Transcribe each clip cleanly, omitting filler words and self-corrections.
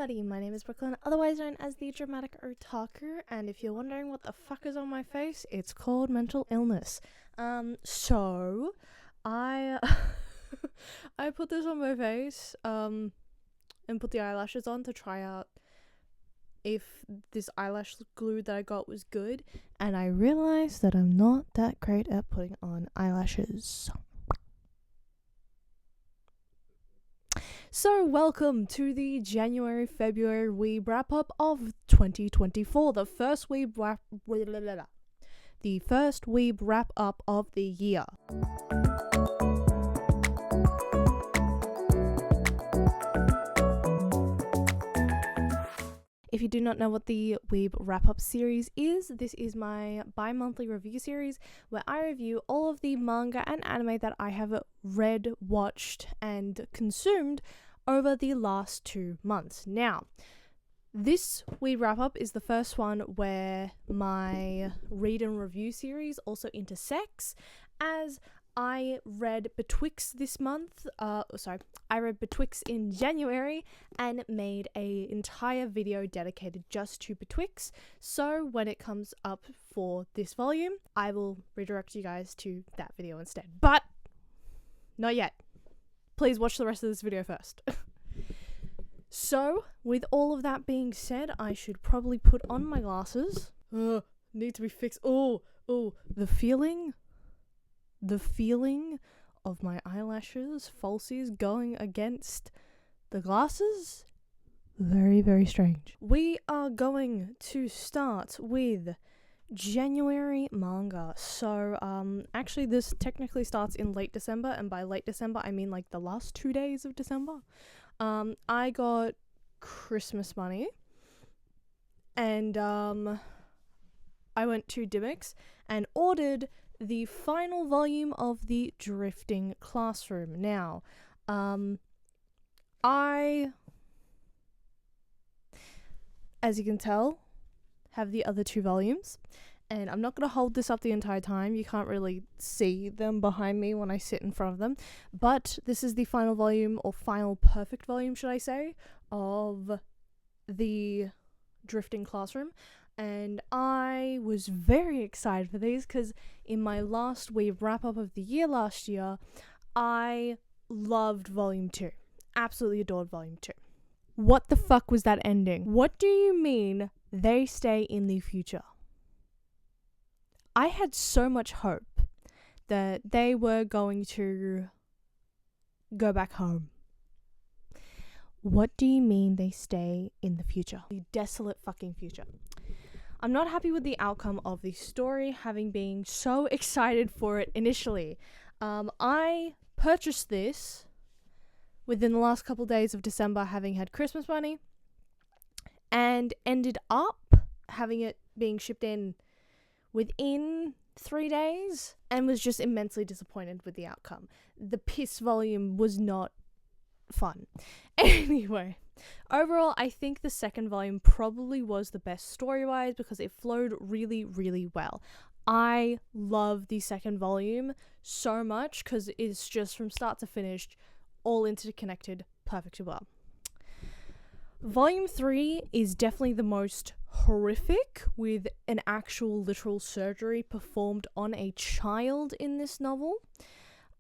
everybody, my name is Brooklyn, otherwise known as TheDramaticOtaku, and if you're wondering what the fuck is on my face, it's called mental illness. So, I I put this on my face, and put the eyelashes on to try out if this eyelash glue that I got was good, and I realized that I'm not that great at putting on eyelashes. So welcome to the January-February Weeb wrap-up of 2024, the first Weeb wrap-up of the year. If you do not know what the Weeb wrap-up series is, this is my bi-monthly review series where I review all of the manga and anime that I have read, watched, and consumed over the last 2 months. Now, this Weeb wrap-up is the first one where my read and review series also intersects, as I read Betwixt this month, I read Betwixt in January and made an entire video dedicated just to Betwixt. So when it comes up for this volume, I will redirect you guys to that video instead. But not yet. Please watch the rest of this video first. So, with all of that being said, I should probably put on my glasses. Need to be fixed. The feeling of my eyelashes, falsies going against the glasses, very, very strange. We are going to start with January manga. So, actually this technically starts in late December, and by late December I mean like the last 2 days of December. I got Christmas money, and I went to Dimmicks and ordered the final volume of The Drifting Classroom. Now, I, as you can tell, have the other 2 volumes, and I'm not going to hold this up the entire time. You can't really see them behind me when I sit in front of them, but this is the final volume, or final perfect volume, should I say, of The Drifting Classroom. And I was very excited for these because in my last Weeb wrap-up of the year last year, I loved Volume 2. Absolutely adored Volume 2. What the fuck was that ending? What do you mean they stay in the future? I had so much hope that they were going to go back home. What do you mean they stay in the future? The desolate fucking future. I'm not happy with the outcome of the story, having been so excited for it initially. I purchased this within the last couple days of December, having had Christmas money, and ended up having it being shipped in within 3 days, and was just immensely disappointed with the outcome. The piss volume was not fun. Anyway, overall, I think the second volume probably was the best story-wise because it flowed really, really well. I love the second volume so much because it's just from start to finish, all interconnected perfectly well. Volume 3 is definitely the most horrific, with an actual literal surgery performed on a child in this novel.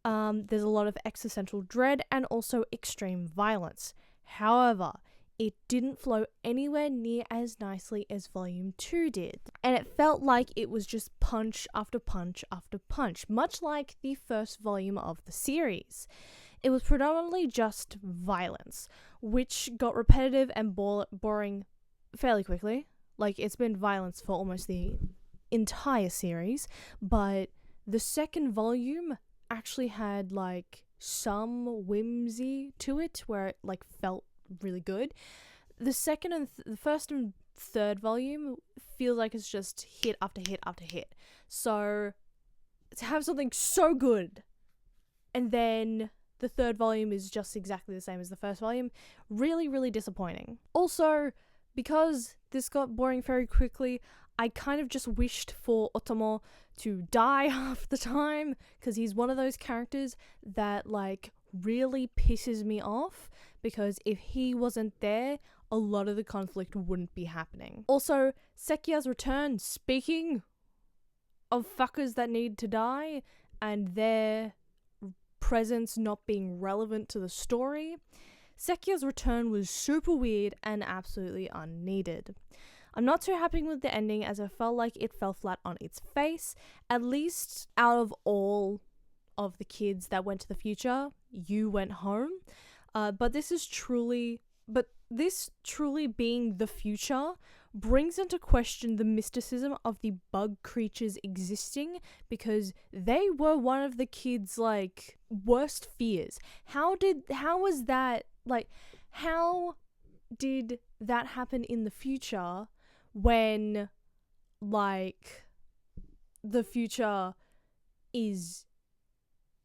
There's a lot of existential dread and also extreme violence. However, it didn't flow anywhere near as nicely as Volume 2 did. And it felt like it was just punch after punch after punch, much like the first volume of the series. It was predominantly just violence, which got repetitive and boring fairly quickly. Like, it's been violence for almost the entire series, but the second volume actually had like some whimsy to it where it like felt really good. The second and the first and third volume feels like it's just hit after hit after hit. So to have something so good and then the third volume is just exactly the same as the first volume, really, really disappointing. Also, because this got boring very quickly, I kind of just wished for Otomo to die half the time, because he's one of those characters that like really pisses me off because if he wasn't there, a lot of the conflict wouldn't be happening. Also, Sekia's return, speaking of fuckers that need to die and their presence not being relevant to the story, Sekia's return was super weird and absolutely unneeded. I'm not too happy with the ending, as I felt like it fell flat on its face. At least out of all of the kids that went to the future, you went home. But this truly being the future brings into question the mysticism of the bug creatures existing, because they were one of the kids' like worst fears. How did that happen in the future when like the future is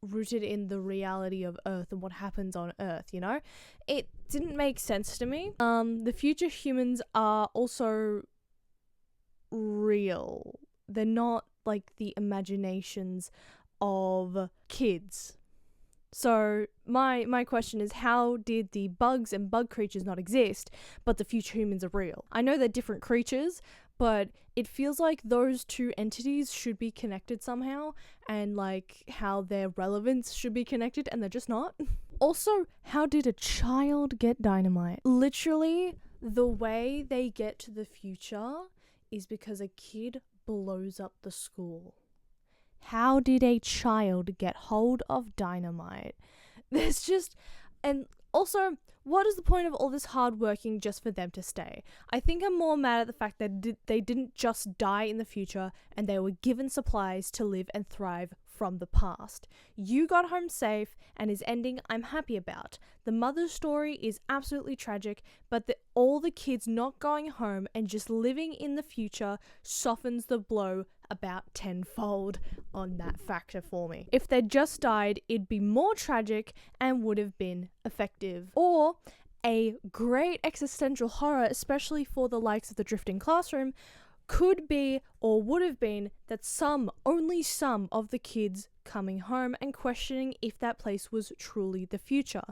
rooted in the reality of Earth and what happens on Earth, you know? It didn't make sense to me. The future humans are also real. They're not like the imaginations of kids. So my question is, how did the bugs and bug creatures not exist, but the future humans are real? I know they're different creatures, but it feels like those two entities should be connected somehow, and like how their relevance should be connected, and they're just not. Also, how did a child get dynamite? Literally, the way they get to the future is because a kid blows up the school. How did a child get hold of dynamite? There's just... And also, what is the point of all this hard working just for them to stay? I think I'm more mad at the fact that they didn't just die in the future and they were given supplies to live and thrive from the past. You got home safe, and his ending I'm happy about. The mother's story is absolutely tragic, but all the kids not going home and just living in the future softens the blow about tenfold on that factor for me. If they'd just died, it'd be more tragic and would have been effective. Or a great existential horror, especially for the likes of The Drifting Classroom, could be or would have been that only some of the kids coming home and questioning if that place was truly the future,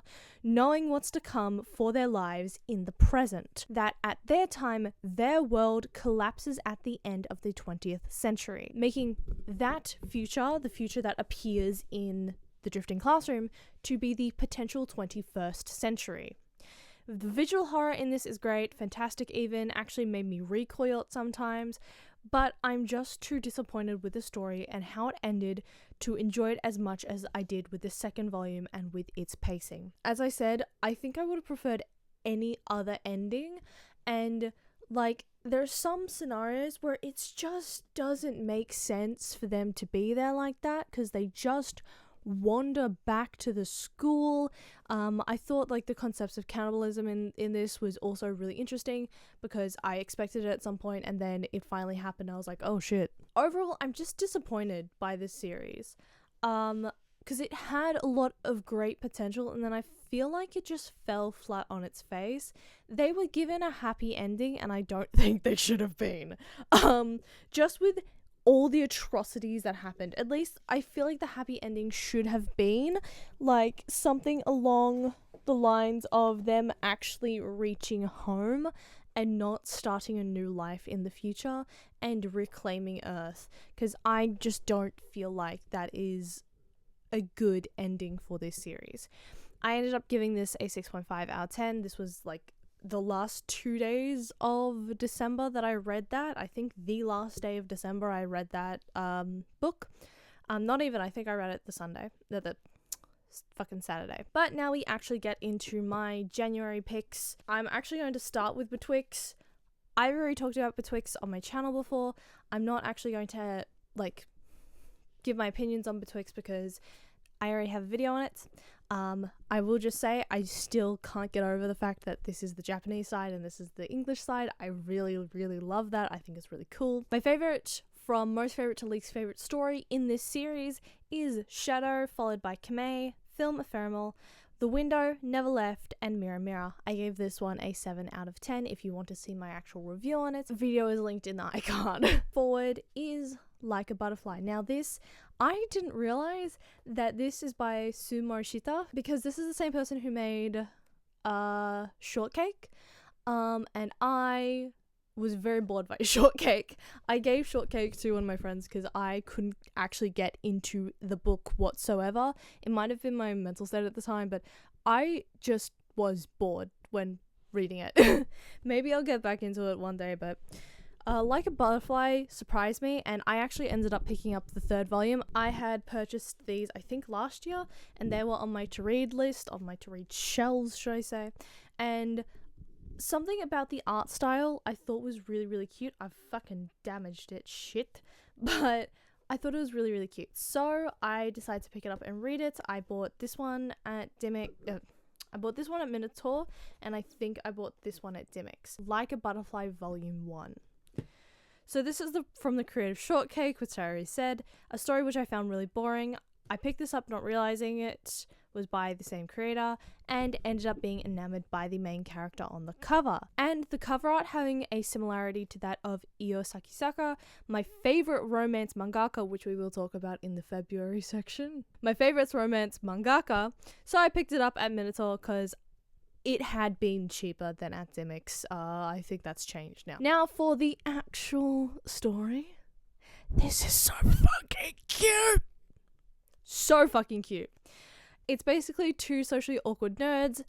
knowing what's to come for their lives in the present, that at their time their world collapses at the end of the 20th century, making that future, the future that appears in The Drifting Classroom, to be the potential 21st century. The visual horror in this is great, fantastic even, actually made me recoil at sometimes, but I'm just too disappointed with the story and how it ended to enjoy it as much as I did with the second volume and with its pacing. As I said, I think I would have preferred any other ending, and like there's some scenarios where it just doesn't make sense for them to be there like that, because they just wander back to the school. I thought like the concepts of cannibalism in this was also really interesting, because I expected it at some point and then it finally happened. I was like, oh shit. Overall, I'm just disappointed by this series, because it had a lot of great potential, and then I feel like it just fell flat on its face. They were given a happy ending, and I don't think they should have been. Just with all the atrocities that happened, at least I feel like the happy ending should have been like something along the lines of them actually reaching home and not starting a new life in the future and reclaiming Earth, because I just don't feel like that is a good ending for this series. I ended up giving this a 6.5 out of 10. This was like the last 2 days of December that I read that. I think the last day of December I read that book. Not even, I think I read it the fucking Saturday. But now we actually get into my January picks. I'm actually going to start with Betwixt. I've already talked about Betwixt on my channel before. I'm not actually going to like give my opinions on Betwixt because I already have a video on it. I will just say I still can't get over the fact that this is the Japanese side and this is the English side. I really, really love that. I think it's really cool. My favorite, from most favorite to least favorite story in this series, is Shadow, followed by Kamei, Film Ephemeral, The Window, Never Left, and Mirror Mirror. I gave this one a 7 out of 10 if you want to see my actual review on it. The video is linked in the icon. Forward is Like a Butterfly. Now this, I didn't realize that this is by Sumo Shita, because this is the same person who made Shortcake. And I was very bored by Shortcake. I gave Shortcake to one of my friends because I couldn't actually get into the book whatsoever. It might have been my mental state at the time, but I just was bored when reading it. Maybe I'll get back into it one day, but Like a Butterfly surprised me, and I actually ended up picking up the 3rd volume. I had purchased these, I think, last year, and they were on my to-read list, on my to-read shelves, should I say, and something about the art style I thought was really, really cute. I've fucking damaged it, shit, but I thought it was really, really cute, so I decided to pick it up and read it. I bought this one at I bought this one at Minotaur, and I think I bought this one at Dimmicks. Like a Butterfly Volume 1. So this is from the creator Shortcake, which I already said, a story which I found really boring. I picked this up not realizing it was by the same creator, and ended up being enamored by the main character on the cover. And the cover art having a similarity to that of Io Sakisaka, my favorite romance mangaka, which we will talk about in the February section. My favorite romance mangaka, so I picked it up at Minotaur because it had been cheaper than at Dimmicks. I think that's changed now. Now for the actual story. This is so fucking cute! So fucking cute. It's basically 2 socially awkward nerds,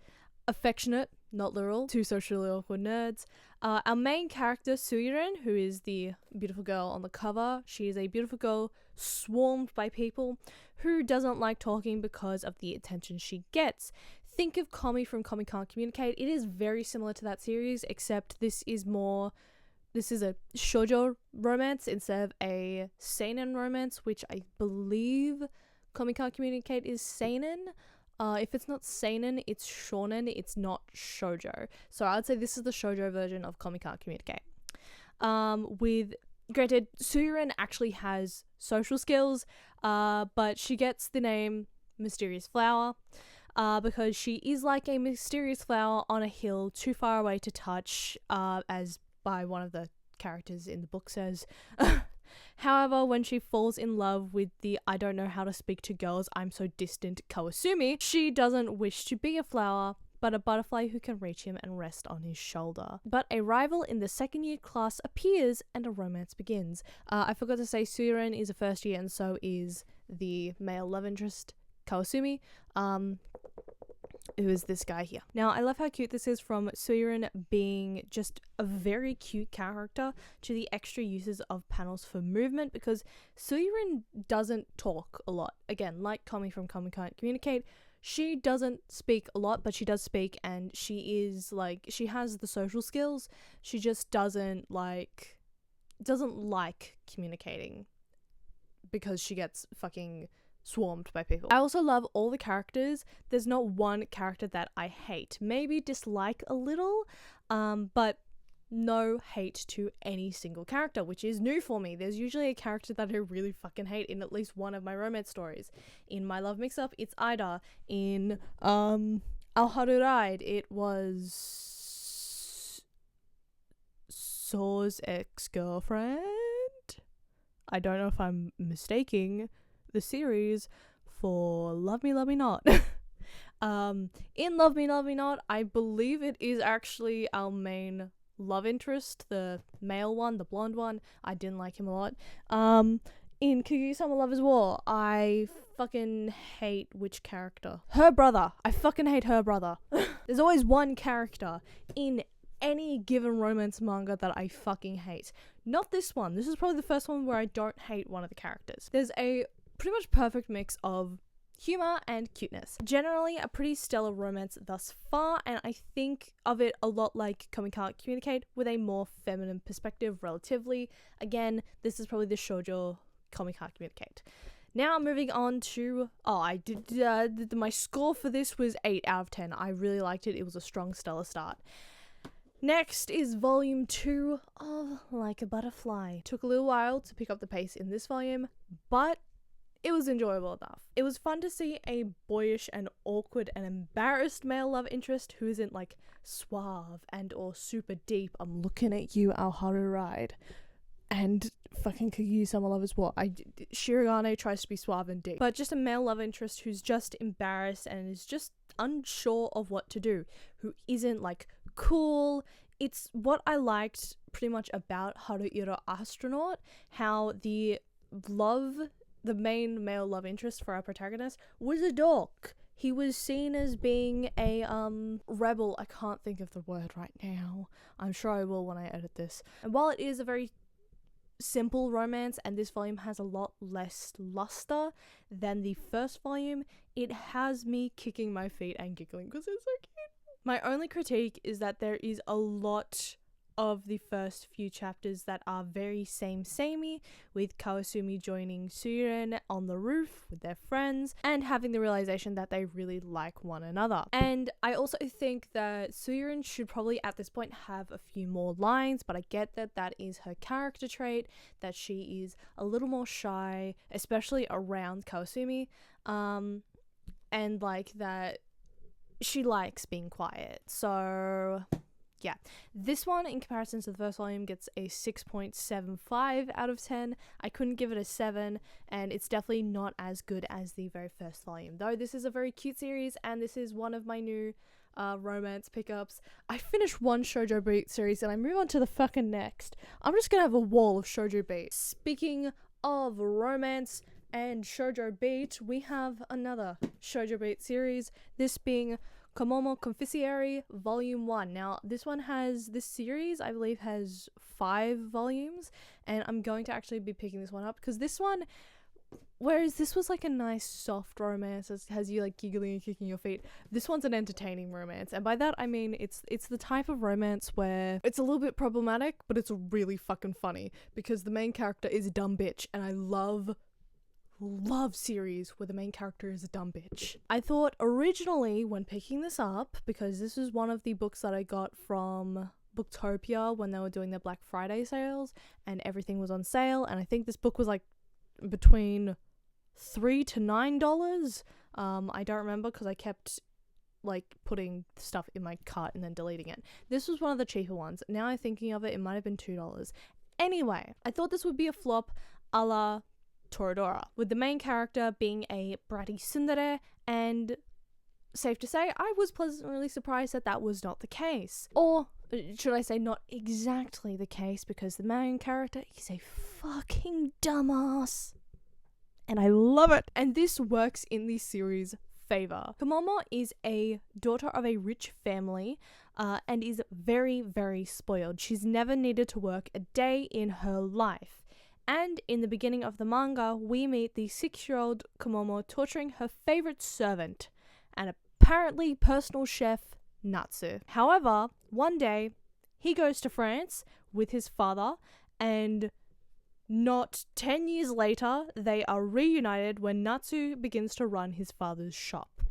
affectionate, not literal, 2 socially awkward nerds. Our main character, Suiren, who is the beautiful girl on the cover, she is a beautiful girl swarmed by people who doesn't like talking because of the attention she gets. Think of Komi from Komi Can't Communicate. It is very similar to that series, except this is a shoujo romance instead of a seinen romance, which I believe Komi Can't Communicate is seinen. If it's not seinen, it's shonen. It's not shoujo. So I would say this is the shoujo version of Komi Can't Communicate. Granted, Suiren actually has social skills, but she gets the name Mysterious Flower, because she is like a mysterious flower on a hill too far away to touch, as by one of the characters in the book says. However, when she falls in love with the I don't know how to speak to girls, I'm so distant Kawasumi, she doesn't wish to be a flower, but a butterfly who can reach him and rest on his shoulder. But a rival in the 2nd year class appears and a romance begins. I forgot to say Suiren is a 1st year, and so is the male love interest, Kawasumi, who is this guy here. Now, I love how cute this is, from Suiren being just a very cute character to the extra uses of panels for movement, because Suiren doesn't talk a lot. Again, like Komi from Komi Can't Communicate, she doesn't speak a lot, but she does speak, and she has the social skills. She just doesn't like communicating because she gets fucking swarmed by people. I also love all the characters. There's not one character that I hate. Maybe dislike a little, but no hate to any single character, which is new for me. There's usually a character that I really fucking hate in at least one of my romance stories. In My Love Mix-Up, it's Ida. In Our Haru Ride, it was So's ex-girlfriend. I don't know if I'm mistaking the series for Love Me, Love Me Not. In Love Me, Love Me Not, I believe it is actually our main love interest, the male one, the blonde one. I didn't like him a lot. In Kaguya-sama Lovers War, I fucking hate which character? Her brother. I fucking hate her brother. There's always one character in any given romance manga that I fucking hate. Not this one. This is probably the first one where I don't hate one of the characters. There's a pretty much perfect mix of humor and cuteness. Generally a pretty stellar romance thus far, and I think of it a lot like Komi Can't Communicate, with a more feminine perspective relatively. Again, this is probably the shoujo Komi Can't Communicate. Now moving on to, my score for this was 8 out of 10. I really liked it. It was a strong stellar start. Next is volume 2 of Like a Butterfly. Took a little while to pick up the pace in this volume, but it was enjoyable enough. It was fun to see a boyish and awkward and embarrassed male love interest who isn't like suave and or super deep. I'm looking at you, Our Haru Ride, and fucking Kaguya-sama Lovers War. Shirogane tries to be suave and deep, but just a male love interest who's just embarrassed and is just, unsure of what to do, who isn't like cool. It's what I liked pretty much about Haruiro Astronaut, how the main male love interest for our protagonist was a dork. He was seen as being a rebel. I can't think of the word right now. I'm sure I will when I edit this. And while it is a very simple romance, and this volume has a lot less luster than the first volume, it has me kicking my feet and giggling because it's so cute. My only critique is that there is a lot of the first few chapters that are very samey, with Kawasumi joining Suiren on the roof with their friends and having the realization that they really like one another. And I also think that Suiren should probably at this point have a few more lines, but I get that that is her character trait, that she is a little more shy, especially around Kawasumi, and like that she likes being quiet. So yeah, this one in comparison to the first volume gets a 6.75 out of 10. I couldn't give it a 7, and it's definitely not as good as the very first volume, though this is a very cute series, and this is one of my new romance pickups. I finished one shoujo beat series and I move on to the fucking next. I'm just gonna have a wall of shoujo beats. Speaking of romance and shoujo beat, we have another shoujo beat series, this being Komomo Confisciary Volume 1. Now, this series, I believe, has 5 volumes, and I'm going to actually be picking this one up, because this one, whereas this was like a nice soft romance, has you like giggling and kicking your feet, this one's an entertaining romance, and by that I mean it's the type of romance where it's a little bit problematic, but it's really fucking funny, because the main character is a dumb bitch, and I love series where the main character is a dumb bitch. I thought originally when picking this up, because this was one of the books that I got from Booktopia when they were doing their Black Friday sales and everything was on sale, and I think this book was like between $3 to $9. I don't remember because I kept like putting stuff in my cart and then deleting it. This was one of the cheaper ones. Now I'm thinking of it, it might have been $2. Anyway, I thought this would be a flop a la Toradora, with the main character being a bratty tsundere, and safe to say, I was pleasantly surprised that that was not the case. Or should I say not exactly the case, because the main character is a fucking dumbass. And I love it. And this works in the series' favor. Komomo is a daughter of a rich family and is very, very spoiled. She's never needed to work a day in her life. And in the beginning of the manga, we meet the 6-year-old Komomo torturing her favorite servant, and apparently personal chef, Natsu. However, one day, he goes to France with his father, and not 10 years later, they are reunited when Natsu begins to run his father's shop.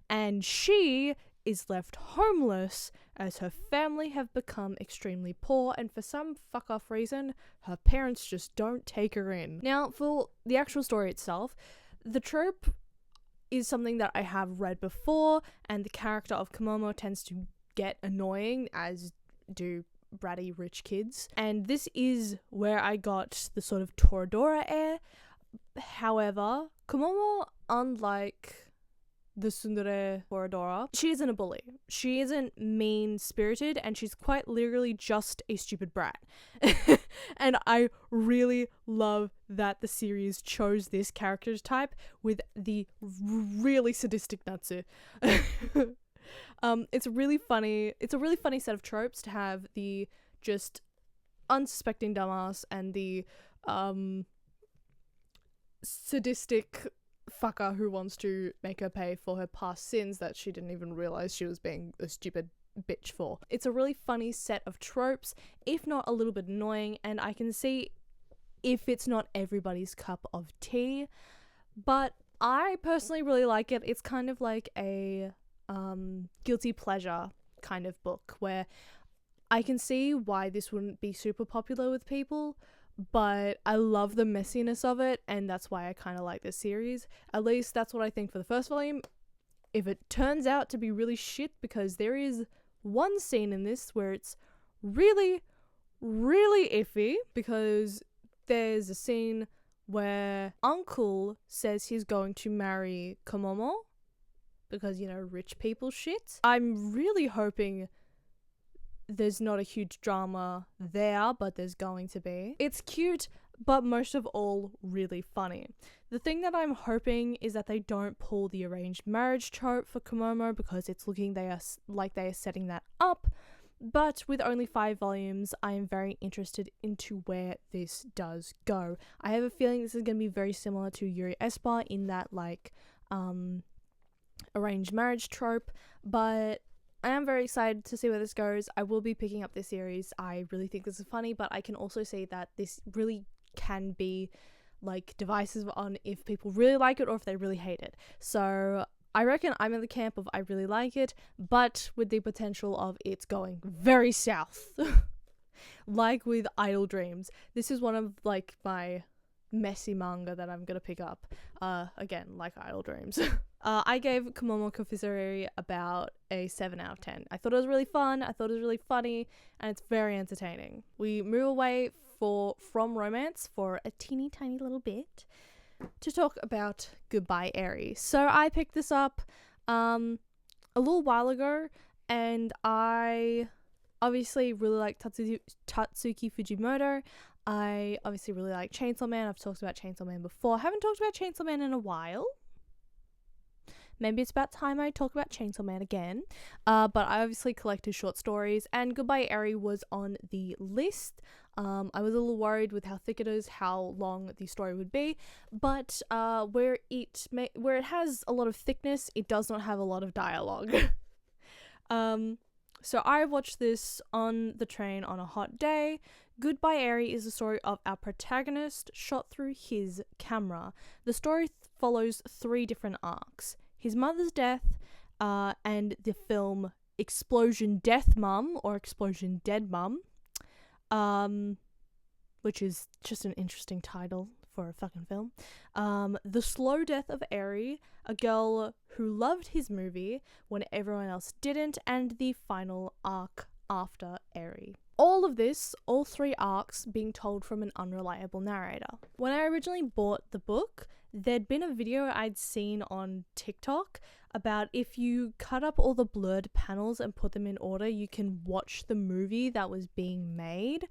And she is left homeless as her family have become extremely poor, and for some fuck-off reason, her parents just don't take her in. Now, for the actual story itself, the trope is something that I have read before, and the character of Komomo tends to get annoying, as do bratty rich kids, and this is where I got the sort of Toradora air. However, Komomo, unlike the tsundere Toradora, she isn't a bully. She isn't mean-spirited, and she's quite literally just a stupid brat. And I really love that the series chose this character type with the really sadistic Natsu. It's really funny. It's a really funny set of tropes to have the just unsuspecting dumbass and the sadistic fucker who wants to make her pay for her past sins that she didn't even realize she was being a stupid bitch for. It's a really funny set of tropes, if not a little bit annoying, and I can see if it's not everybody's cup of tea, but I personally really like it. It's kind of like a guilty pleasure kind of book where I can see why this wouldn't be super popular with people, but I love the messiness of it, and that's why I kind of like this series. At least that's what I think for the first volume. If it turns out to be really shit, because there is one scene in this where it's really, really iffy, because there's a scene where Uncle says he's going to marry Komomo, because, you know, rich people shit. I'm really hoping there's not a huge drama there, but there's going to be. It's cute, but most of all, really funny. The thing that I'm hoping is that they don't pull the arranged marriage trope for Komomo, because it's looking they are setting that up. But with only 5 volumes, I am very interested into where this does go. I have a feeling this is going to be very similar to Yuri Espa in that, like, arranged marriage trope, but I am very excited to see where this goes. I will be picking up this series. I really think this is funny, but I can also see that this really can be, like, divisive on if people really like it or if they really hate it. So I reckon I'm in the camp of I really like it, but with the potential of it's going very south. Like with Idle Dreams. This is one of, like, my messy manga that I'm gonna pick up. Again, like Idle Dreams. I gave Komomo Kofisari about a 7 out of 10. I thought it was really fun, I thought it was really funny, and it's very entertaining. We move away from romance for a teeny tiny little bit to talk about Goodbye Eri. So I picked this up a little while ago, and I obviously really like Tatsuki Fujimoto. I obviously really like Chainsaw Man. I've talked about Chainsaw Man before. I haven't talked about Chainsaw Man in a while. Maybe it's about time I talk about Chainsaw Man again. But I obviously collected short stories, and Goodbye Eri was on the list. I was a little worried with how thick it is, how long the story would be, but where it has a lot of thickness, it does not have a lot of dialogue. So I watched this on the train on a hot day. Goodbye Eri is the story of our protagonist shot through his camera. The story follows 3 different arcs: his mother's death, and the film Explosion Death Mum, or Explosion Dead Mum, which is just an interesting title for a fucking film. The slow death of Eri, a girl who loved his movie when everyone else didn't, and the final arc after Eri. All of this, all 3 arcs, being told from an unreliable narrator. When I originally bought the book, there'd been a video I'd seen on TikTok about if you cut up all the blurred panels and put them in order, you can watch the movie that was being made.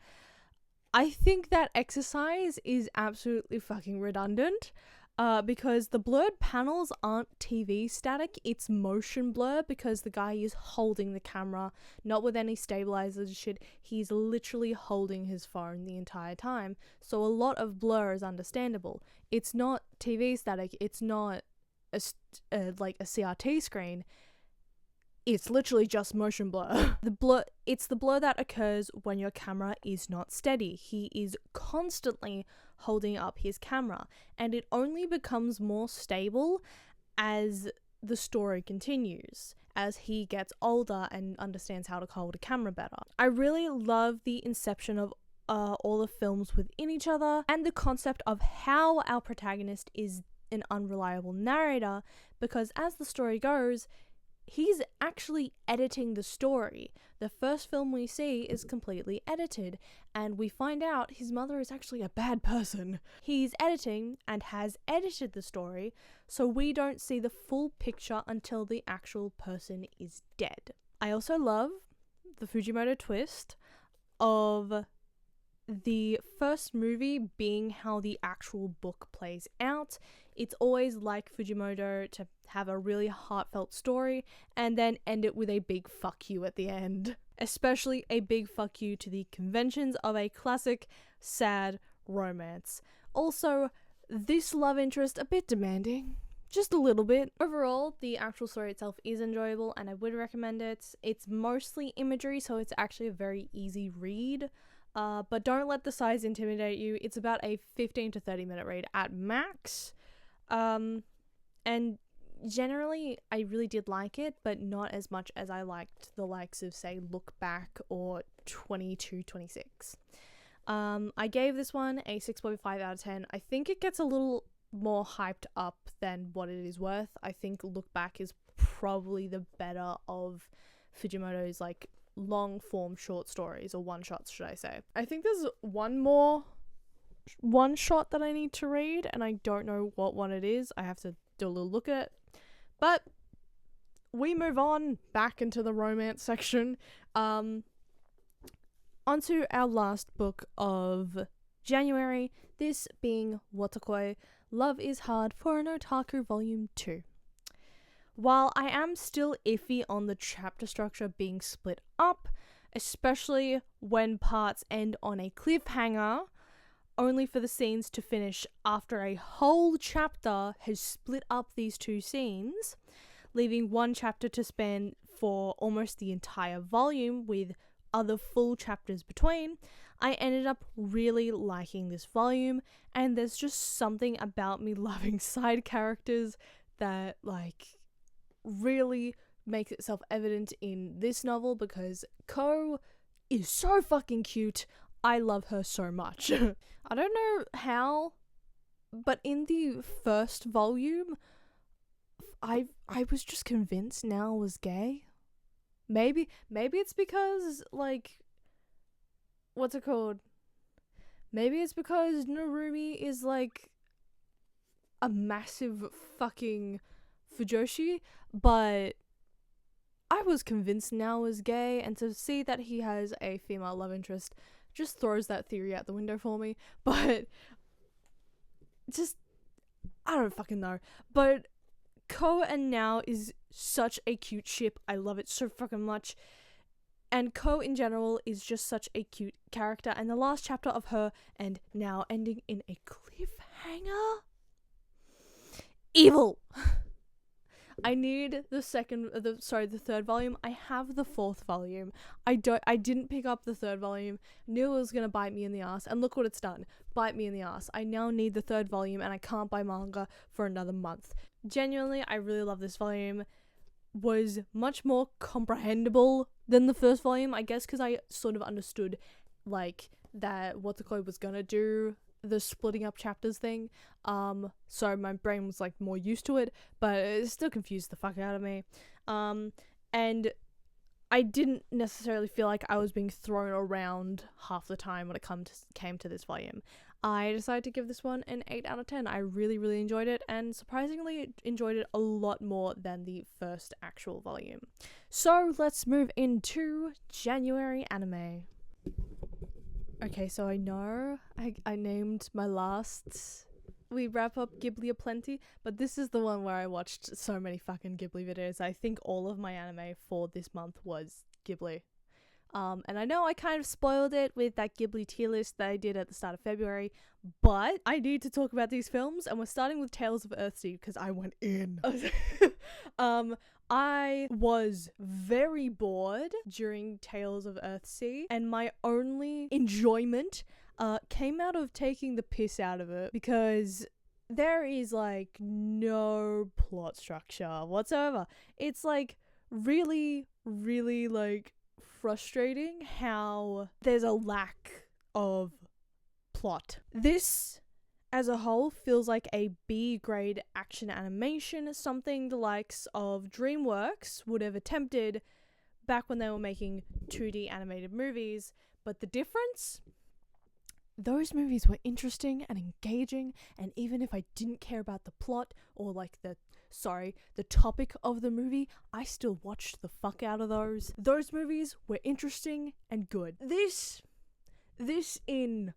I think that exercise is absolutely fucking redundant, because the blurred panels aren't TV static, it's motion blur, because the guy is holding the camera, not with any stabilizers shit, he's literally holding his phone the entire time, so a lot of blur is understandable. It's not TV static, it's not like a CRT screen, it's literally just motion blur. It's the blur that occurs when your camera is not steady. He is constantly holding up his camera, and it only becomes more stable as the story continues, as he gets older and understands how to hold a camera better. I really love the inception of all the films within each other, and the concept of how our protagonist is an unreliable narrator, because as the story goes, he's actually editing the story. The first film we see is completely edited, and we find out his mother is actually a bad person. He's editing and has edited the story, so we don't see the full picture until the actual person is dead. I also love the Fujimoto twist of the first movie being how the actual book plays out. It's always like Fujimoto to have a really heartfelt story and then end it with a big fuck you at the end. Especially a big fuck you to the conventions of a classic sad romance. Also, this love interest a bit demanding. Just a little bit. Overall, the actual story itself is enjoyable and I would recommend it. It's mostly imagery, so it's actually a very easy read. But don't let the size intimidate you. It's about a 15 to 30 minute read at max. And generally, I really did like it, but not as much as I liked the likes of, say, Look Back or 2226. I gave this one a 6.5 out of 10. I think it gets a little more hyped up than what it is worth. I think Look Back is probably the better of Fujimoto's, like, long form short stories, or one shots should I say. I think there's one shot that I need to read and I don't know what one it is. I have to do a little look at it, but we move on back into the romance section. Onto our last book of January, this being Watakoi, Love is Hard for an Otaku Volume 2. While I am still iffy on the chapter structure being split up, especially when parts end on a cliffhanger, only for the scenes to finish after a whole chapter has split up these two scenes, leaving one chapter to span for almost the entire volume with other full chapters between, I ended up really liking this volume, and there's just something about me loving side characters that really makes itself evident in this novel, because Ko is so fucking cute. I love her so much. I don't know how, but in the first volume, I was just convinced Nao was gay. Maybe it's because, what's it called? Maybe it's because Narumi is, a massive fucking fujoshi, but I was convinced Nao was gay, and to see that he has a female love interest just throws that theory out the window for me, but just, I don't fucking know. But Ko and Nao is such a cute ship. I love it so fucking much. And Ko in general is just such a cute character. And the last chapter of her and Nao ending in a cliffhanger? Evil! I need the third volume. I have the fourth volume. I didn't pick up the third volume. Knew it was gonna bite me in the ass, and look what it's done. Bite me in the ass. I now need the third volume, and I can't buy manga for another month. Genuinely, I really love this volume. Was much more comprehensible than the first volume, I guess, because I sort of understood, that Watakoi was gonna do the splitting up chapters thing. So my brain was, more used to it, but it still confused the fuck out of me. And I didn't necessarily feel like I was being thrown around half the time when it came to this volume. I decided to give this one an 8 out of 10. I really, really enjoyed it, and surprisingly enjoyed it a lot more than the first actual volume. So let's move into January anime. Okay, so I know I named my last We Wrap Up Ghibli Aplenty, but this is the one where I watched so many fucking Ghibli videos. I think all of my anime for this month was Ghibli. And I know I kind of spoiled it with that Ghibli tier list that I did at the start of February, but I need to talk about these films, and we're starting with Tales of Earthsea because I went in. I was very bored during Tales of Earthsea, and my only enjoyment came out of taking the piss out of it, because there is no plot structure whatsoever. It's really, really frustrating how there's a lack of plot. This as a whole feels like a B-grade action animation, something the likes of DreamWorks would have attempted back when they were making 2D animated movies, but the difference? Those movies were interesting and engaging, and even if I didn't care about the plot or the topic of the movie, I still watched the fuck out of those. Those movies were interesting and good. This in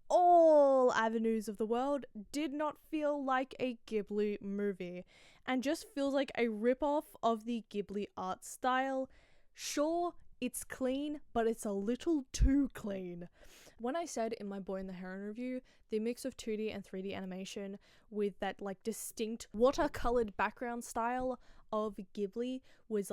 all avenues of the world did not feel like a Ghibli movie, and just feels like a rip-off of the Ghibli art style. Sure, it's clean, but it's a little too clean. When I said in my Boy and the Heron review, the mix of 2D and 3D animation with that distinct watercolored background style of Ghibli was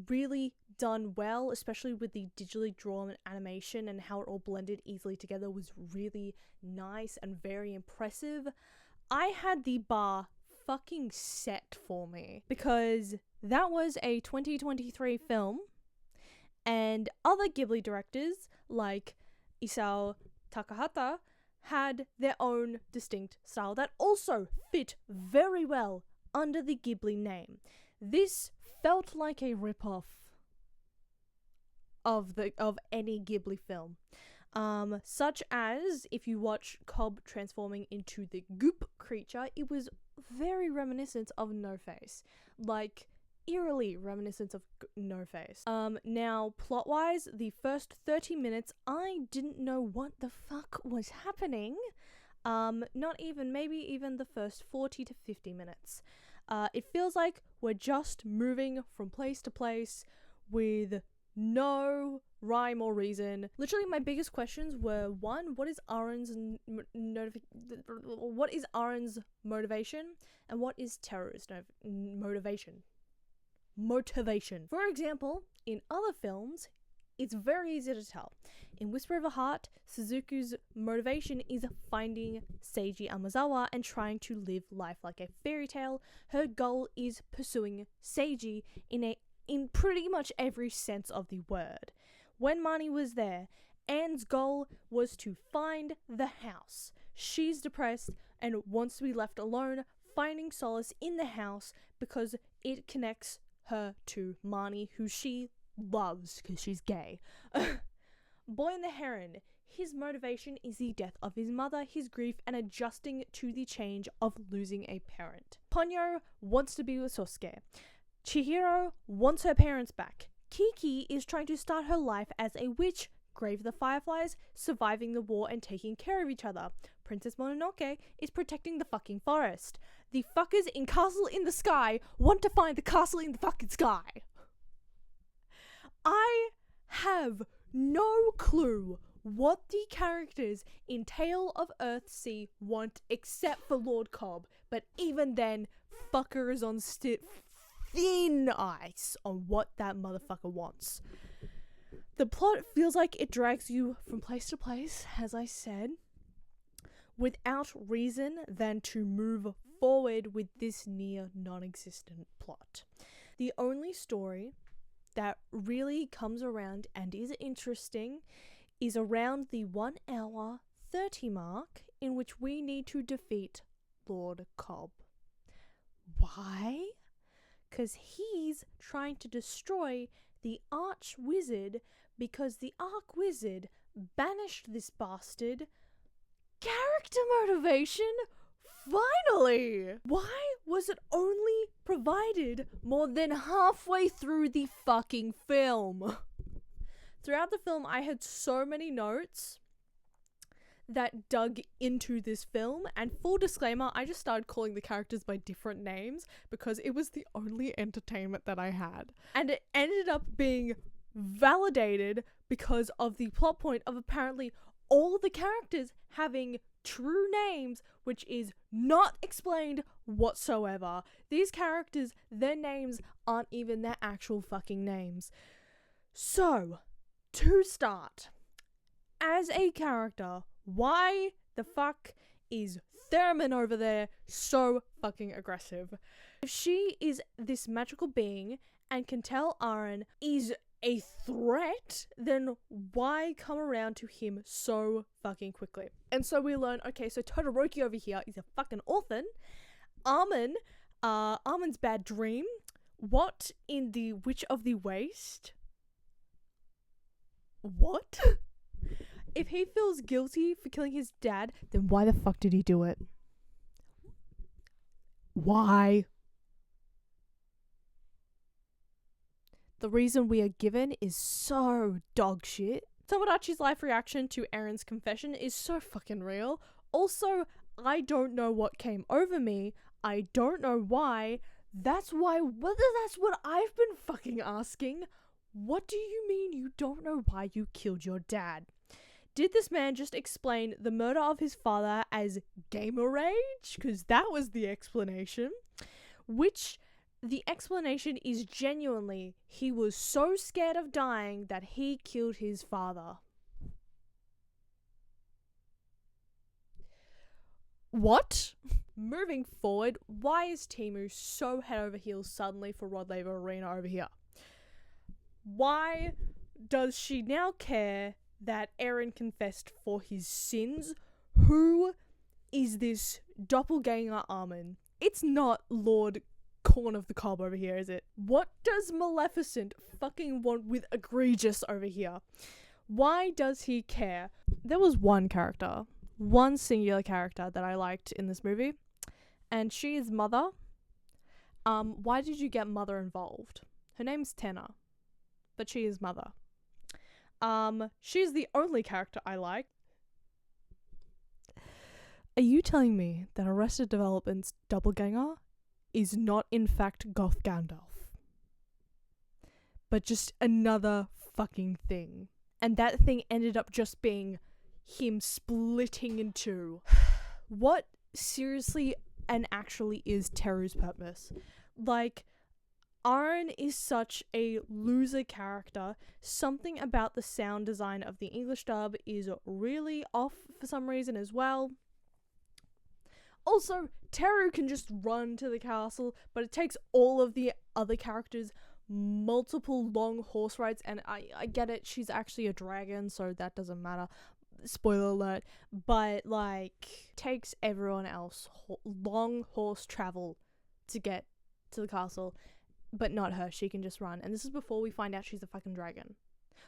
really done well, especially with the digitally drawn animation and how it all blended easily together was really nice and very impressive. I had the bar fucking set for me, because that was a 2023 film, and other Ghibli directors like Isao Takahata had their own distinct style that also fit very well under the Ghibli name. This felt like a rip-off of any Ghibli film. Such as, if you watch Cobb transforming into the goop creature, it was very reminiscent of No Face. eerily reminiscent of No Face. Now, plot-wise, the first 30 minutes, I didn't know what the fuck was happening. Maybe even the first 40 to 50 minutes. It feels like we're just moving from place to place with no rhyme or reason. Literally, my biggest questions were, one, what is Aaron's motivation, and what is Teru's motivation? For example, in other films, it's very easy to tell. In Whisper of a Heart, Suzuku's motivation is finding Seiji Amazawa and trying to live life like a fairy tale. Her goal is pursuing Seiji in pretty much every sense of the word. When Mani was there, Anne's goal was to find the house. She's depressed and wants to be left alone, finding solace in the house because it connects her to Mani, who she loves because she's gay. Boy and the Heron, his motivation is the death of his mother, his grief, and adjusting to the change of losing a parent. Ponyo wants to be with Sosuke. Chihiro wants her parents back. Kiki is trying to start her life as a witch, grave the fireflies, surviving the war, and taking care of each other. Princess Mononoke is protecting the fucking forest. The fuckers in Castle in the Sky want to find the castle in the fucking sky. I have no clue what the characters in Tale of Earthsea want except for Lord Cobb, but even then, fucker is on thin ice on what that motherfucker wants. The plot feels like it drags you from place to place, as I said, without reason than to move forward with this near non-existent plot. The only story that really comes around and is interesting is around the 1 hour 30 mark, in which we need to defeat Lord Cobb. Why? Because he's trying to destroy the Arch Wizard because the Arch Wizard banished this bastard. Character motivation? Finally! Why was it only provided more than halfway through the fucking film? Throughout the film, I had so many notes that dug into this film, and full disclaimer, I just started calling the characters by different names because it was the only entertainment that I had. And it ended up being validated because of the plot point of apparently all the characters having true names, which is not explained whatsoever. These characters, their names aren't even their actual fucking names. So, to start, as a character, why the fuck is Thurman over there so fucking aggressive? If she is this magical being and can tell Aaron is a threat, then why come around to him so fucking quickly? And so we learn, okay, so Todoroki over here is a fucking orphan. Armin's bad dream. What in the Witch of the Waste? What? If he feels guilty for killing his dad, then why the fuck did he do it? Why? The reason we are given is so dog shit. Tomodachi's life reaction to Erin's confession is so fucking real. Also, I don't know what came over me. I don't know why. That's what I've been fucking asking. What do you mean you don't know why you killed your dad? Did this man just explain the murder of his father as gamer rage? Because that was the explanation. Which the explanation is genuinely he was so scared of dying that he killed his father. What? Moving forward, why is Timu so head over heels suddenly for Rod Laver Arena over here? Why does she now care that Eren confessed for his sins? Who is this doppelganger Armin? It's not Lord Corn of the Cob over here, is it? What does Maleficent fucking want with Egregious over here? Why does he care? There was one singular character that I liked in this movie, and she is Mother. Why did you get mother involved? Her name's Tenna, but she is mother. She's the only character I like. Are you telling me that Arrested Development's doppelganger is not in fact Goth Gandalf, but just another fucking thing? And that thing ended up just being him splitting in two. What seriously and actually is Teru's purpose? Like, Aaron is such a loser character. Something about the sound design of the English dub is really off for some reason as well. Also, Teru can just run to the castle, but it takes all of the other characters multiple long horse rides, and I get it, she's actually a dragon, so that doesn't matter. Spoiler alert. But, like, takes everyone else long horse travel to get to the castle, but not her. She can just run. And this is before we find out she's a fucking dragon.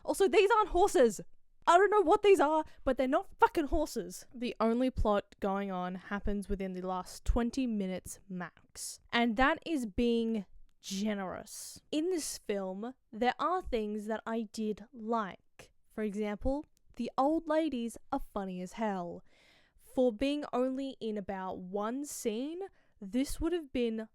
Also, these aren't horses! I don't know what these are, but they're not fucking horses. The only plot going on happens within the last 20 minutes max. And that is being generous. In this film, there are things that I did like. For example, the old ladies are funny as hell. For being only in about one scene, this one scene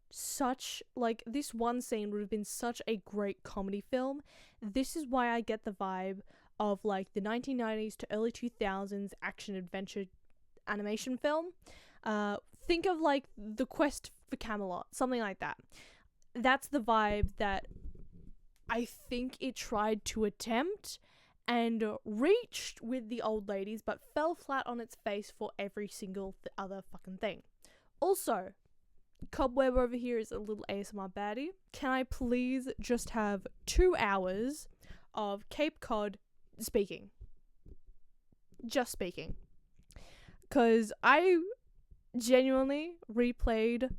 would have been such a great comedy film. This is why I get the vibe of like the 1990s to early 2000s action adventure animation film. Think of like The Quest for Camelot, something like that. That's the vibe that I think it tried to attempt and reached with the old ladies, but fell flat on its face for every single other fucking thing. Also, Cobweb over here is a little ASMR baddie. Can I please just have 2 hours of Cape Cod speaking? Just speaking. Because I genuinely replayed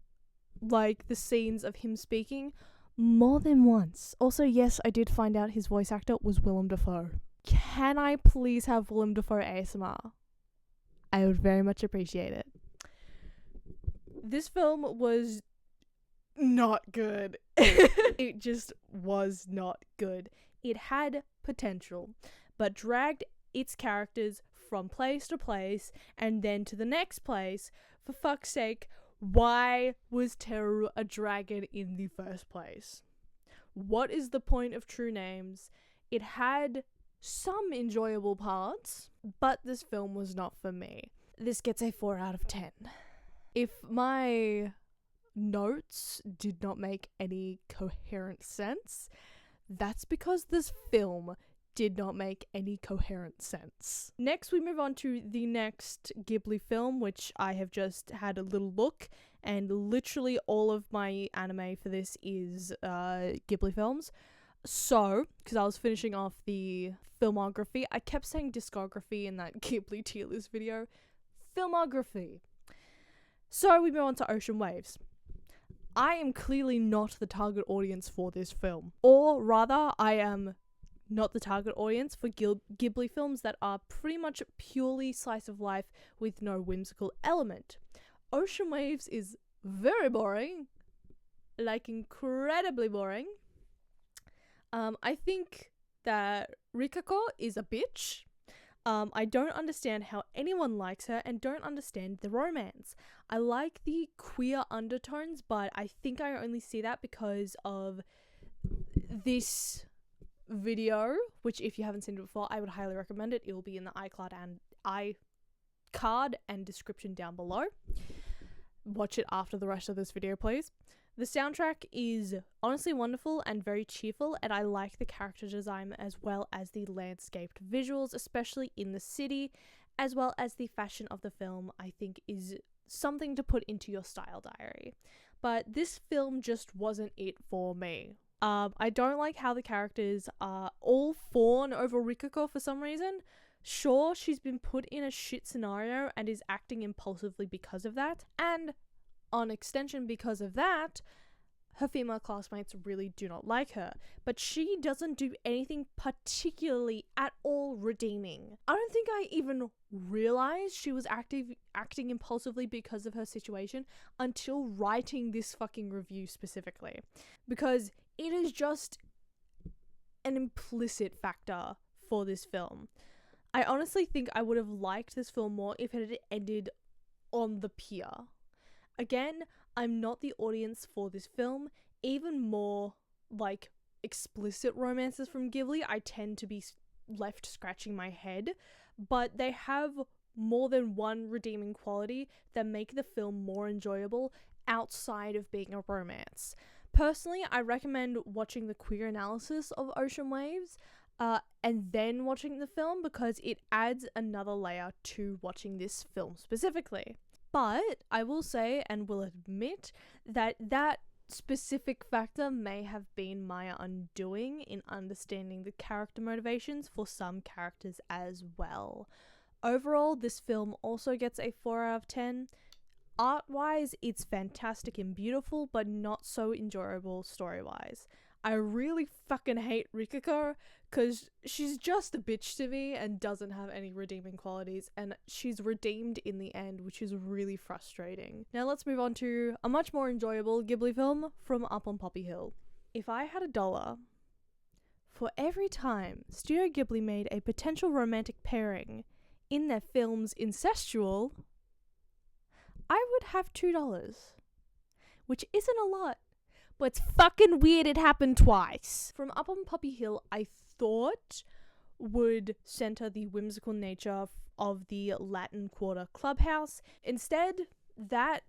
like the scenes of him speaking more than once. Also, yes, I did find out his voice actor was Willem Dafoe. Can I please have Willem Dafoe ASMR? I would very much appreciate it. This film was not good. It just was not good. It had potential, but dragged its characters from place to place and then to the next place. For fuck's sake, why was Teru a dragon in the first place? What is the point of True Names? It had some enjoyable parts, but this film was not for me. This gets a 4 out of 10. If my notes did not make any coherent sense, that's because this film did not make any coherent sense. Next, we move on to the next Ghibli film, which I have just had a little look, and literally all of my anime for this is Ghibli films. So, because I was finishing off the filmography, I kept saying discography in that Ghibli tier list video. Filmography. So, we move on to Ocean Waves. I am clearly not the target audience for this film. Or rather, I am not the target audience for Ghibli films that are pretty much purely slice of life with no whimsical element. Ocean Waves is very boring. Like, incredibly boring. I think that Rikako is a bitch. I don't understand how anyone likes her and don't understand the romance. I like the queer undertones, but I think I only see that because of this video, which if you haven't seen it before, I would highly recommend it. It will be in the iCard and description down below. Watch it after the rest of this video, please. The soundtrack is honestly wonderful and very cheerful, and I like the character design as well as the landscaped visuals, especially in the city, as well as the fashion of the film, I think is something to put into your style diary. But this film just wasn't it for me. I don't like how the characters are all fawn over Rikako for some reason. Sure, she's been put in a shit scenario and is acting impulsively because of that, and on extension because of that, her female classmates really do not like her, but she doesn't do anything particularly at all redeeming. I don't think I even realized she was acting impulsively because of her situation until writing this fucking review specifically, because it is just an implicit factor for this film. I honestly think I would have liked this film more if it had ended on the pier. Again, I'm not the audience for this film. Even more like explicit romances from Ghibli, I tend to be left scratching my head, but they have more than one redeeming quality that make the film more enjoyable outside of being a romance. Personally, I recommend watching the queer analysis of Ocean Waves and then watching the film, because it adds another layer to watching this film specifically. But I will say and will admit that that specific factor may have been my undoing in understanding the character motivations for some characters as well. Overall, this film also gets a 4 out of 10. Art-wise, it's fantastic and beautiful, but not so enjoyable story-wise. I really fucking hate Rikiko, because she's just a bitch to me and doesn't have any redeeming qualities, and she's redeemed in the end, which is really frustrating. Now let's move on to a much more enjoyable Ghibli film from Up on Poppy Hill. If I had $1 for every time Studio Ghibli made a potential romantic pairing in their films incestual, I would have $2, which isn't a lot, but it's fucking weird it happened twice. From Up on Poppy Hill, I thought would center the whimsical nature of the Latin Quarter clubhouse. Instead, that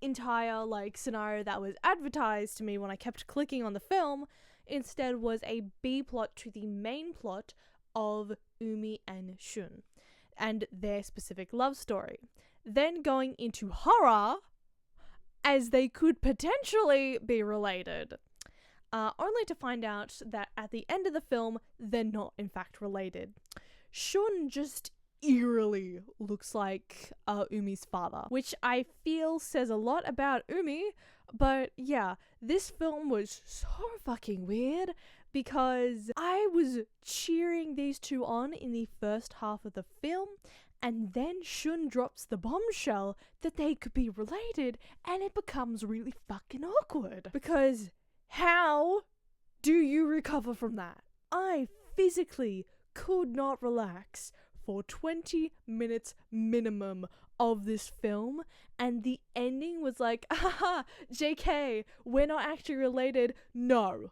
entire scenario that was advertised to me when I kept clicking on the film instead was a B plot to the main plot of Umi and Shun and their specific love story. Then going into horror, as they could potentially be related, only to find out that at the end of the film, they're not in fact related. Shun just eerily looks like Umi's father, which I feel says a lot about Umi, but yeah, this film was so fucking weird because I was cheering these two on in the first half of the film, and then Shun drops the bombshell that they could be related, and it becomes really fucking awkward. Because how do you recover from that? I physically could not relax for 20 minutes minimum of this film, and the ending was like, haha, JK, we're not actually related. No,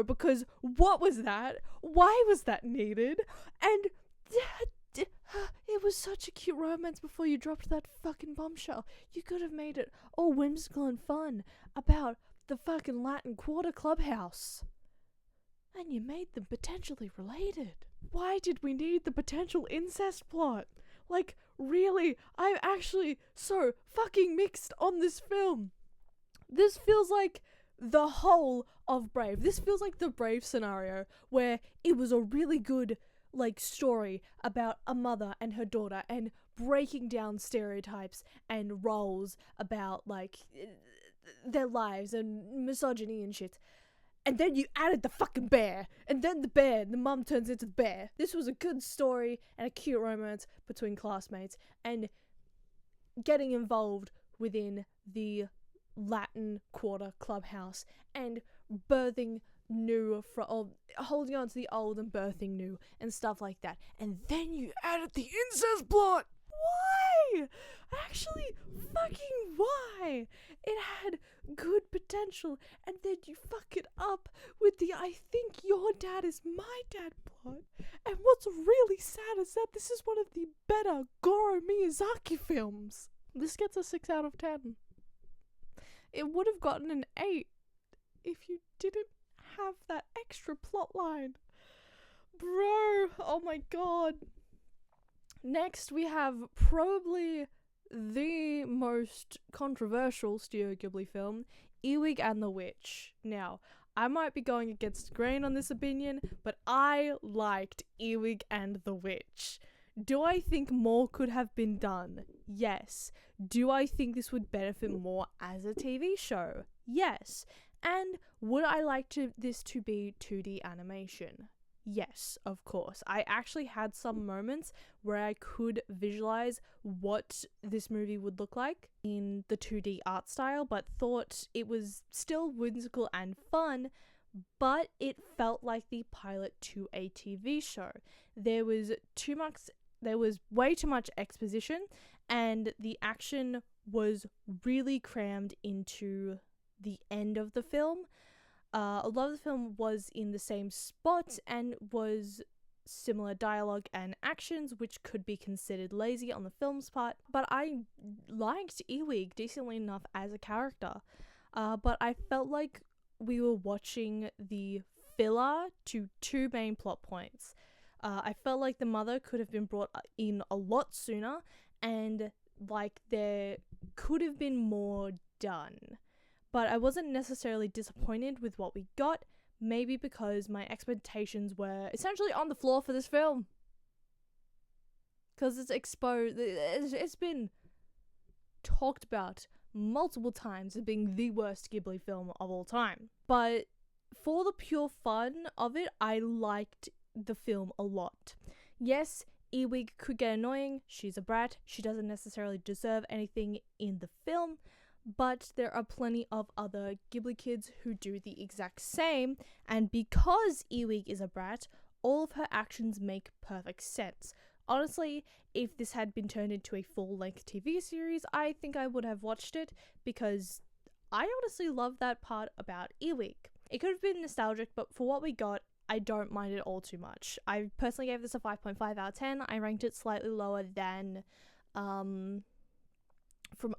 because what was that? Why was that needed? And it was such a cute romance before you dropped that fucking bombshell. You could have made it all whimsical and fun about the fucking Latin Quarter clubhouse. And you made them potentially related. Why did we need the potential incest plot? Really, I'm actually so fucking mixed on this film. This feels like the whole of Brave. This feels like the Brave scenario where it was a really good story about a mother and her daughter and breaking down stereotypes and roles about their lives and misogyny and shit. And then you added the fucking bear, and then the mum turns into the bear. This was a good story and a cute romance between classmates and getting involved within the Latin Quarter clubhouse and birthing new holding on to the old and birthing new and stuff like that. And then you added the incest plot. Why? Actually, fucking why? It had good potential, and then you fuck it up with the I think your dad is my dad plot. And what's really sad is that this is one of the better Goro Miyazaki films. This gets a 6 out of 10. It would have gotten an 8 if you didn't have that extra plot line. Bro, oh my god. Next, we have probably the most controversial Studio Ghibli film, Earwig and the Witch. Now, I might be going against the grain on this opinion, but I liked Earwig and the Witch. Do I think more could have been done? Yes. Do I think this would benefit more as a TV show? Yes. And would I like this to be 2D animation? Yes, of course. I actually had some moments where I could visualize what this movie would look like in the 2D art style, but thought it was still whimsical and fun, but it felt like the pilot to a TV show. There was way too much exposition, and the action was really crammed into the end of the film. A lot of the film was in the same spot and was similar dialogue and actions, which could be considered lazy on the film's part. But I liked Ewig decently enough as a character. But I felt like we were watching the filler to two main plot points. I felt like the mother could have been brought in a lot sooner, and like there could have been more done. But I wasn't necessarily disappointed with what we got, maybe because my expectations were essentially on the floor for this film. Because it's exposed, it's been talked about multiple times as being the worst Ghibli film of all time. But for the pure fun of it, I liked the film a lot. Yes, Ewig could get annoying, she's a brat, she doesn't necessarily deserve anything in the film, but there are plenty of other Ghibli kids who do the exact same, and because Ewig is a brat, all of her actions make perfect sense. Honestly, if this had been turned into a full-length TV series, I think I would have watched it, because I honestly love that part about Ewig. It could have been nostalgic, but for what we got, I don't mind it all too much. I personally gave this a 5.5 out of 10. I ranked it slightly lower than From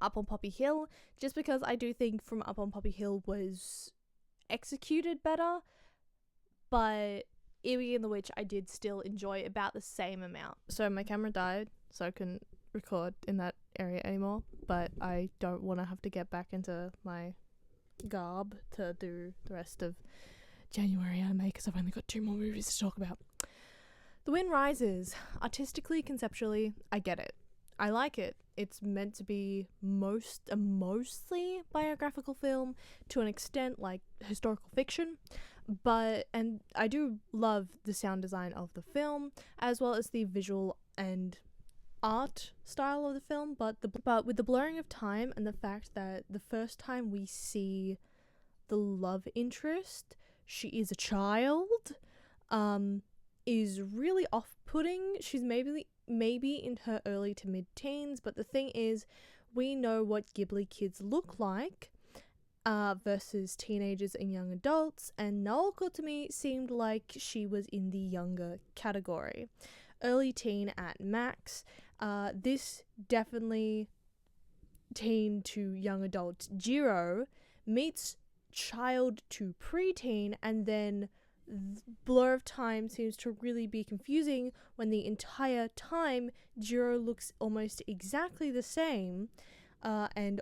Up on Poppy Hill, just because I do think From Up on Poppy Hill was executed better, but Ewig and the Witch I did still enjoy about the same amount. So my camera died, so I couldn't record in that area anymore, but I don't want to have to get back into my garb to do the rest of January anime because I've only got 2 more movies to talk about. The Wind Rises. Artistically, conceptually, I get it. I like it. It's meant to be mostly biographical film, to an extent like historical fiction, and I do love the sound design of the film as well as the visual and art style of the film, but with the blurring of time and the fact that the first time we see the love interest, she is a child, is really off-putting. She's maybe in her early to mid-teens, but the thing is, we know what Ghibli kids look like versus teenagers and young adults, and Naoko to me seemed like she was in the younger category. Early teen at max. This definitely teen to young adult. Jiro meets child to preteen, and then blur of time seems to really be confusing when the entire time Jiro looks almost exactly the same, and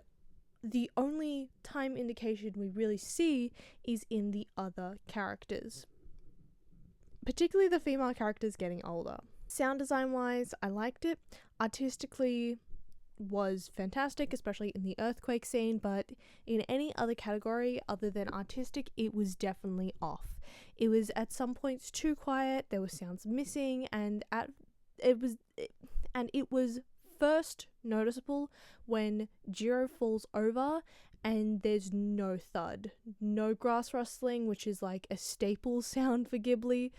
the only time indication we really see is in the other characters, particularly the female characters getting older. Sound design wise, I liked it. Artistically was fantastic, especially in the earthquake scene, but in any other category other than artistic, it was definitely off. It was at some points too quiet, there were sounds missing, and it was first noticeable when Jiro falls over and there's no thud, no grass rustling, which is like a staple sound for Ghibli.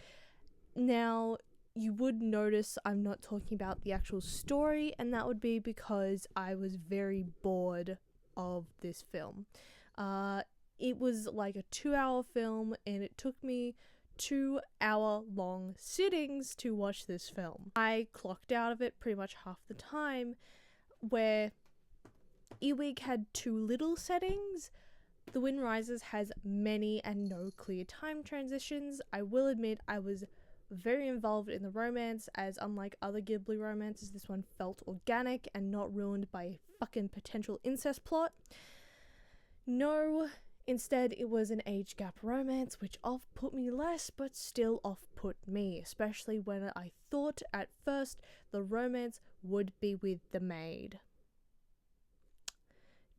Now, you would notice I'm not talking about the actual story, and that would be because I was very bored of this film. It was like a 2-hour film, and it took me 2-hour-long sittings to watch this film. I clocked out of it pretty much half the time, where Ewig had too little settings. The Wind Rises has many and no clear time transitions. I will admit I was very involved in the romance, as unlike other Ghibli romances, this one felt organic and not ruined by a fucking potential incest plot. No, instead it was an age gap romance, which off-put me less, but still off-put me, especially when I thought at first the romance would be with the maid.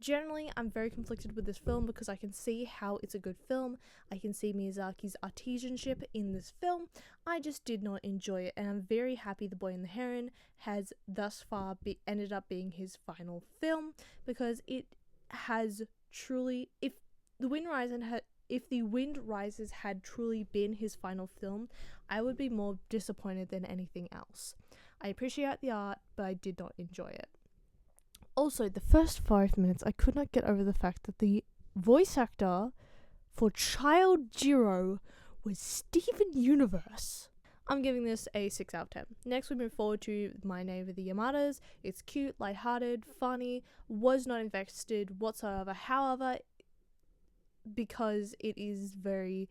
Generally, I'm very conflicted with this film because I can see how it's a good film. I can see Miyazaki's artisanship in this film. I just did not enjoy it, and I'm very happy The Boy and the Heron has thus far ended up being his final film, because it has truly, if The Wind Rises had truly been his final film, I would be more disappointed than anything else. I appreciate the art, but I did not enjoy it. Also, the first 5 minutes, I could not get over the fact that the voice actor for Child Jiro was Steven Universe. I'm giving this a 6 out of 10. Next, we move forward to My Neighbor the Yamadas. It's cute, lighthearted, funny, was not invested whatsoever. However, because it is very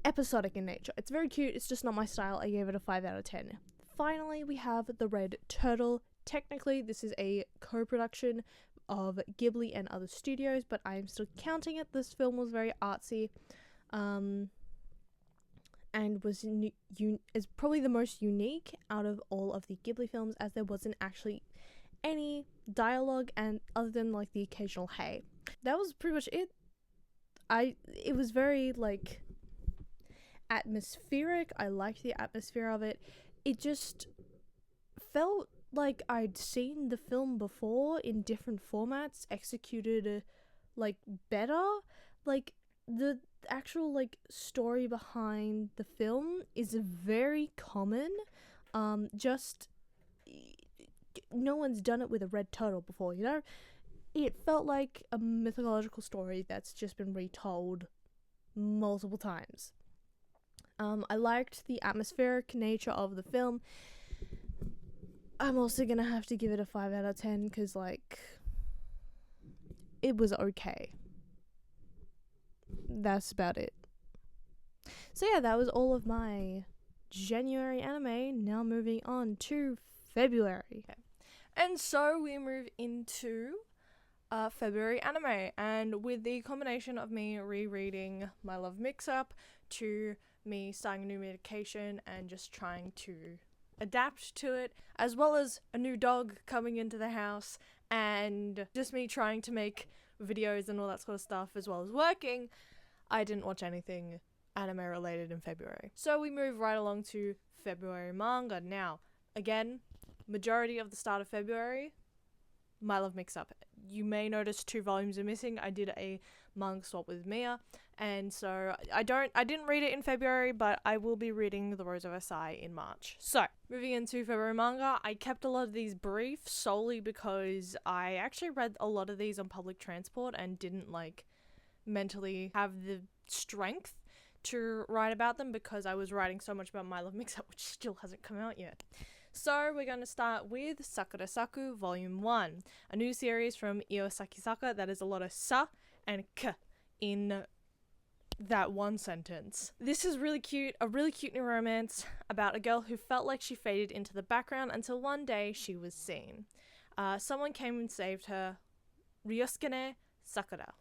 episodic in nature, it's very cute, it's just not my style. I gave it a 5 out of 10. Finally, we have The Red Turtle. Technically, this is a co-production of Ghibli and other studios, but I am still counting it. This film was very artsy, and was is probably the most unique out of all of the Ghibli films, as there wasn't actually any dialogue, and other than like the occasional hey. That was pretty much it. It was very like atmospheric. I liked the atmosphere of it. It just felt like I'd seen the film before in different formats, executed like better. Like the actual like story behind the film is very common. Just no one's done it with a red turtle before, you know? It felt like a mythological story that's just been retold multiple times. I liked the atmospheric nature of the film. I'm also gonna have to give it a 5 out of 10 because, like, it was okay. That's about it. So yeah, that was all of my January anime. Now moving on to February. Okay. And so we move into February anime, and with the combination of me rereading My Love Mix-Up to me starting a new medication and just trying to adapt to it, as well as a new dog coming into the house and just me trying to make videos and all that sort of stuff, as well as working, I didn't watch anything anime related in February. So we move right along to February manga. Now, again, majority of the start of February, My Love Mix-Up. You may notice 2 volumes are missing. I did a manga swap with Mia, and so I didn't read it in February, but I will be reading The Rose of Versailles in March. So, moving into February manga, I kept a lot of these brief solely because I actually read a lot of these on public transport and didn't like mentally have the strength to write about them because I was writing so much about My Love Mix-Up, which still hasn't come out yet. So we're going to start with Sakura Saku Volume 1, a new series from Io Sakisaka that is a lot of sa and k in that one sentence. This is really cute, a really cute new romance about a girl who felt like she faded into the background until one day she was seen. Someone came and saved her, Ryosuke Sakura.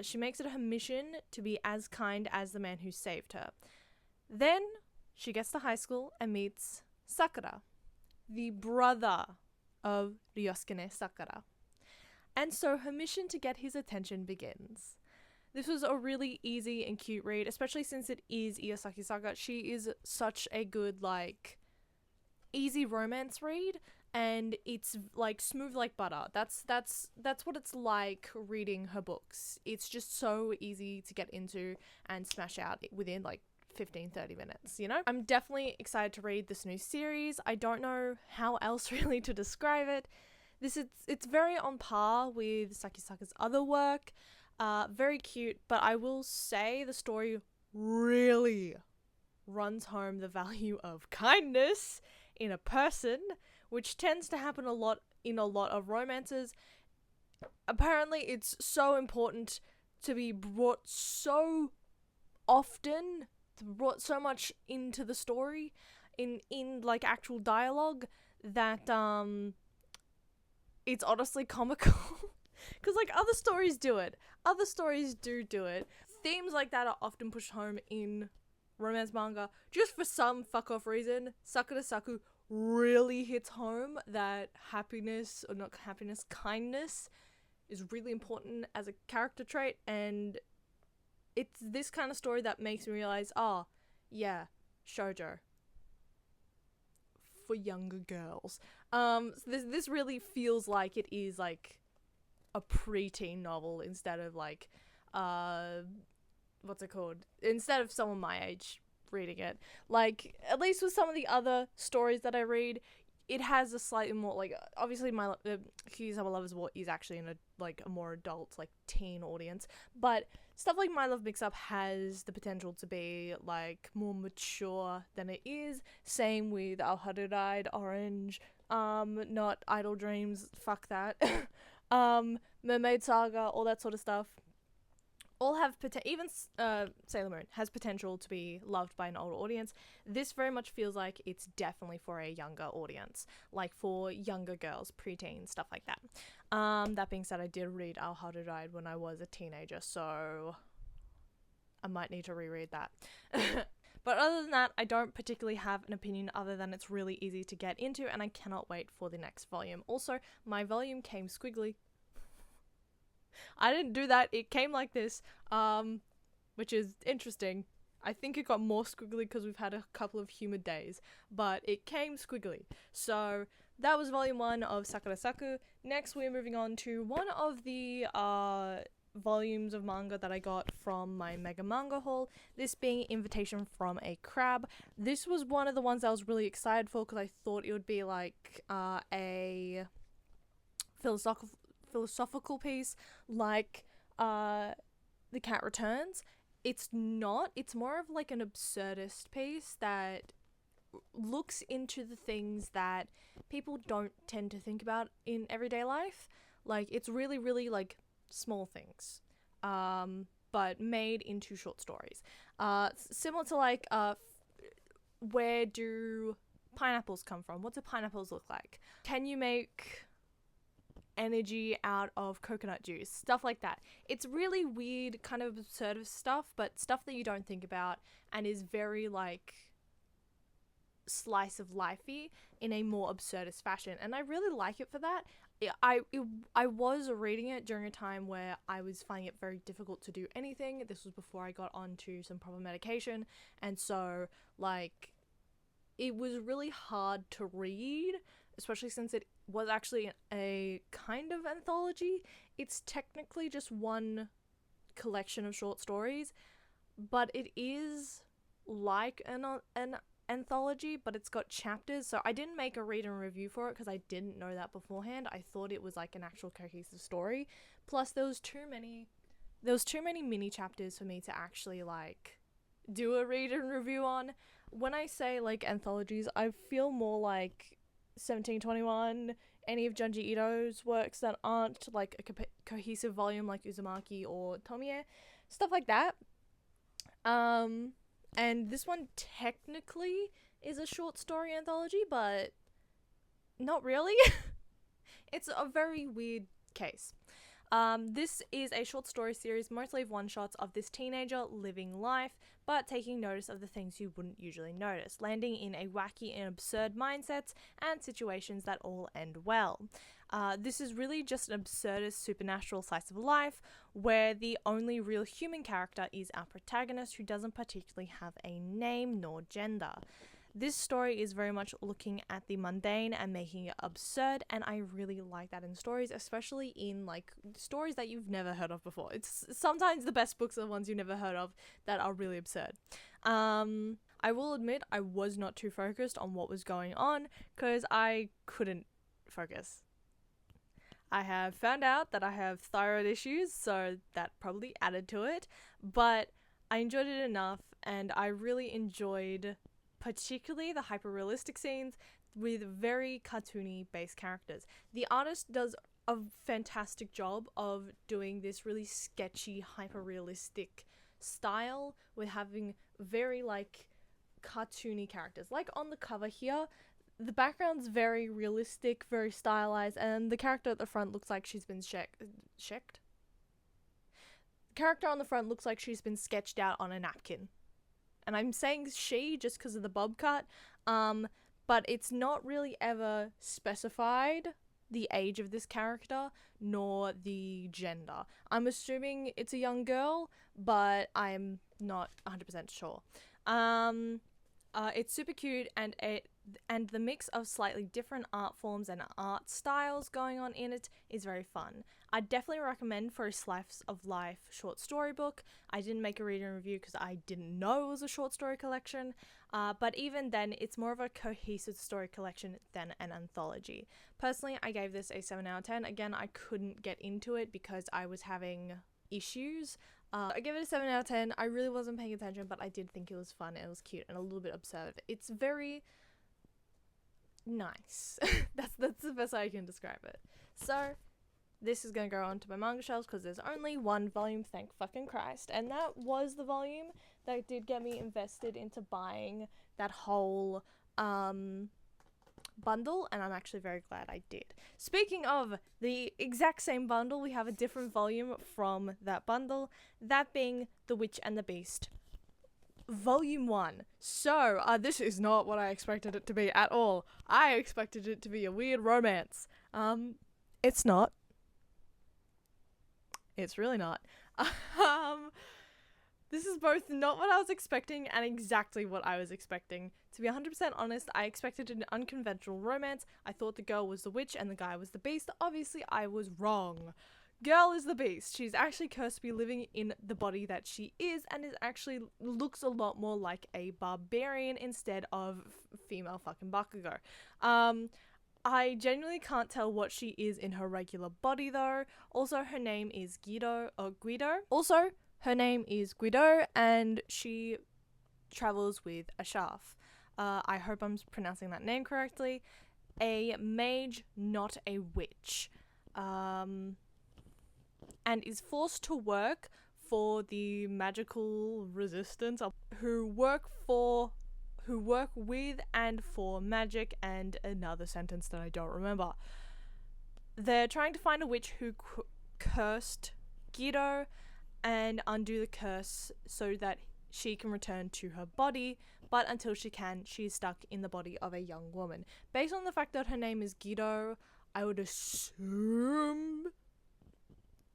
She makes it her mission to be as kind as the man who saved her. Then she gets to high school and meets Sakura, the brother of Ryosuke Sakura. And so her mission to get his attention begins. This was a really easy and cute read, especially since it is Io Sakisaka. She is such a good, like, easy romance read, and it's like smooth like butter. That's what it's like reading her books. It's just so easy to get into and smash out within like 15-30 minutes, you know? I'm definitely excited to read this new series. I don't know how else really to describe it. It's very on par with Sakisaka's other work. Very cute, but I will say the story really runs home the value of kindness in a person, which tends to happen a lot in a lot of romances. Apparently, it's so important to be brought so often, brought so much into the story in like actual dialogue that it's honestly comical. Because like other stories do it. Other stories do it. Themes like that are often pushed home in romance manga just for some fuck off reason. Sakura Saku really hits home that kindness is really important as a character trait, and it's this kind of story that makes me realize, oh, yeah, shoujo for younger girls. So this really feels like it is like a preteen novel instead of like, what's it called? Instead of someone my age reading it. Like, at least with some of the other stories that I read, it has a slightly more, like, obviously my Kyuusama Lovers' War is actually in a more adult, like, teen audience, but stuff like My Love Mix-Up has the potential to be, like, more mature than it is. Same with Al Harurai, Orange, not Idle Dreams, fuck that, Mermaid Saga, all that sort of stuff. All have even Sailor Moon has potential to be loved by an older audience. This very much feels like it's definitely for a younger audience, like for younger girls, preteens, stuff like that. That being said, I did read Al Harurai when I was a teenager, so I might need to reread that. But other than that, I don't particularly have an opinion other than it's really easy to get into, and I cannot wait for the next volume. Also, my volume came squiggly. I didn't do that, it came like this, which is interesting. I think it got more squiggly because we've had a couple of humid days, but it came squiggly. So that was volume 1 of Sakura Saku. Next we're moving on to one of the volumes of manga that I got from my mega manga haul, this being Invitation from a Crab. This was one of the ones I was really excited for because I thought it would be like a philosophical piece like The Cat Returns. It's not. It's more of like an absurdist piece that looks into the things that people don't tend to think about in everyday life. Like, it's really, really like small things, but made into short stories. Similar to like where do pineapples come from? What do pineapples look like? Can you make energy out of coconut juice? Stuff like that. It's really weird, kind of absurd stuff, but stuff that you don't think about and is very like slice of lifey in a more absurdist fashion, and I really like it for that. I was reading it during a time where I was finding it very difficult to do anything. This was before I got onto some proper medication, and so like it was really hard to read, especially since it was actually a kind of anthology. It's technically just one collection of short stories, but it is like an anthology, but it's got chapters. So I didn't make a read and review for it because I didn't know that beforehand. I thought it was like an actual cohesive story. Plus there was too many mini chapters for me to actually like do a read and review on. When I say like anthologies, I feel more like 1721, any of Junji Ito's works that aren't like a cohesive volume like Uzumaki or Tomie, stuff like that. And this one technically is a short story anthology, but not really. It's a very weird case. This is a short story series, mostly of one-shots of this teenager living life, but taking notice of the things you wouldn't usually notice, landing in a wacky and absurd mindsets and situations that all end well. This is really just an absurdist supernatural slice of life where the only real human character is our protagonist, who doesn't particularly have a name nor gender. This story is very much looking at the mundane and making it absurd, and I really like that in stories, especially in like stories that you've never heard of before. It's sometimes the best books are the ones you've never heard of that are really absurd. I will admit I was not too focused on what was going on because I couldn't focus. I have found out that I have thyroid issues, so that probably added to it, but I enjoyed it enough, and I really enjoyed particularly the hyper-realistic scenes with very cartoony base characters. The artist does a fantastic job of doing this really sketchy, hyper-realistic style with having very like cartoony characters. Like on the cover here, the background's very realistic, very stylized, and the character at the front looks like she's been checked? The character on the front looks like she's been sketched out on a napkin. And I'm saying she just because of the bob cut, but it's not really ever specified the age of this character nor the gender. I'm assuming it's a young girl, but I'm not 100% sure. It's super cute, and the mix of slightly different art forms and art styles going on in it is very fun. I definitely recommend for a slice of life short story book. I didn't make a reading review because I didn't know it was a short story collection, but even then, it's more of a cohesive story collection than an anthology. Personally, I gave this a 7 out of 10. Again, I couldn't get into it because I was having issues. I give it a 7 out of 10. I really wasn't paying attention, but I did think it was fun, and it was cute, and a little bit absurd. It's very nice. That's the best way I can describe it. So, this is going to go on to my manga shelves because there's only one volume, thank fucking Christ. And that was the volume that did get me invested into buying that whole bundle, and I'm actually very glad I did. Speaking of the exact same bundle, we have a different volume from that bundle, that being The Witch and the Beast Volume 1. So, this is not what I expected it to be at all. I expected it to be a weird romance. It's not. It's really not. This is both not what I was expecting and exactly what I was expecting. To be 100% honest, I expected an unconventional romance. I thought the girl was the witch and the guy was the beast. Obviously, I was wrong. Girl is the beast. She's actually cursed to be living in the body that she is, and is actually looks a lot more like a barbarian instead of female fucking Bakugo. I genuinely can't tell what she is in her regular body though. Also, her name is Guido. Her name is Guido, and she travels with a Shaf. I hope I'm pronouncing that name correctly. A mage, not a witch. And is forced to work for the magical resistance, who work with and for magic, and another sentence that I don't remember. They're trying to find a witch who cursed Guido and undo the curse so that she can return to her body, but until she can, she's stuck in the body of a young woman. Based on the fact that her name is Guido, I would assume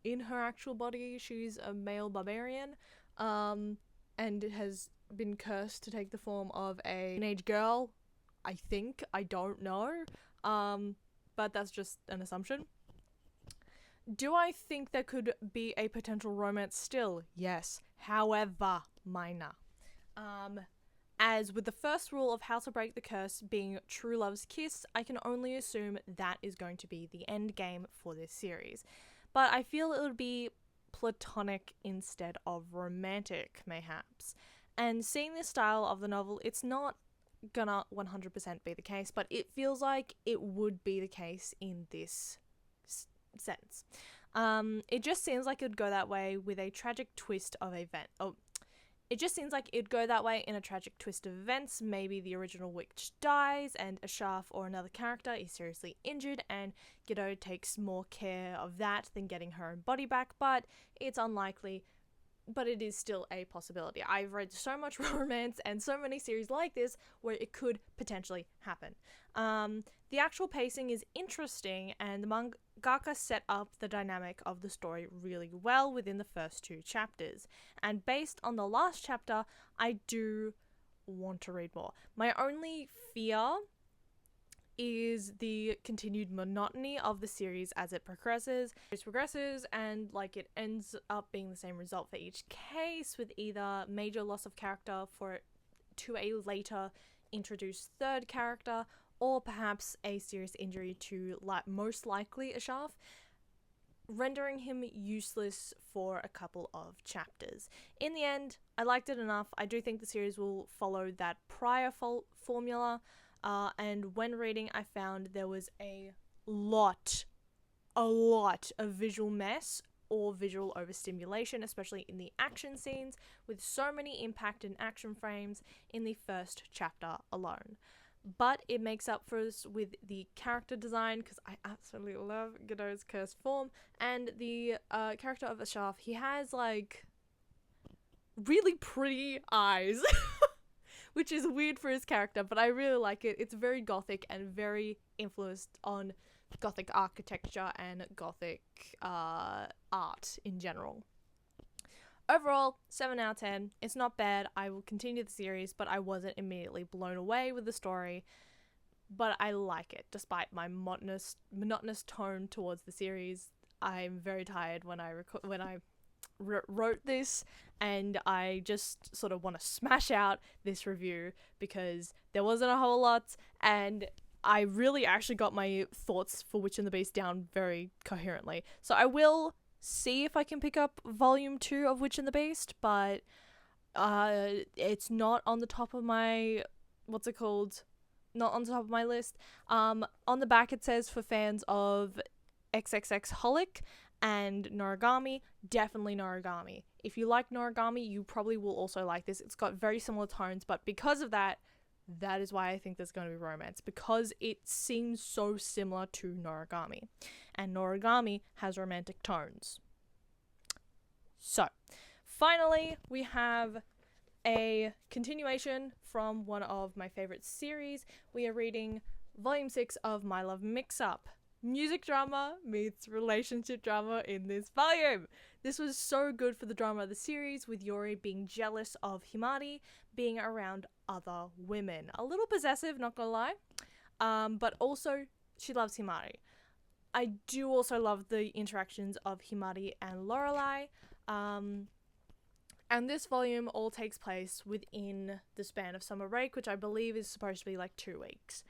in her actual body she's a male barbarian, and has been cursed to take the form of a teenage girl. I think. I don't know. But that's just an assumption. Do I think there could be a potential romance still? Yes. However, minor. As with the first rule of How to Break the Curse being true love's kiss, I can only assume that is going to be the end game for this series. But I feel it would be platonic instead of romantic, mayhaps. And seeing this style of the novel, it's not gonna 100% be the case, but it feels like it would be the case in this sense. It just seems like it'd go that way with a tragic twist of events. It just seems like it'd go that way in a tragic twist of events. Maybe the original witch dies and a Shaf or another character is seriously injured, and Guido takes more care of that than getting her own body back, but it's unlikely. But it is still a possibility. I've read so much romance and so many series like this where it could potentially happen. The actual pacing is interesting, and the mangaka set up the dynamic of the story really well within the first 2 chapters. And based on the last chapter, I do want to read more. My only fear is the continued monotony of the series as it progresses. And like it ends up being the same result for each case, with either major loss of character to a later introduced third character, or perhaps a serious injury to most likely a Shaf, rendering him useless for a couple of chapters. In the end, I liked it enough. I do think the series will follow that prior formula. And when reading, I found there was a lot of visual mess or visual overstimulation, especially in the action scenes, with so many impact and action frames in the first chapter alone. But it makes up for us with the character design, because I absolutely love Guido's cursed form, and the character of Ashaf. He has like really pretty eyes. which is weird for his character, but I really like it. It's very gothic and very influenced on gothic architecture and gothic art in general. Overall, 7 out of 10. It's not bad. I will continue the series, but I wasn't immediately blown away with the story. But I like it, despite my monotonous tone towards the series. I'm very tired when I wrote this, and I just sort of want to smash out this review because there wasn't a whole lot, and I really actually got my thoughts for Witch and the Beast down very coherently. So I will see if I can pick up volume 2 of Witch and the Beast, but it's not on the top of my not on the top of my list. On the back it says for fans of XXX Holic and Noragami, definitely Noragami. If you like Noragami, you probably will also like this. It's got very similar tones, but because of that is why I think there's going to be romance, because it seems so similar to Noragami, and Noragami has romantic tones. So, finally, we have a continuation from one of my favorite series. We are reading Volume 6 of My Love Mix-Up. Music drama meets relationship drama in this volume. This was so good for the drama of the series, with Yori being jealous of Himari being around other women. A little possessive, not gonna lie, but also she loves Himari. I do also love the interactions of Himari and Lorelai, and this volume all takes place within the span of summer break, which I believe is supposed to be like 2 weeks.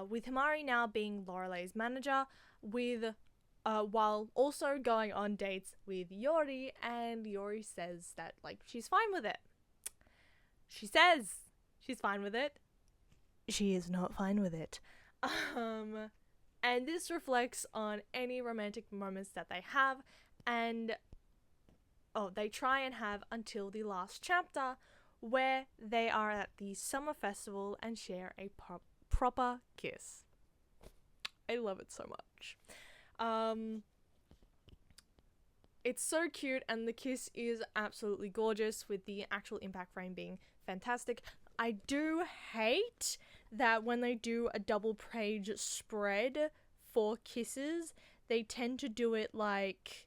With Himari now being Lorelai's manager, while also going on dates with Yori, and Yori says that, like, she's fine with it. She says she's fine with it. She is not fine with it. And this reflects on any romantic moments that they have, and they try and have until the last chapter, where they are at the summer festival and share a proper kiss. I love it so much. It's so cute, and the kiss is absolutely gorgeous, with the actual impact frame being fantastic. I do hate that when they do a double page spread for kisses, they tend to do it like,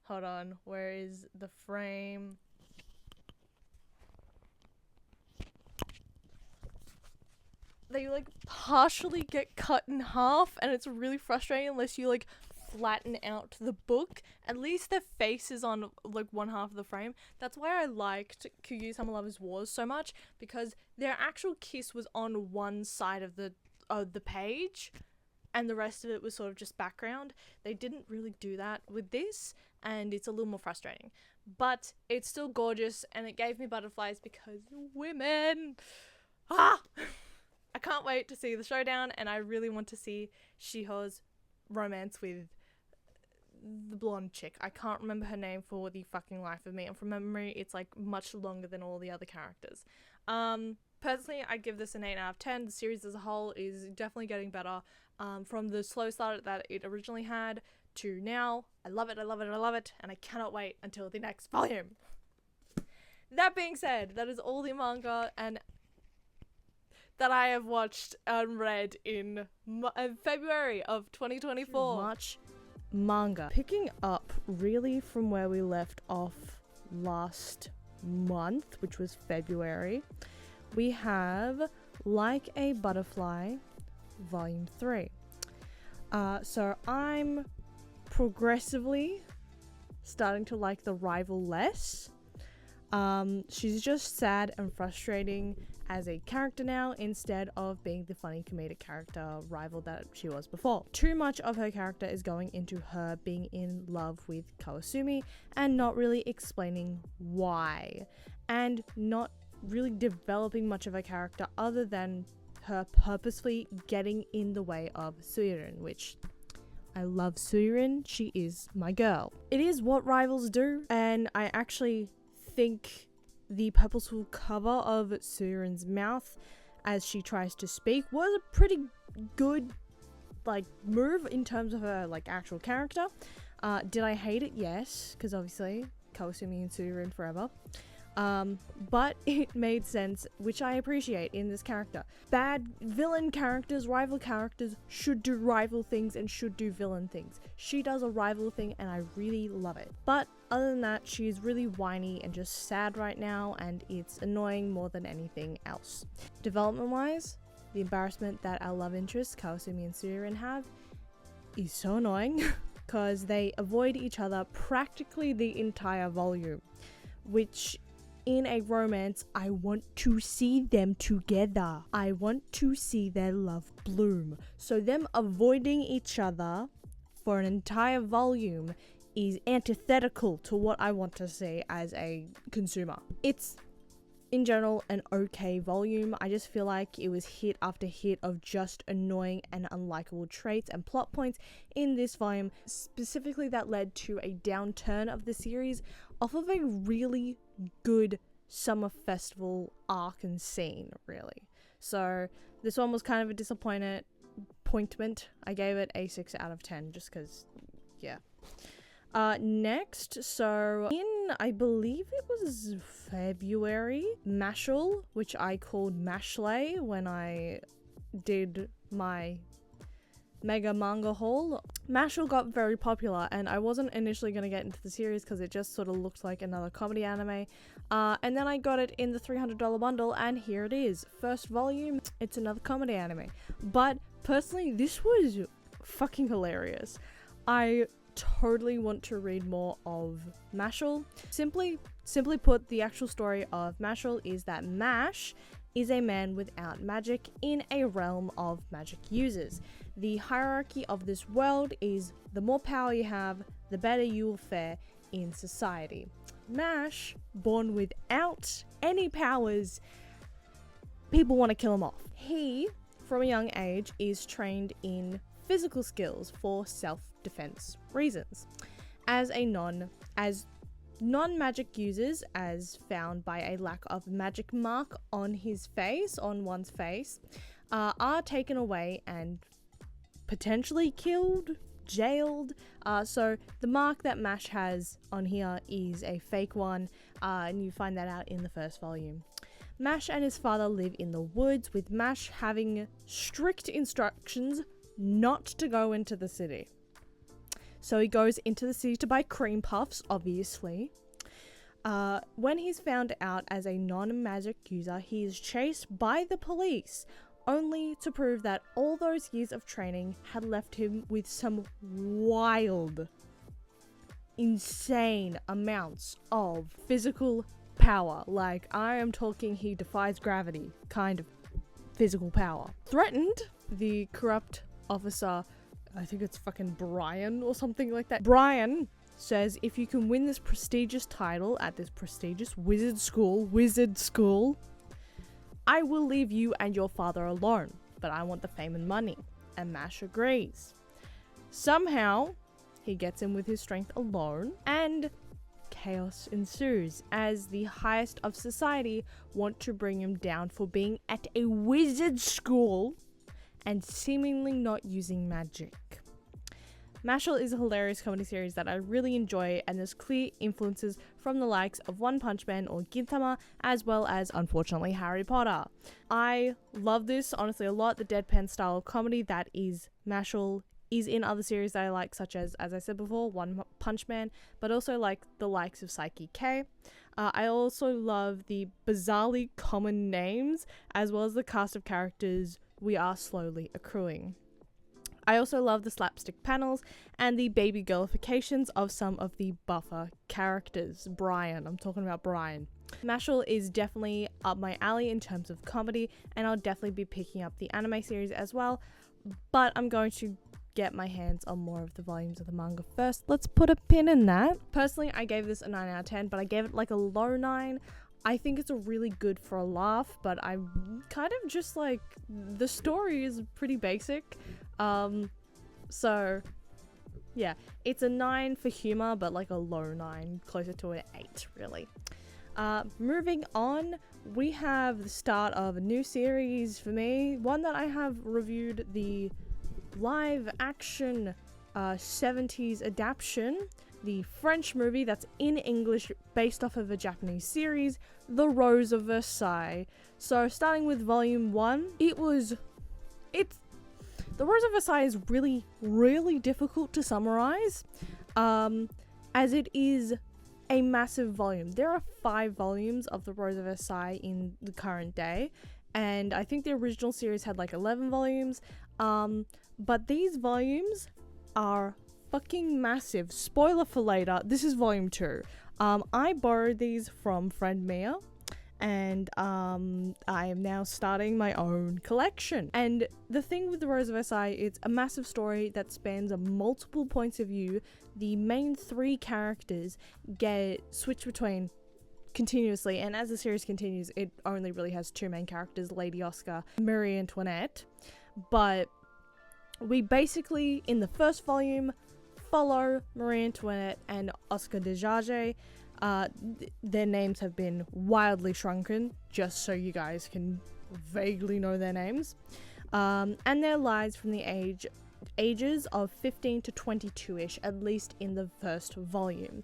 hold on, where is the frame? They like partially get cut in half, and it's really frustrating unless you like flatten out the book. At least their face is on like one half of the frame. That's why I liked Kuyu Summer Lovers Wars so much, because their actual kiss was on one side of the page, and the rest of it was sort of just background. They didn't really do that with this, and it's a little more frustrating. But it's still gorgeous, and it gave me butterflies because women. I can't wait to see the showdown, and I really want to see Shiho's romance with the blonde chick. I can't remember her name for the fucking life of me, and from memory, it's like much longer than all the other characters. Personally, I give this an 8 out of 10. The series as a whole is definitely getting better. From the slow start that it originally had to now. I love it, I love it, I love it, and I cannot wait until the next volume. That being said, that is all the manga and that I have watched and read in February of 2024. Much manga. Picking up really from where we left off last month, which was February, we have Like a Butterfly, Volume 3. So I'm progressively starting to like the rival less. She's just sad and frustrating as a character now, instead of being the funny comedic character rival that she was before. Too much of her character is going into her being in love with Kawasumi and not really explaining why, and not really developing much of her character other than her purposefully getting in the way of Suirin, which I love Suirin. She is my girl. It is what rivals do, and I actually think the purposeful cover of Suirin's mouth as she tries to speak was a pretty good like move in terms of her like actual character. Did I hate it? Yes, because obviously Kawasumi and Suirin forever. But it made sense, which I appreciate in this character. Bad villain characters, rival characters should do rival things and should do villain things. She does a rival thing and I really love it. But other than that, she's really whiny and just sad right now, and it's annoying more than anything else. Development wise, the embarrassment that our love interests, Kawasumi and Surin, have is so annoying because they avoid each other practically the entire volume, which in a romance, I want to see them together. I want to see their love bloom. So them avoiding each other for an entire volume is antithetical to what I want to see as a consumer. It's, in general, an okay volume. I just feel like it was hit after hit of just annoying and unlikable traits and plot points in this volume, specifically that led to a downturn of the series off of a really good summer festival arc and scene, really. So this one was kind of a disappointment. I gave it a 6 out of 10 just because, yeah. Next, so in, I believe it was February, Mashal, which I called Mashley when I did my mega manga haul. Mashal got very popular and I wasn't initially going to get into the series because it just sort of looked like another comedy anime. And then I got it in the $300 bundle and here it is. First volume, it's another comedy anime. But personally, this was fucking hilarious. I totally want to read more of Mashal. Simply put, the actual story of Mashal is that Mash is a man without magic in a realm of magic users. The hierarchy of this world is the more power you have, the better you will fare in society. Mash, born without any powers, people want to kill him off. He, from a young age, is trained in physical skills for self-defense reasons. As non-magic users, as found by a lack of magic mark on one's face, are taken away and potentially killed, jailed. So the mark that Mash has on here is a fake one, and you find that out in the first volume. Mash and his father live in the woods, with Mash having strict instructions not to go into the city. So he goes into the city to buy cream puffs, obviously. When he's found out as a non-magic user, he is chased by the police, only to prove that all those years of training had left him with some wild, insane amounts of physical power. Like, I am talking he defies gravity kind of physical power. Threatened, the corrupt officer, I think it's fucking Brian or something like that. Brian says, if you can win this prestigious title at this prestigious wizard school, I will leave you and your father alone, but I want the fame and money. And Mash agrees. Somehow, he gets in with his strength alone, and chaos ensues as the highest of society want to bring him down for being at a wizard school and seemingly not using magic. Mashal is a hilarious comedy series that I really enjoy, and there's clear influences from the likes of One Punch Man or Gintama, as well as, unfortunately, Harry Potter. I love this, honestly, a lot. The deadpan style of comedy that is Mashal is in other series that I like, such as I said before, One Punch Man, but also like the likes of Psyche K. I also love the bizarrely common names, as well as the cast of characters we are slowly accruing. I also love the slapstick panels and the baby girlifications of some of the buffer characters. I'm talking about Brian. Mashal is definitely up my alley in terms of comedy, and I'll definitely be picking up the anime series as well, but I'm going to get my hands on more of the volumes of the manga first. Let's put a pin in that. Personally, I gave this a 9 out of 10, but I gave it like a low 9. I think it's a really good for a laugh, but I'm kind of just like, the story is pretty basic. So yeah, it's a 9 for humor, but like a low 9, closer to an 8 really. Moving on, we have the start of a new series for me, one that I have reviewed, the live action 70s adaptation, the French movie that's in English based off of a Japanese series, The Rose of Versailles. So starting with volume 1, The Rose of Versailles is really, really difficult to summarize, as it is a massive volume. There are 5 volumes of The Rose of Versailles in the current day, and I think the original series had like 11 volumes, but these volumes are fucking massive. Spoiler for later, this is volume 2. I borrowed these from friend Mia, and I am now starting my own collection. And the thing with The Rose of Versailles, it's a massive story that spans multiple points of view. The main 3 characters get switched between continuously, and as the series continues, it only really has 2 main characters, Lady Oscar, Marie Antoinette. But we basically, in the first volume, follow Marie Antoinette and Oscar de Jage. Their names have been wildly shrunken, just so you guys can vaguely know their names, and their lives from the ages of 15 to 22-ish, at least in the first volume,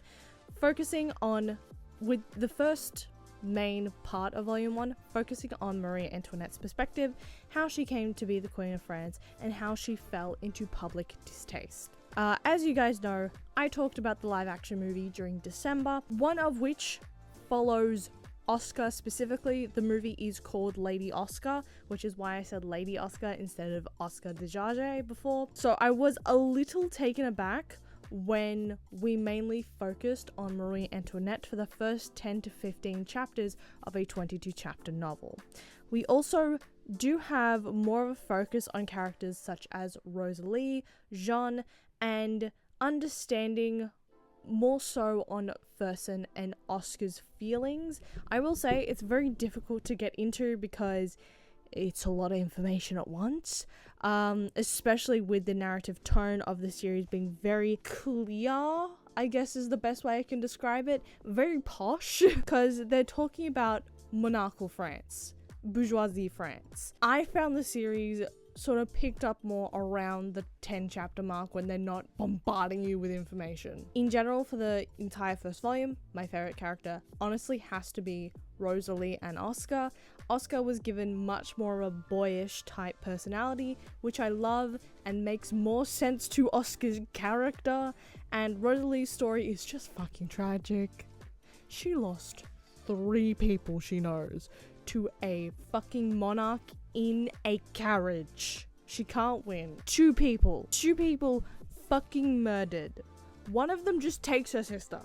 focusing on, with the first main part of volume 1, focusing on Marie Antoinette's perspective, how she came to be the Queen of France, and how she fell into public distaste. As you guys know, I talked about the live action movie during December, one of which follows Oscar specifically. The movie is called Lady Oscar, which is why I said Lady Oscar instead of Oscar de Jage before. So I was a little taken aback when we mainly focused on Marie Antoinette for the first 10 to 15 chapters of a 22 chapter novel. We also do have more of a focus on characters such as Rosalie, Jeanne, and understanding more so on Fersen and Oscar's feelings. I will say it's very difficult to get into because it's a lot of information at once, especially with the narrative tone of the series being very clear, I guess is the best way I can describe it. Very posh, because they're talking about monarchical France, bourgeoisie France. I found the series sort of picked up more around the 10 chapter mark when they're not bombarding you with information. In general, for the entire first volume, my favorite character honestly has to be Rosalie and Oscar. Oscar was given much more of a boyish type personality, which I love and makes more sense to Oscar's character, and Rosalie's story is just fucking tragic. She lost 3 people she knows to a fucking monarch in a carriage. She can't win. 2 people fucking murdered. One of them just takes her sister.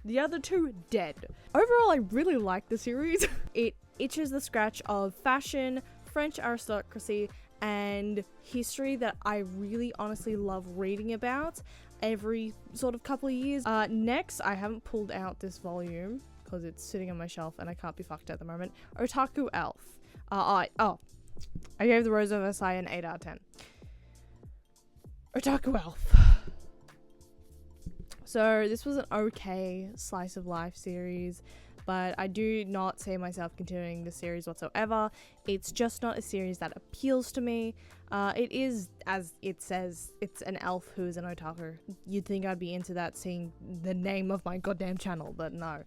The other 2 dead. Overall, I really like the series. It itches the scratch of fashion, French aristocracy, and history that I really honestly love reading about every sort of couple of years. Next, I haven't pulled out this volume because it's sitting on my shelf and I can't be fucked at the moment. Otaku Elf. I gave The Rose of Versailles an 8 out of 10. Otaku Elf. So this was an okay slice of life series, but I do not see myself continuing the series whatsoever. It's just not a series that appeals to me. It is, as it says, it's an elf who is an otaku. You'd think I'd be into that seeing the name of my goddamn channel, but no.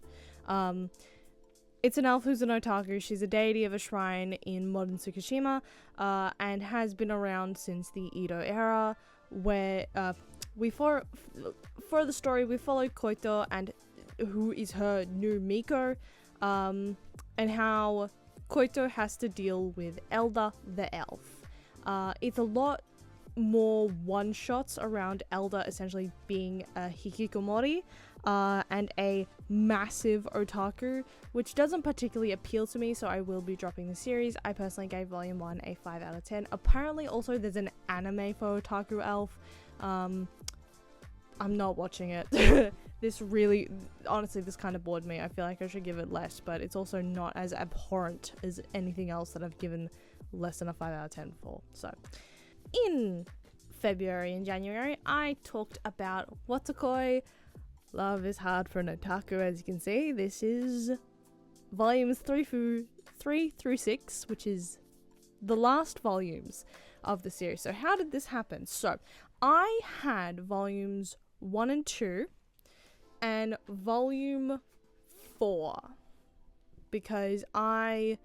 It's an elf who's an otaku. She's a deity of a shrine in modern Tsukushima, and has been around since the Edo era, where for the story we follow Koito, and who is her new Miko, and how Koito has to deal with Elda the elf. It's a lot more one-shots around Elda essentially being a hikikomori, and a massive otaku, which doesn't particularly appeal to me, so I will be dropping the series. I personally gave volume 1 a 5 out of 10. Apparently also there's an anime for Otaku Elf. I'm not watching it. This really, honestly, this kind of bored me. I feel like I should give it less, but it's also not as abhorrent as anything else that I've given less than a 5 out of 10 for. So, in February and January, I talked about Watakoi. Love is hard for an otaku, as you can see. This is volumes 3 through 6, which is the last volumes of the series. So how did this happen? So I had volumes 1 and 2 and volume 4, because they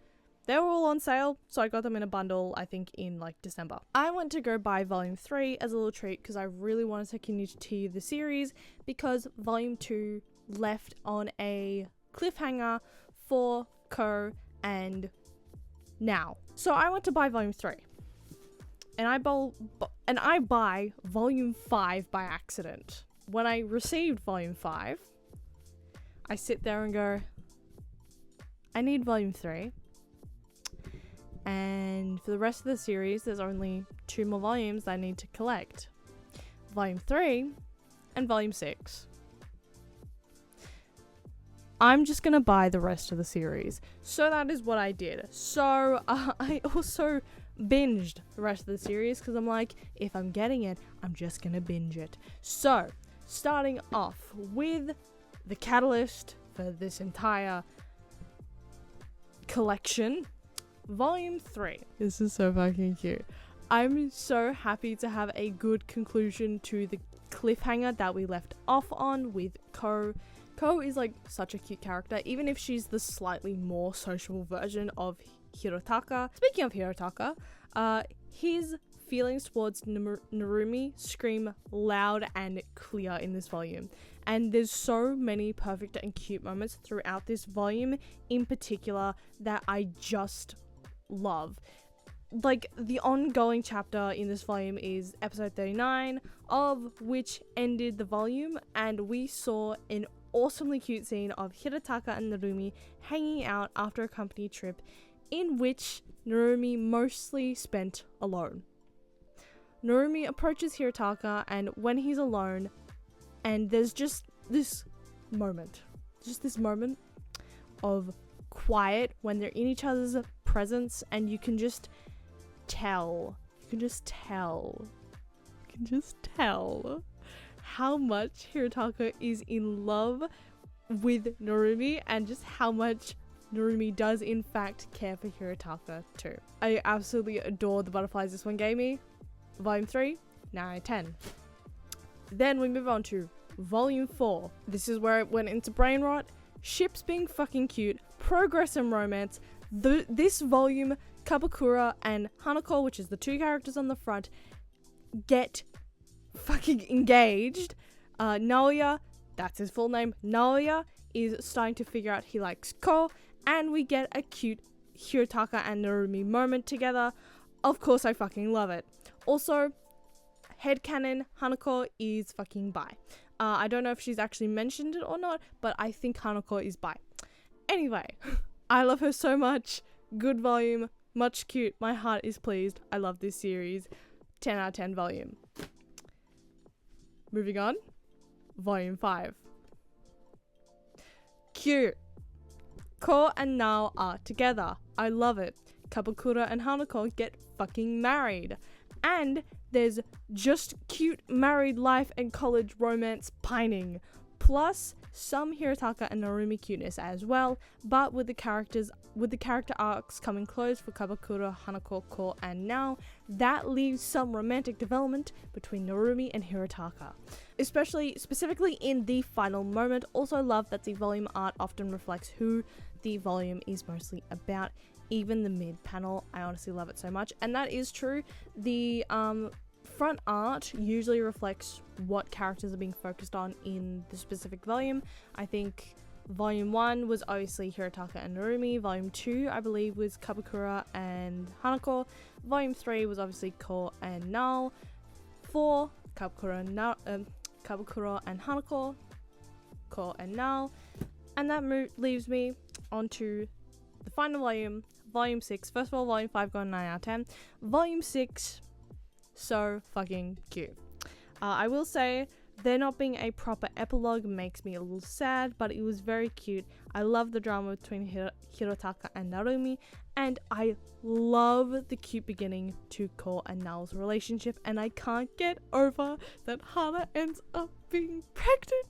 were all on sale, so I got them in a bundle, I think in like December. I went to go buy volume 3 as a little treat because I really wanted to continue the series, because volume 2 left on a cliffhanger for Ko and Now. So I went to buy volume 3. And I buy volume 5 by accident. When I received volume 5, I sit there and go, I need volume 3. And for the rest of the series, there's only 2 more volumes that I need to collect. Volume 3 and volume 6. I'm just gonna buy the rest of the series. So that is what I did. So I also binged the rest of the series because I'm like, if I'm getting it, I'm just gonna binge it. So, starting off with the catalyst for this entire collection, volume 3. This is so fucking cute. I'm so happy to have a good conclusion to the cliffhanger that we left off on with Ko. Ko is like such a cute character, even if she's the slightly more sociable version of Hirotaka. Speaking of Hirotaka, his feelings towards Narumi scream loud and clear in this volume. And there's so many perfect and cute moments throughout this volume in particular that I just love. Like, the ongoing chapter in this volume is episode 39, of which ended the volume, and we saw an awesomely cute scene of Hirotaka and Narumi hanging out after a company trip in which Narumi mostly spent alone. Narumi approaches Hirotaka, and when he's alone, and there's just this moment of quiet when they're in each other's presence, and you can just tell how much Hirotaka is in love with Narumi, and just how much Narumi does in fact care for Hirotaka too. I absolutely adore the butterflies this one gave me. Volume 3, 9 out of 10. Then we move on to Volume 4. This is where it went into brain rot, ships being fucking cute, progress and romance. This volume, Kabakura and Hanako, which is the 2 characters on the front, get fucking engaged. Naoya, that's his full name, Naoya is starting to figure out he likes Ko, and we get a cute Hirotaka and Narumi moment together. Of course, I fucking love it. Also, headcanon, Hanako is fucking bi. I don't know if she's actually mentioned it or not, but I think Hanako is bi. Anyway, I love her so much. Good volume, much cute. My heart is pleased. I love this series. 10 out of 10 volume. Moving on. Volume 5. Cute. Ko and Nao are together. I love it. Kabakura and Hanako get fucking married. And there's just cute married life and college romance pining. Plus some Hirotaka and Narumi cuteness as well, but with the character arcs coming close for Kabakura, Hanako, Ko, and Nao, that leaves some romantic development between Narumi and Hirotaka. Specifically in the final moment. Also love that the volume art often reflects who the volume is mostly about. Even the mid panel, I honestly love it so much, and that is true. The front art usually reflects what characters are being focused on in the specific volume. I think volume 1 was obviously Hirotaka and Narumi. Volume 2, I believe, was Kabakura and Hanako. Volume 3 was obviously Ko and Nao. 4, Kabakura and Hanako, Ko and Nao. And that leaves me onto the final volume, Volume 6. First of all, Volume 5 got a 9 out of 10. Volume 6, so fucking cute. I will say, there not being a proper epilogue makes me a little sad, but it was very cute. I love the drama between Hirotaka and Narumi, and I love the cute beginning to Ko and Nao's relationship, and I can't get over that Hana ends up being pregnant.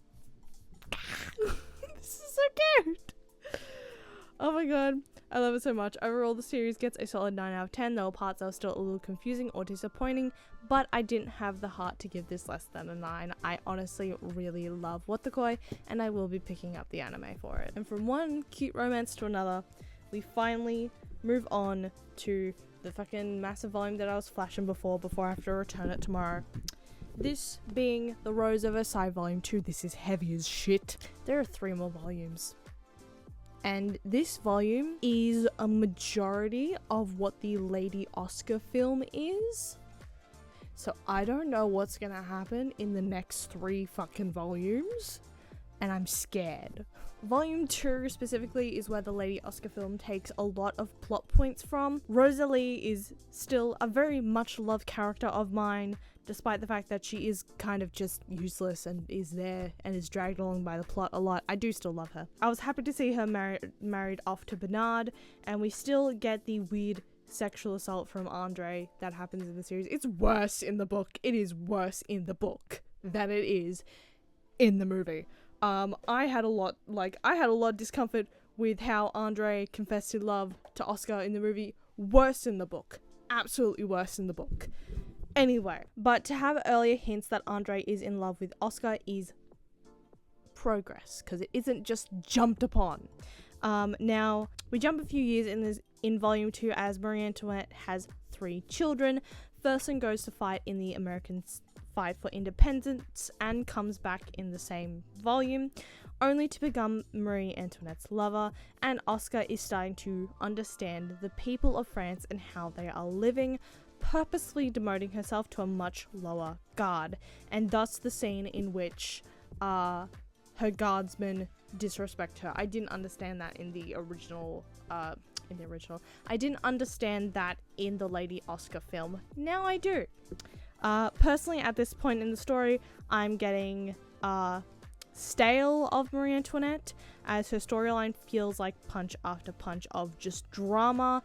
This is so cute. Oh my god. I love it so much. Overall, the series gets a solid 9 out of 10. There were parts that were still a little confusing or disappointing, but I didn't have the heart to give this less than a 9. I honestly really love Watakoi, and I will be picking up the anime for it. And from one cute romance to another, we finally move on to the fucking massive volume that I was flashing before I have to return it tomorrow. This being the Rose of Versailles Volume 2. This is heavy as shit. There are 3 more volumes. And this volume is a majority of what the Lady Oscar film is. So I don't know what's gonna happen in the next 3 fucking volumes. And I'm scared. Volume 2 specifically is where the Lady Oscar film takes a lot of plot points from. Rosalie is still a very much loved character of mine, despite the fact that she is kind of just useless and is there and is dragged along by the plot a lot. I do still love her. I was happy to see her married off to Bernard, and we still get the weird sexual assault from Andre that happens in the series. It's worse in the book. It is worse in the book than it is in the movie. I had a lot of discomfort with how Andre confessed his love to Oscar in the movie. Worse in the book. Absolutely worse in the book. Anyway, but to have earlier hints that Andre is in love with Oscar is progress, because it isn't just jumped upon. Now, we jump a few years in Volume 2 as Marie Antoinette has 3 children. First one goes to fight in the American fight for independence and comes back in the same volume, only to become Marie Antoinette's lover, and Oscar is starting to understand the people of France and how they are living, purposely demoting herself to a much lower guard, and thus the scene in which her guardsmen disrespect her. I didn't understand that in the original. I didn't understand that in the Lady Oscar film. Now I do. Personally, at this point in the story, I'm getting stale of Marie Antoinette, as her storyline feels like punch after punch of just drama.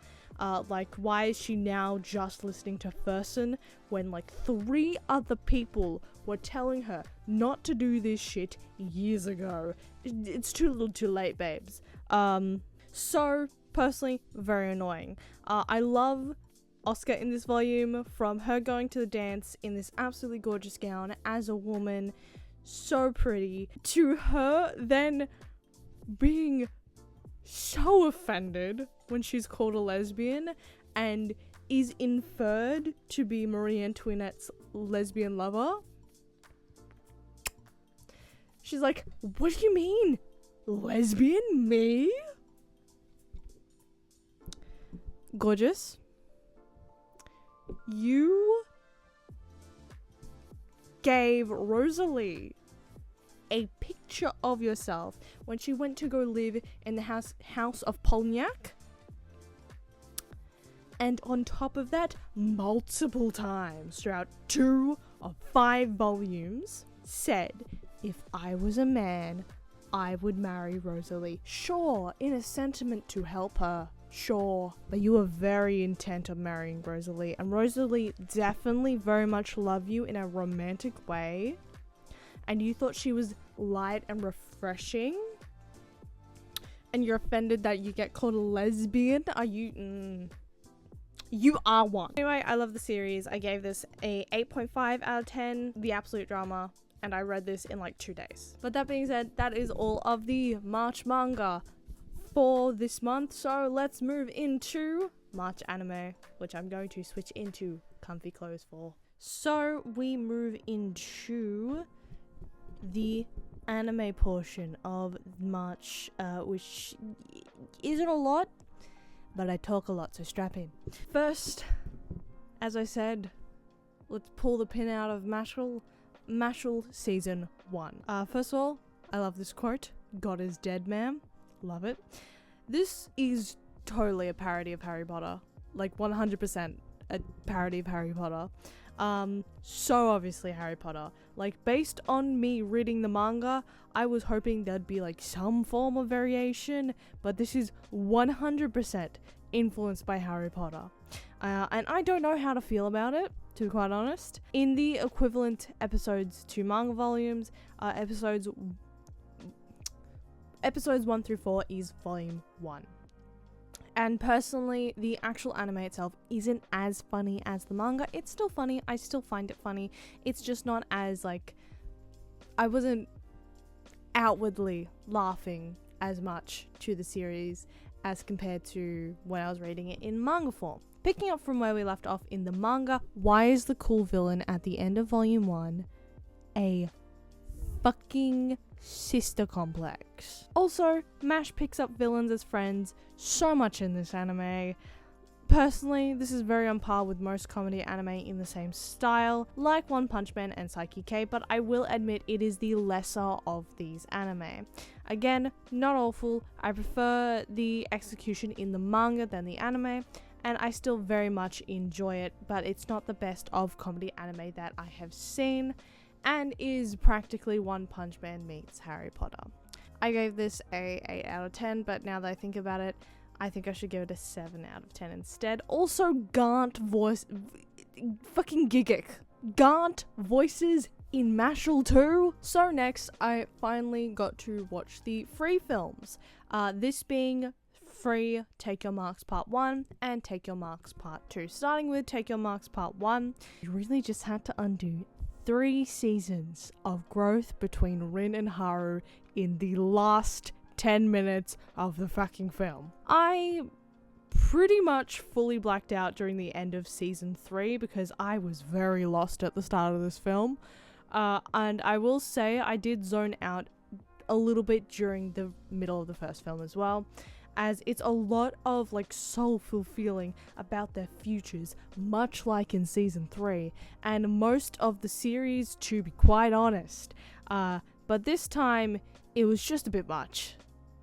Like, why is she now just listening to Fersen when like 3 other people were telling her not to do this shit years ago? It's too little too late, babes. So personally, very annoying. I love Oscar in this volume, from her going to the dance in this absolutely gorgeous gown as a woman, so pretty, to her then being so offended when she's called a lesbian and is inferred to be Marie Antoinette's lesbian lover. She's like, what do you mean? Lesbian? Me? Gorgeous. You gave Rosalie a picture of yourself when she went to go live in the house of Polniak. And on top of that, multiple times throughout 2 of 5 volumes, said, if I was a man, I would marry Rosalie. Sure, in a sentiment to help her. Sure, but you were very intent on marrying Rosalie, and Rosalie definitely very much loved you in a romantic way, and you thought she was light and refreshing, and you're offended that you get called a lesbian? Are you? You are one. Anyway, I love the series. I gave this a 8.5 out of 10, the absolute drama, and I read this in like 2 days. But that being said, that is all of the March manga for this month, so let's move into March anime, which I'm going to switch into comfy clothes for. So we move into the anime portion of March, which isn't a lot, but I talk a lot, so strap in. First, as I said, let's pull the pin out of Mashal Season 1. First of all, I love this quote, "God is dead, ma'am." Love it. This is totally a parody of Harry Potter. Like 100% a parody of Harry Potter. So obviously Harry Potter. Like, based on me reading the manga, I was hoping there'd be like some form of variation, but this is 100% influenced by Harry Potter. And I don't know how to feel about it, to be quite honest. In the equivalent episodes to manga volumes, episodes 1 through 4 is volume 1. And personally, the actual anime itself isn't as funny as the manga. It's still funny. I still find it funny. It's just not as, like, I wasn't outwardly laughing as much to the series as compared to when I was reading it in manga form. Picking up from where we left off in the manga, why is the cool villain at the end of volume 1 a fucking sister complex? Also, MASH picks up villains as friends so much in this anime. Personally, this is very on par with most comedy anime in the same style, like One Punch Man and Psyche K, but I will admit it is the lesser of these anime. Again, not awful. I prefer the execution in the manga than the anime, and I still very much enjoy it, but it's not the best of comedy anime that I have seen, and is practically One Punch Man meets Harry Potter. I gave this a 8 out of 10, but now that I think about it, I think I should give it a 7 out of 10 instead. Also, Gant voice... fucking Gigic. Gant voices in Mashal too. So next, I finally got to watch the free films. This being Free Take Your Marks Part 1 and Take Your Marks Part 2. Starting with Take Your Marks Part 1, you really just had to undo 3 seasons of growth between Rin and Haru in the last 10 minutes of the fucking film. I pretty much fully blacked out during the end of season 3 because I was very lost at the start of this film. And I will say I did zone out a little bit during the middle of the first film as well, as it's a lot of like soulful feeling about their futures, much like in season 3 and most of the series, to be quite honest. But this time it was just a bit much.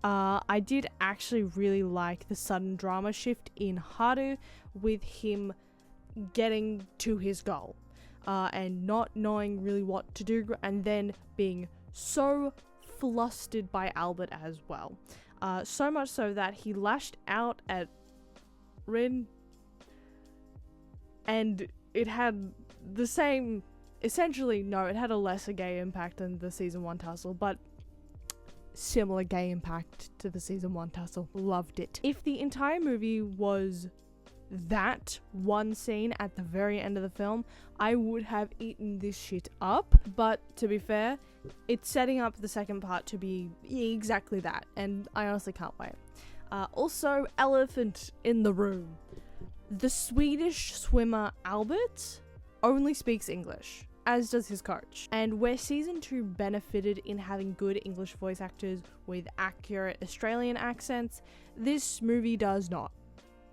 I did actually really like the sudden drama shift in Haru with him getting to his goal and not knowing really what to do, and then being so flustered by Albert as well. So much so that he lashed out at Rin, and it had the same, essentially, no, it had a lesser gay impact than the season 1 tussle, but similar gay impact to the season 1 tussle. Loved it. If the entire movie was that one scene at the very end of the film, I would have eaten this shit up, but to be fair, it's setting up the second part to be exactly that, and I honestly can't wait. Also, elephant in the room. The Swedish swimmer Albert only speaks English, as does his coach. And where season 2 benefited in having good English voice actors with accurate Australian accents, this movie does not.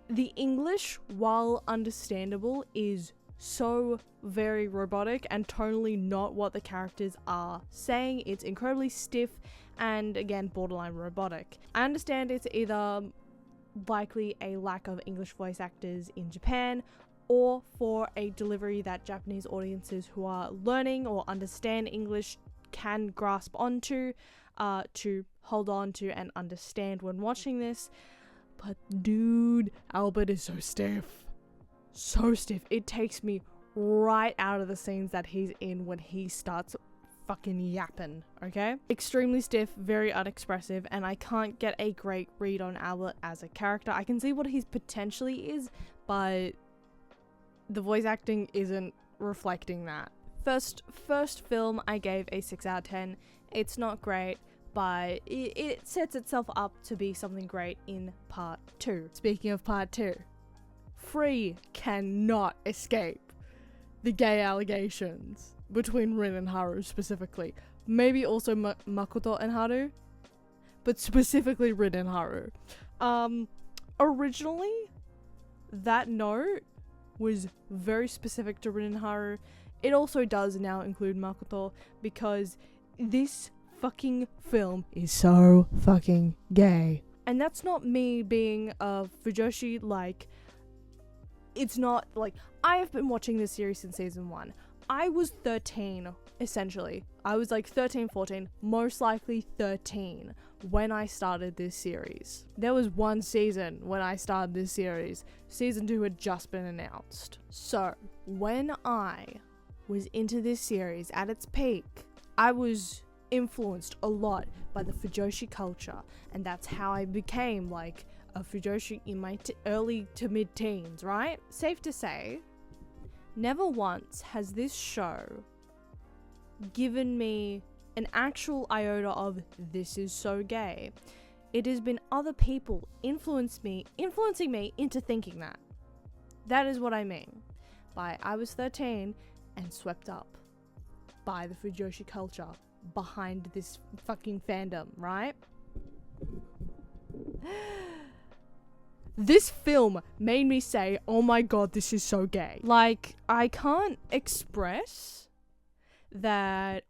The English, while understandable, is so very robotic and totally not what the characters are saying. It's incredibly stiff and, again, borderline robotic. I understand it's either likely a lack of English voice actors in Japan, or for a delivery that Japanese audiences who are learning or understand English can grasp onto, to hold on to and understand when watching this. But dude, Albert is so stiff. So stiff. It takes me right out of the scenes that he's in when he starts fucking yapping, okay? Extremely stiff, very unexpressive, and I can't get a great read on Albert as a character. I can see what he potentially is, but the voice acting isn't reflecting that. First film, I gave a 6 out of 10. It's not great, but it sets itself up to be something great in part 2. Speaking of part 2, Free cannot escape the gay allegations between Rin and Haru specifically. Maybe also Makoto and Haru, but specifically Rin and Haru. Originally, that note was very specific to Rin and Haru. It also does now include Makoto, because this fucking film is so fucking gay. And that's not me being a fujoshi, like, it's not, like, I have been watching this series since season 1. I was 13, essentially. I was like 13, 14, most likely 13 when I started this series. There was one season when I started this series. Season 2 had just been announced. So, when I was into this series at its peak, I was influenced a lot by the fujoshi culture, and that's how I became like a Fujoshi in my early to mid-teens, right? Safe to say, never once has this show given me an actual iota of this is so gay. It has been other people influencing me into thinking that. That is what I mean by I was 13 and swept up by the Fujoshi culture behind this fucking fandom, right? This film made me say, oh my god, this is so gay. Like, I can't express that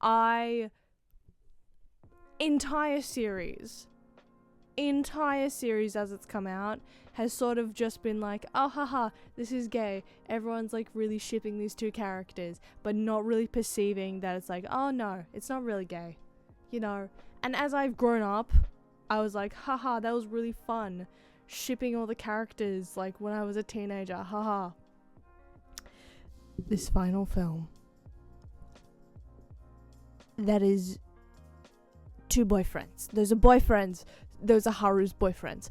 entire series as it's come out has sort of just been like, oh haha, this is gay. Everyone's like really shipping these two characters, but not really perceiving that it's like, oh no, it's not really gay, you know? And as I've grown up, I was like, haha, that was really fun. Shipping all the characters like when I was a teenager, haha. This final film, that is two boyfriends. Those are boyfriends. Those are Haru's boyfriends.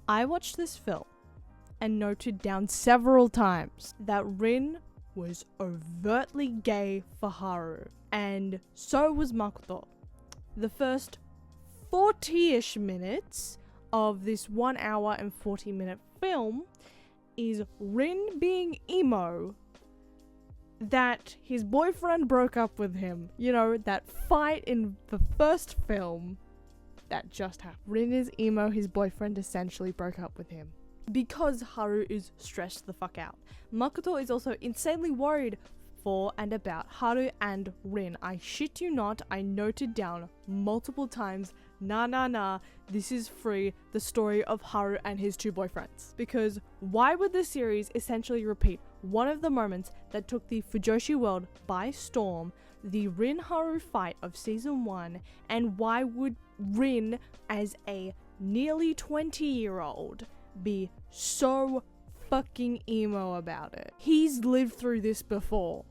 I watched this film and noted down several times that Rin was overtly gay for Haru, and so was Makoto. The first 40-ish minutes of this 1 hour and 40-minute film is Rin being emo that his boyfriend broke up with him. You know, that fight in the first film that just happened. Rin is emo, his boyfriend essentially broke up with him because Haru is stressed the fuck out. Makoto is also insanely worried for and about Haru and Rin. I shit you not, I noted down multiple times, nah, this is free, the story of Haru and his two boyfriends. Because why would the series essentially repeat one of the moments that took the Fujoshi world by storm, the Rin-Haru fight of season 1, and why would Rin, as a nearly 20-year-old, be so fucking emo about it? He's lived through this before.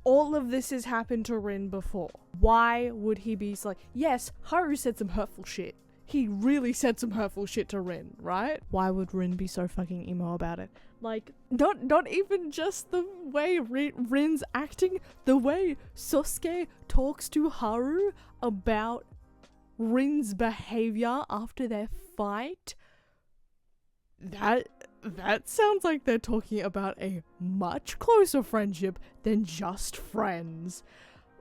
All of this has happened to Rin before. Why would he be like, yes, Haru said some hurtful shit. He really said some hurtful shit to Rin, right? Why would Rin be so fucking emo about it? Like, not even just the way Rin's acting, the way Sosuke talks to Haru about Rin's behavior after their fight. That sounds like they're talking about a much closer friendship than just friends.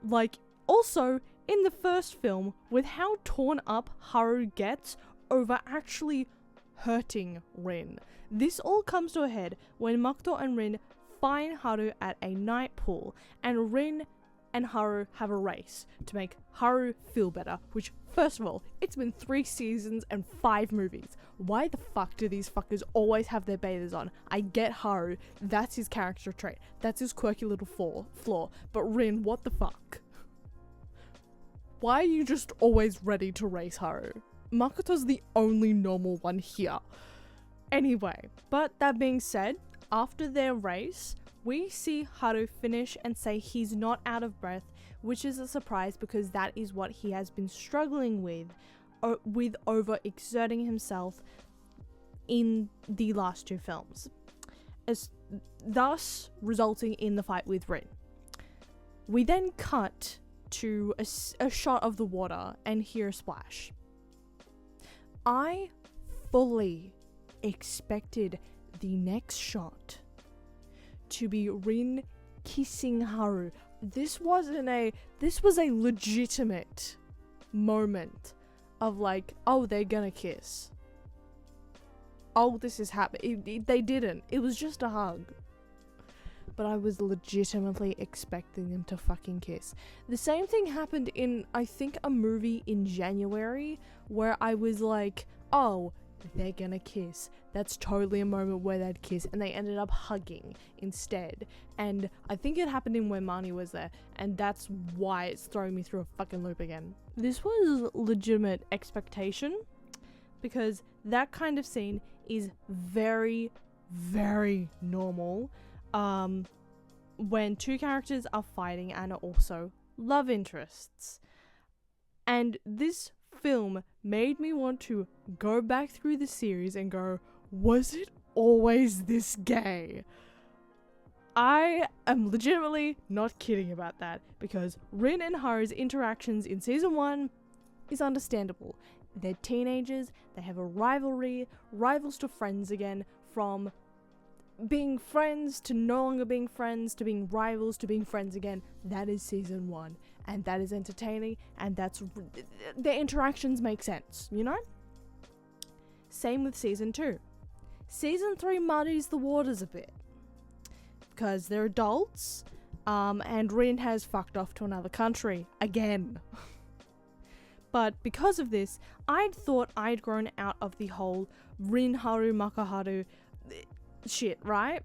Like, also, in the first film, with how torn up Haru gets over actually hurting Rin. This all comes to a head when Makoto and Rin find Haru at a night pool, and Rin and Haru have a race to make Haru feel better, which, first of all, it's been 3 seasons and 5 movies. Why the fuck do these fuckers always have their bathers on? I get Haru, that's his character trait, that's his quirky little flaw, but Rin, what the fuck? Why are you just always ready to race Haru? Makoto's the only normal one here. Anyway, but that being said, after their race, we see Haru finish and say he's not out of breath, which is a surprise because that is what he has been struggling with overexerting himself in the last 2 films, thus resulting in the fight with Rin. We then cut to a shot of the water and hear a splash. I fully expected the next shot to be Rin kissing Haru. This was a legitimate moment of like, oh, they're gonna kiss. Oh, this is happening. They didn't. It was just a hug. But I was legitimately expecting them to fucking kiss. The same thing happened in, I think, a movie in January where I was like, oh, they're gonna kiss. That's totally a moment where they'd kiss, and they ended up hugging instead. And I think it happened in when Marnie was there, and that's why it's throwing me through a fucking loop again. This was legitimate expectation, because that kind of scene is very, very normal when 2 characters are fighting and are also love interests. And this film made me want to go back through the series and go, was it always this gay? I am legitimately not kidding about that, because Rin and Haru's interactions in season 1 is understandable. They're teenagers, they have a rivalry, rivals to friends again, from being friends to no longer being friends to being rivals to being friends again. That is season 1, and that is entertaining, and their interactions make sense, you know? Same with season 2. Season 3 muddies the waters a bit, because they're adults, and Rin has fucked off to another country again. But because of this, I'd thought I'd grown out of the whole Rin Haru Makaharu shit, right?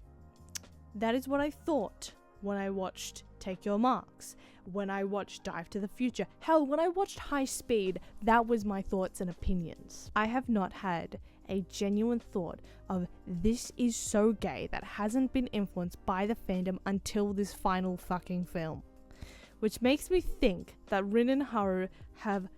That is what I thought when I watched Take Your Marks, when I watched Dive to the Future. Hell, when I watched High Speed, that was my thoughts and opinions. I have not had a genuine thought of this is so gay that hasn't been influenced by the fandom until this final fucking film. Which makes me think that Rin and Haru have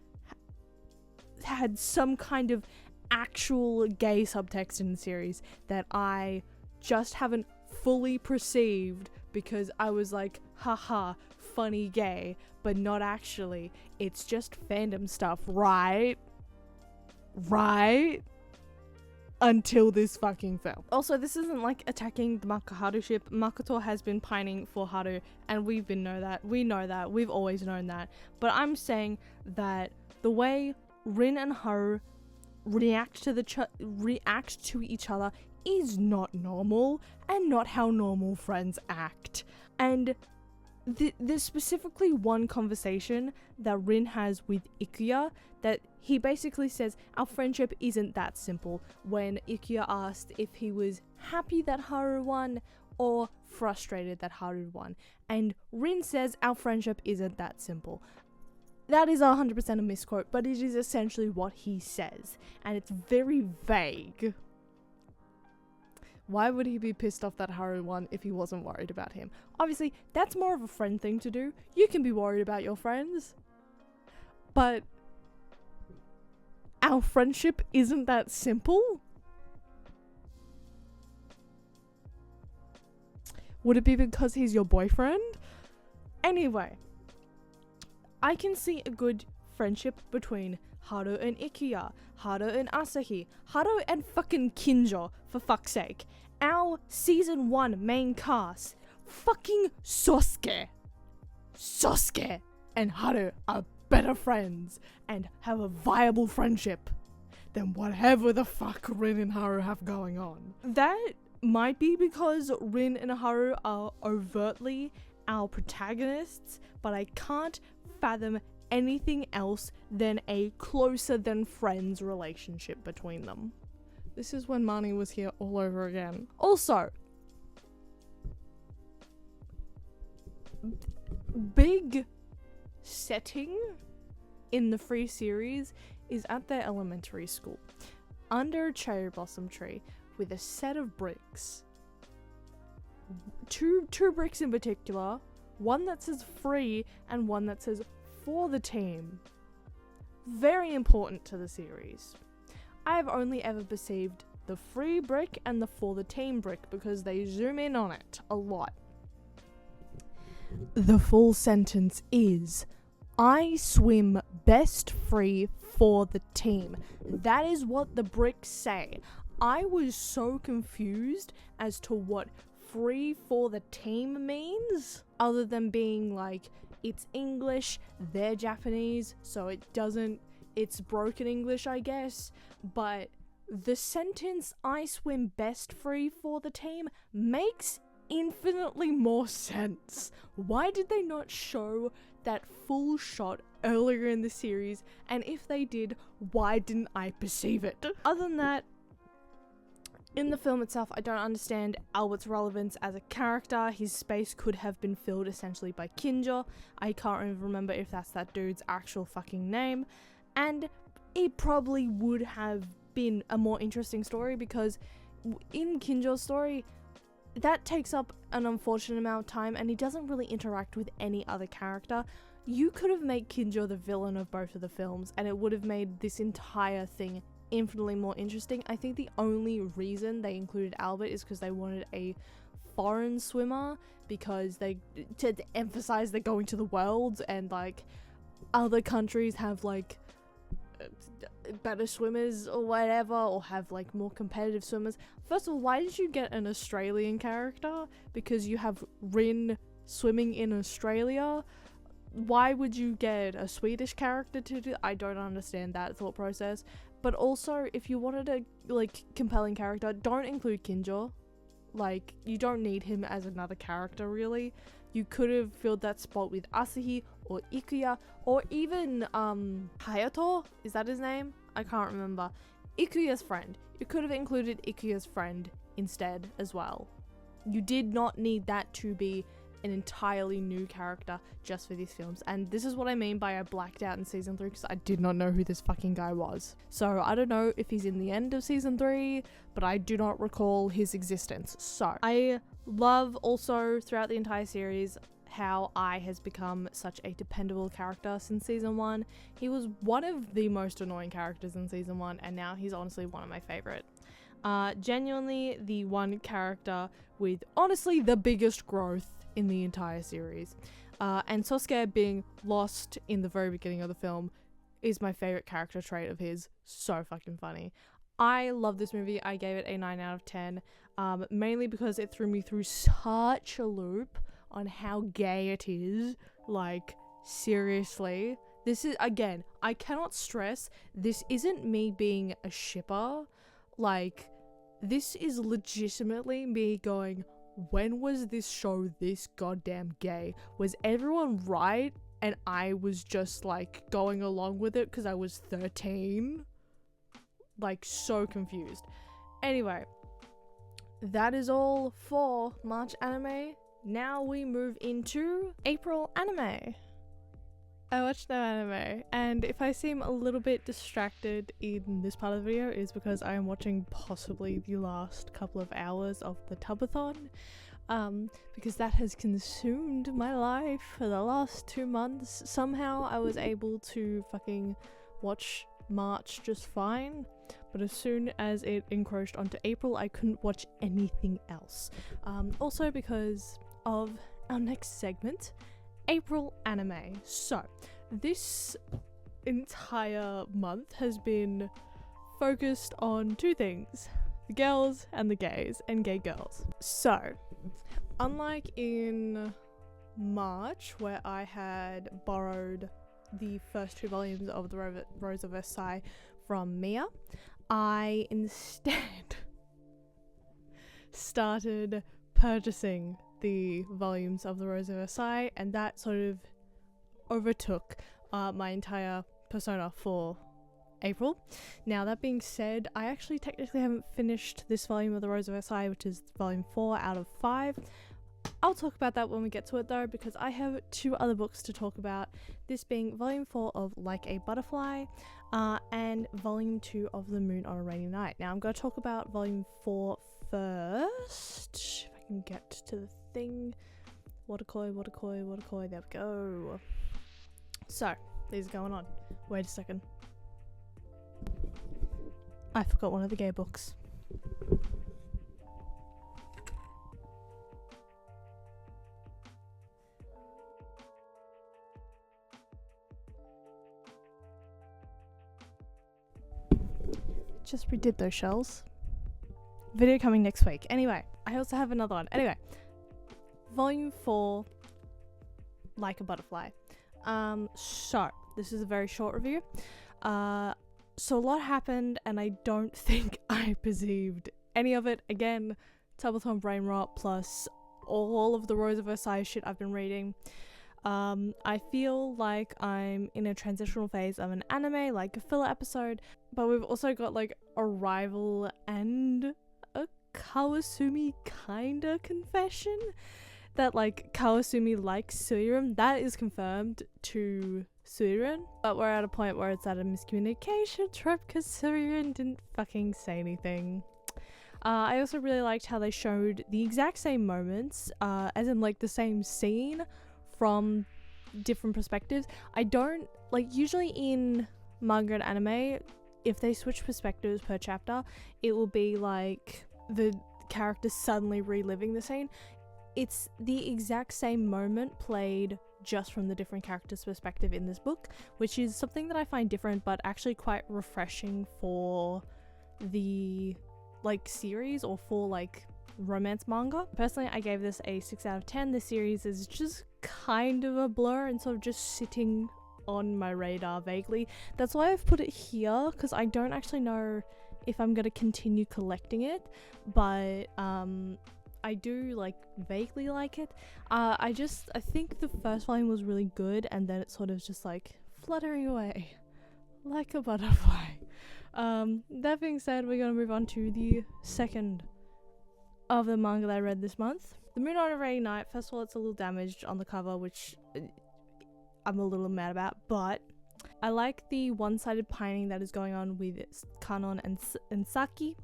had some kind of actual gay subtext in the series that I just haven't fully perceived, because I was like, haha, funny gay, but not actually. It's just fandom stuff, right? Right? Until this fucking film. Also, this isn't like attacking the Makaharu ship. Makoto has been pining for Haru, and we know that. We've always known that. But I'm saying that the way Rin and Haru react to each other is not normal, and not how normal friends act. And there's specifically one conversation that Rin has with Ikuya that he basically says, our friendship isn't that simple, when Ikuya asked if he was happy that Haru won or frustrated that Haru won. And Rin says, our friendship isn't that simple. That is 100% a misquote, but it is essentially what he says, and it's very vague. Why would he be pissed off that Haru won if he wasn't worried about him? Obviously, that's more of a friend thing to do. You can be worried about your friends. But our friendship isn't that simple? Would it be because he's your boyfriend? Anyway, I can see a good friendship between Haru and Ikuya, Haru and Asahi, Haru and fucking Kinjo, for fuck's sake. Our season 1 main cast, fucking Sosuke and Haru are better friends and have a viable friendship than whatever the fuck Rin and Haru have going on. That might be because Rin and Haru are overtly our protagonists, but I can't fathom anything else than a closer than friends relationship between them. This is when Marnie was here all over again. Also, big setting in the free series is at their elementary school, under a cherry blossom tree with a set of bricks. Two bricks in particular, one that says free and one that says for the team. Very important to the series. I have only ever perceived the free brick and the for the team brick because they zoom in on it a lot. The full sentence is, I swim best free for the team. That is what the bricks say. I was so confused as to what free for the team means, other than being like, it's English, they're Japanese, so it's broken English, I guess, but the sentence, I swim best free for the team, makes infinitely more sense. Why did they not show that full shot earlier in the series, and if they did, why didn't I perceive it? Other than that, in the film itself, I don't understand Albert's relevance as a character. His space could have been filled essentially by Kinjo. I can't even remember if that's that dude's actual fucking name. And it probably would have been a more interesting story, because in Kinjo's story, that takes up an unfortunate amount of time and he doesn't really interact with any other character. You could have made Kinjo the villain of both of the films, and it would have made this entire thing infinitely more interesting. I think the only reason they included Albert is because they wanted a foreign swimmer, because they to emphasize they're going to the world, and like other countries have like better swimmers or whatever, or have like more competitive swimmers. First of all, why did you get an Australian character? Because you have Rin swimming in Australia. Why would you get a Swedish character to do? I don't understand that thought process. But also, if you wanted a like compelling character, don't include Kinjo. Like, you don't need him as another character, really. You could have filled that spot with Asahi or Ikuya, or even Hayato, is that his name? I can't remember. Ikuya's friend. You could have included Ikuya's friend instead as well. You did not need that to be an entirely new character just for these films, and this is what I mean by I blacked out in season 3 because I did not know who this fucking guy was. So I don't know if he's in the end of season 3, but I do not recall his existence. So I love also throughout the entire series how Ai has become such a dependable character since season 1. He was one of the most annoying characters in season 1, and now he's honestly one of my favorite. Genuinely the one character with honestly the biggest growth in the entire series. And Sosuke being lost in the very beginning of the film is my favorite character trait of his. So fucking funny. I love this movie. I gave it a 9 out of 10, mainly because it threw me through such a loop on how gay it is. Like, seriously. This is, again, I cannot stress, this isn't me being a shipper. Like, this is legitimately me going, when was this show this goddamn gay? Was everyone right and I was just like going along with it because I was 13? Like, so confused. Anyway, that is all for March anime. Now we move into April anime. I watched no anime, and if I seem a little bit distracted in this part of the video, is because I am watching possibly the last couple of hours of the Tubathon, because that has consumed my life for the last 2 months. Somehow I was able to fucking watch March just fine, but as soon as it encroached onto April, I couldn't watch anything else. Also because of our next segment, April anime. So this entire month has been focused on 2 things: the girls and the gays, and gay girls. So unlike in March, where I had borrowed the first 2 volumes of the Rose of Versailles from Mia, I instead started purchasing the volumes of the Rose of Versailles, and that sort of overtook my entire persona for April. Now, that being said, I actually technically haven't finished this volume of the Rose of Versailles, which is volume 4 out of 5. I'll talk about that when we get to it though, because I have 2 other books to talk about, this being volume 4 of Like a Butterfly, and volume 2 of The Moon on a Rainy Night. Now I'm going to talk about volume 4 first, if I can get to the thing. Waterkoi, there we go. So, these are going on. Wait a second. I forgot one of the gay books. Just redid those shells. Video coming next week. Anyway, I also have another one. Anyway, volume 4, Like a Butterfly. So this is a very short review. So a lot happened, and I don't think I perceived any of it. Again, Tubathon brain rot plus all of the Rose of Versailles shit I've been reading. I feel like I'm in a transitional phase of an anime, like a filler episode, but we've also got like a rival and a Kawasumi kinda confession that like Kawasumi likes Suiren. That is confirmed to Suiren, but we're at a point where it's at a miscommunication trope because Suiren didn't fucking say anything. I also really liked how they showed the exact same moments, as in like the same scene from different perspectives. I don't like, usually in manga and anime, if they switch perspectives per chapter, it will be like the characters suddenly reliving the scene. It's the exact same moment played just from the different characters' perspective in this book, which is something that I find different but actually quite refreshing for the like series, or for like romance manga. Personally, I gave this a 6 out of 10. The series is just kind of a blur and sort of just sitting on my radar vaguely. That's why I've put it here, because I don't actually know if I'm going to continue collecting it, but I do like vaguely like it. I think the first volume was really good, and then it sort of just like fluttering away like a butterfly. That being said, we're going to move on to the second of the manga that I read this month. The Moon on a Rainy Night. First of all, it's a little damaged on the cover, which I'm a little mad about, but I like the one-sided pining that is going on with Kanon and Saki,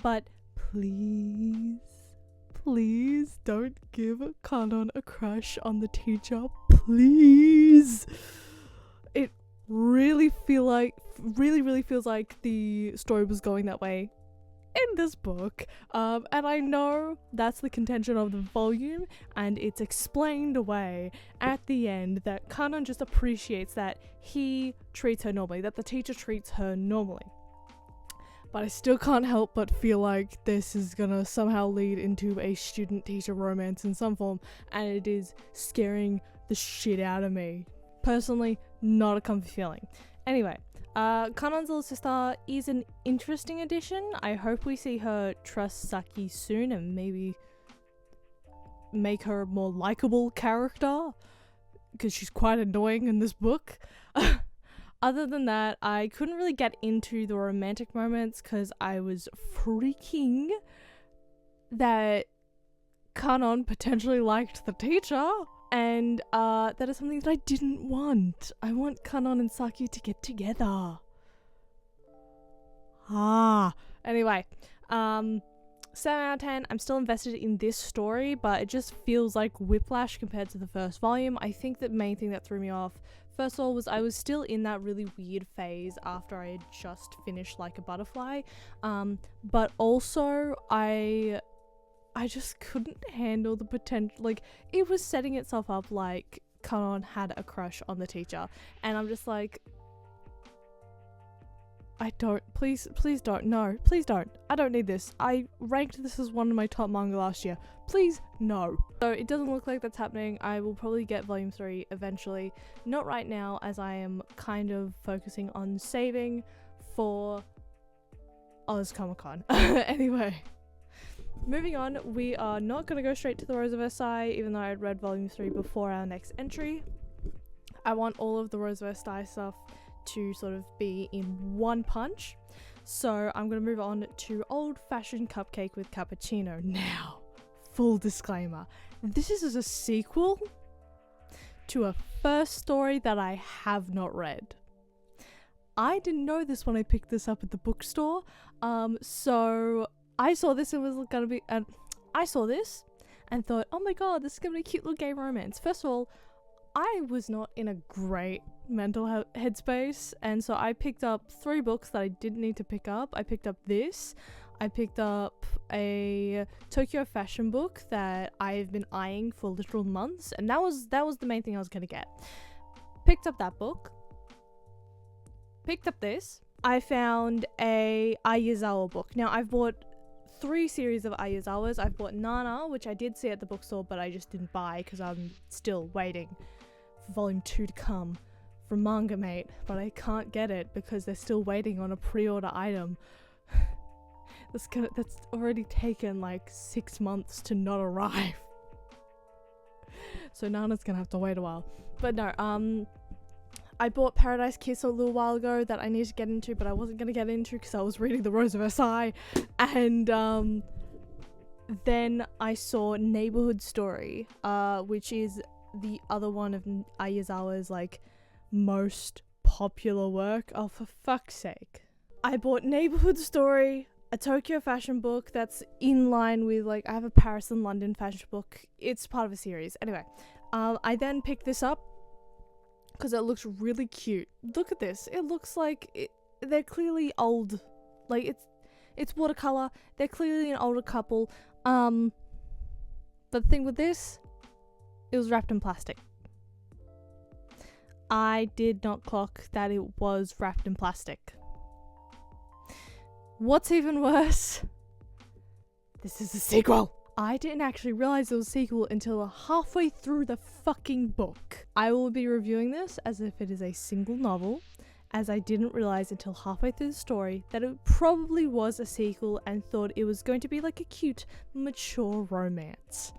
but please don't give Kanon a crush on the teacher, please. It really feels like the story was going that way in this book, and I know that's the contention of the volume, and it's explained away at the end that Kanon just appreciates that he treats her normally, that the teacher treats her normally. But I still can't help but feel like this is gonna somehow lead into a student-teacher romance in some form, and it is scaring the shit out of me. Personally, not a comfy feeling. Anyway, Kanon's little sister is an interesting addition. I hope we see her trust Saki soon and maybe make her a more likable character, because she's quite annoying in this book. Other than that, I couldn't really get into the romantic moments because I was freaking that Kanon potentially liked the teacher. And that is something that I didn't want. I want Kanon and Saki to get together. Anyway, 7 out of 10. I'm still invested in this story, but it just feels like whiplash compared to the first volume. I think the main thing that threw me off, first of all, was I was still in that really weird phase after I had just finished Like a Butterfly. But also I just couldn't handle the potential. Like, it was setting itself up like Kanon had a crush on the teacher, and I'm just like, please don't, no, please don't. I don't need this. I ranked this as one of my top manga last year. Please, no. So it doesn't look like that's happening. I will probably get volume 3 eventually. Not right now, as I am kind of focusing on saving for Oz Comic-Con. Anyway. Moving on, we are not going to go straight to the Rose of Versailles, even though I had read volume 3 before our next entry. I want all of the Rose of Versailles stuff to sort of be in one punch. So I'm going to move on to Old Fashioned Cupcake with Cappuccino. Now, full disclaimer, this is a sequel to a first story that I have not read. I didn't know this when I picked this up at the bookstore, so I saw this and was gonna be, I saw this and thought, oh my god, this is gonna be a cute little gay romance. First of all, I was not in a great mental headspace, and so I picked up 3 books that I didn't need to pick up. I picked up this, I picked up a Tokyo fashion book that I've been eyeing for literal months, and that was the main thing I was gonna get. Picked up that book, picked up this. I found a Ayazawa book. Now, I've bought 3 series of Ayazawas. I've bought Nana, which I did see at the bookstore, but I just didn't buy because I'm still waiting for volume 2 to come from Manga Mate, but I can't get it because they're still waiting on a pre-order item. That's already taken like 6 months to not arrive. So Nana's gonna have to wait a while. But no, I bought Paradise Kiss a little while ago that I needed to get into, but I wasn't going to get into because I was reading The Rose of Versailles. And then I saw Neighborhood Story, which is the other one of Ayazawa's like most popular work. Oh, for fuck's sake. I bought Neighborhood Story, a Tokyo fashion book that's in line with, like, I have a Paris and London fashion book. It's part of a series. Anyway, I then picked this up because it looks really cute. Look at this. It looks like they're clearly old. Like it's watercolor. They're clearly an older couple. But the thing with this, it was wrapped in plastic. I did not clock that it was wrapped in plastic. What's even worse, this is a sequel. I didn't actually realize it was a sequel until halfway through the fucking book. I will be reviewing this as if it is a single novel, as I didn't realize until halfway through the story that it probably was a sequel and thought it was going to be like a cute, mature romance.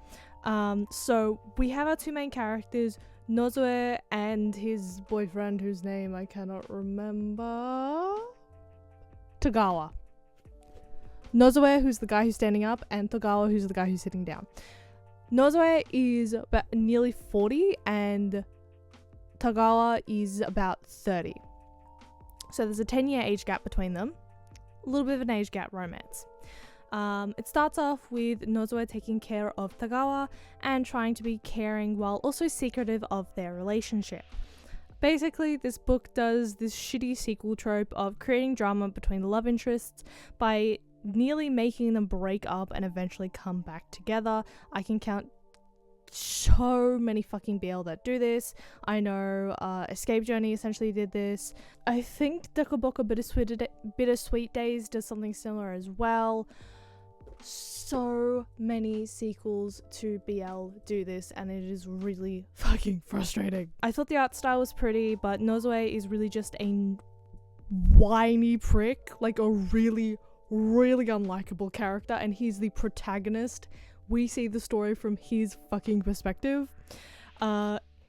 So we have our two main characters, Nozoe and his boyfriend, whose name I cannot remember. Togawa. Nozoe, who's the guy who's standing up, and Togawa, who's the guy who's sitting down. Nozoe is about nearly 40 and Togawa is about 30. So there's a 10-year age gap between them. A little bit of an age gap romance. It starts off with Nozoe taking care of Togawa and trying to be caring while also secretive of their relationship. Basically, this book does this shitty sequel trope of creating drama between the love interests by nearly making them break up and eventually come back together. I can count so many fucking BL that do this. I know Escape Journey essentially did this. I think Dekoboko Bittersweet Days does something similar as well. So many sequels to BL do this, and it is really fucking frustrating. I thought the art style was pretty, but Nozoe is really just a whiny prick, like a really unlikable character, and he's the protagonist. We see the story from his fucking perspective.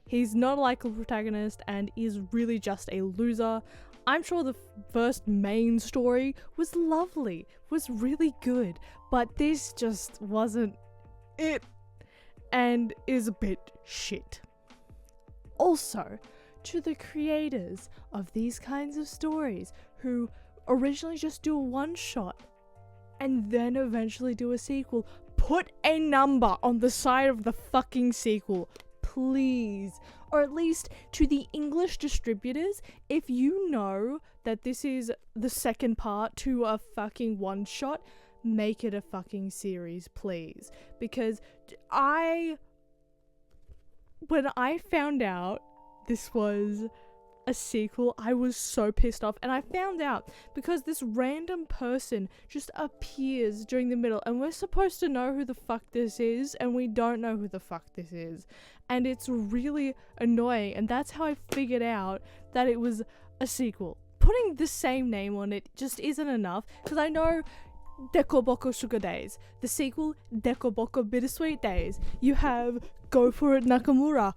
He's not a likable protagonist and is really just a loser. I'm sure the first main story was lovely, was really good, but this just wasn't it and is a bit shit. Also, to the creators of these kinds of stories who originally just do a one-shot and then eventually do a sequel, put a number on the side of the fucking sequel, please. Or at least to the English distributors, if you know that this is the second part to a fucking one-shot, make it a fucking series, please. Because when I found out this was a sequel, I was so pissed off, and I found out because this random person just appears during the middle, and we're supposed to know who the fuck this is, and we don't know who the fuck this is, and it's really annoying. And that's how I figured out that it was a sequel. Putting the same name on it just isn't enough, because I know Dekoboko Sugar Days, the sequel Dekoboko Bittersweet Days, you have Go For It Nakamura,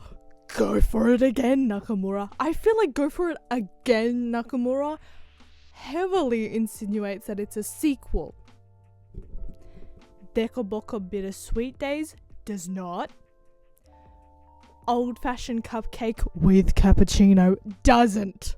Go For It Again Nakamura. I feel like Go For It Again Nakamura heavily insinuates that it's a sequel. Dekoboko Bittersweet Days does not. Old Fashioned Cupcake with Cappuccino doesn't.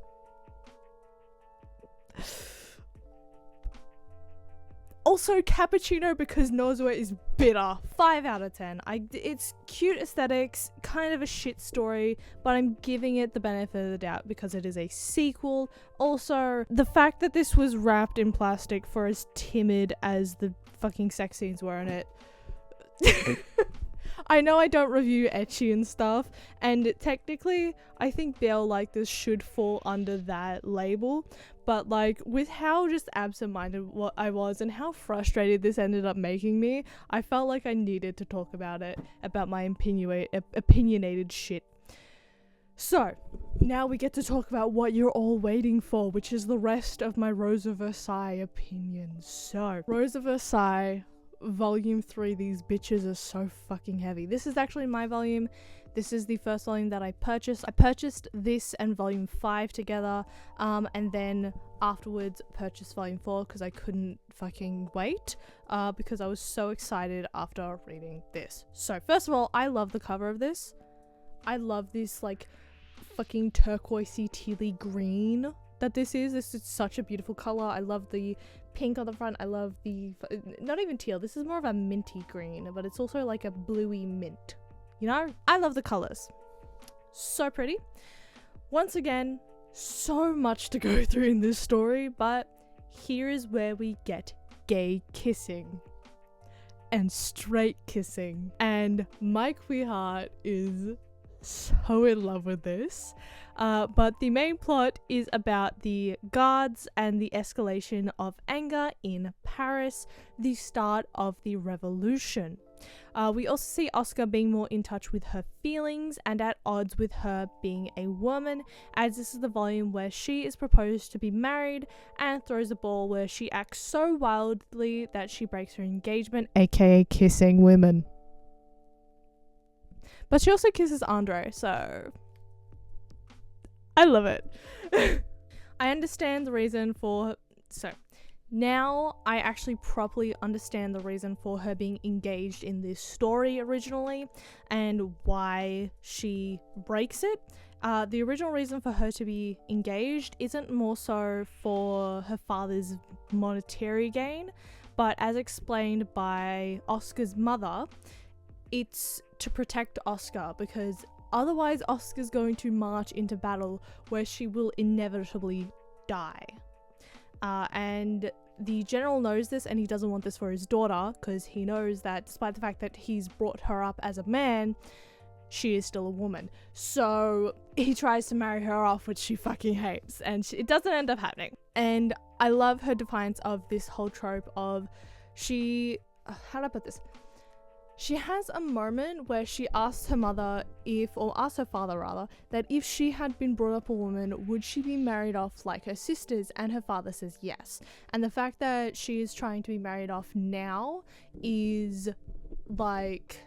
Also, Cappuccino because Nozoe is bitter. 5 out of 10. It's cute aesthetics, kind of a shit story, but I'm giving it the benefit of the doubt because it is a sequel. Also, the fact that this was wrapped in plastic for as timid as the fucking sex scenes were in it. I know I don't review ecchi and stuff, and technically I think BL like this should fall under that label, but like with how just absent-minded I was and how frustrated this ended up making me, I felt like I needed to talk about it, about my opinionated shit. So, now we get to talk about what you're all waiting for, which is the rest of my Rose of Versailles opinions. So, Rose of Versailles Volume 3, these bitches are so fucking heavy. This is actually my volume. This is the first volume that I purchased. I purchased this and Volume 5 together, and then afterwards purchased Volume 4 because I couldn't fucking wait, because I was so excited after reading this. So, first of all, I love the cover of this. I love this, like, fucking turquoisey tealy green that this is. This is such a beautiful color. I love the pink on the front. I love the not even teal, this is more of a minty green, but it's also like a bluey mint, you know. I love the colors, so pretty. Once again, so much to go through in this story, but here is where we get gay kissing and straight kissing, and my queer heart is so in love with this. But the main plot is about the guards and the escalation of anger in Paris, the start of the revolution. We also see Asuka being more in touch with her feelings and at odds with her being a woman, as this is the volume where she is proposed to be married and throws a ball where she acts so wildly that she breaks her engagement, aka kissing women. But she also kisses Andre, so I love it. I understand the reason for... So, now I actually properly understand the reason for her being engaged in this story originally and why she breaks it. The original reason for her to be engaged isn't more so for her father's monetary gain, but as explained by Asuka's mother, it's to protect Asuka, because otherwise Asuka's going to march into battle where she will inevitably die. And the general knows this, and he doesn't want this for his daughter, because he knows that despite the fact that he's brought her up as a man, she is still a woman. So he tries to marry her off, which she fucking hates, and it doesn't end up happening. And I love her defiance of this whole trope of how do I put this? She has a moment where she asks her mother asks her father rather, that if she had been brought up a woman, would she be married off like her sisters? And her father says yes. And the fact that she is trying to be married off now is like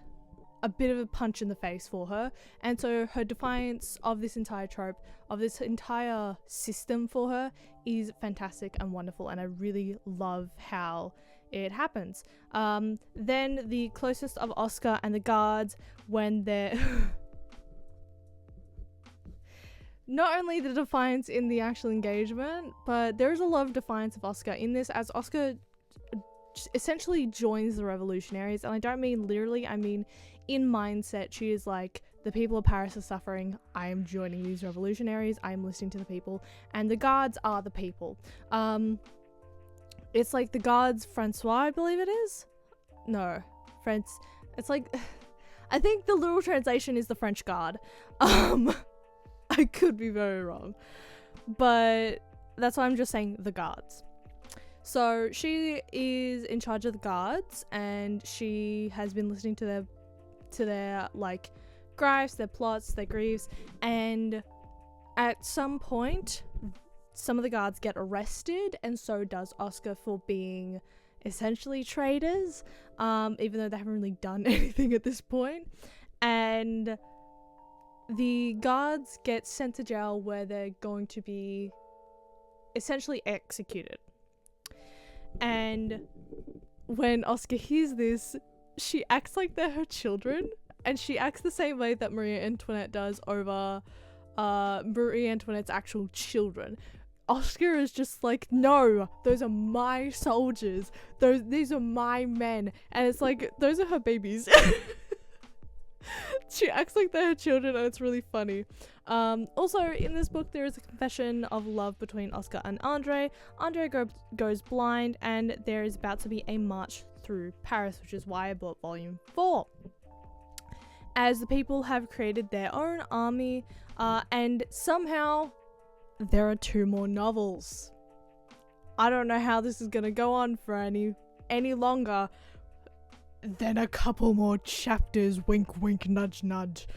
a bit of a punch in the face for her. And so her defiance of this entire trope, of this entire system for her, is fantastic and wonderful, and I really love how it happens. Then the closest of Asuka and the guards, when they're not only the defiance in the actual engagement, but there is a lot of defiance of Asuka in this, as Asuka essentially joins the revolutionaries. And I don't mean literally, I mean in mindset. She is like, the people of Paris are suffering, I am joining these revolutionaries, I am listening to the people, and the guards are the people. It's like the guards Francois, I believe it is? No, it's like, I think the literal translation is the French guard. I could be very wrong, but that's why I'm just saying the guards. So she is in charge of the guards, and she has been listening to their like gripes, their plots, their griefs, and at some point some of the guards get arrested, and so does Asuka, for being essentially traitors, even though they haven't really done anything at this point. And the guards get sent to jail where they're going to be essentially executed. And when Asuka hears this, she acts like they're her children, and she acts the same way that Marie Antoinette does over Marie Antoinette's actual children. Asuka is just like, no, those are my soldiers, these are my men, and it's like, those are her babies. She acts like they're her children, and it's really funny. Also, in this book, there is a confession of love between Asuka and Andre. Andre goes blind, and there is about to be a march through Paris, which is why I bought volume 4. As the people have created their own army, and somehow there are 2 more novels. I don't know how this is gonna go on for any longer than a couple more chapters. Wink wink, nudge nudge.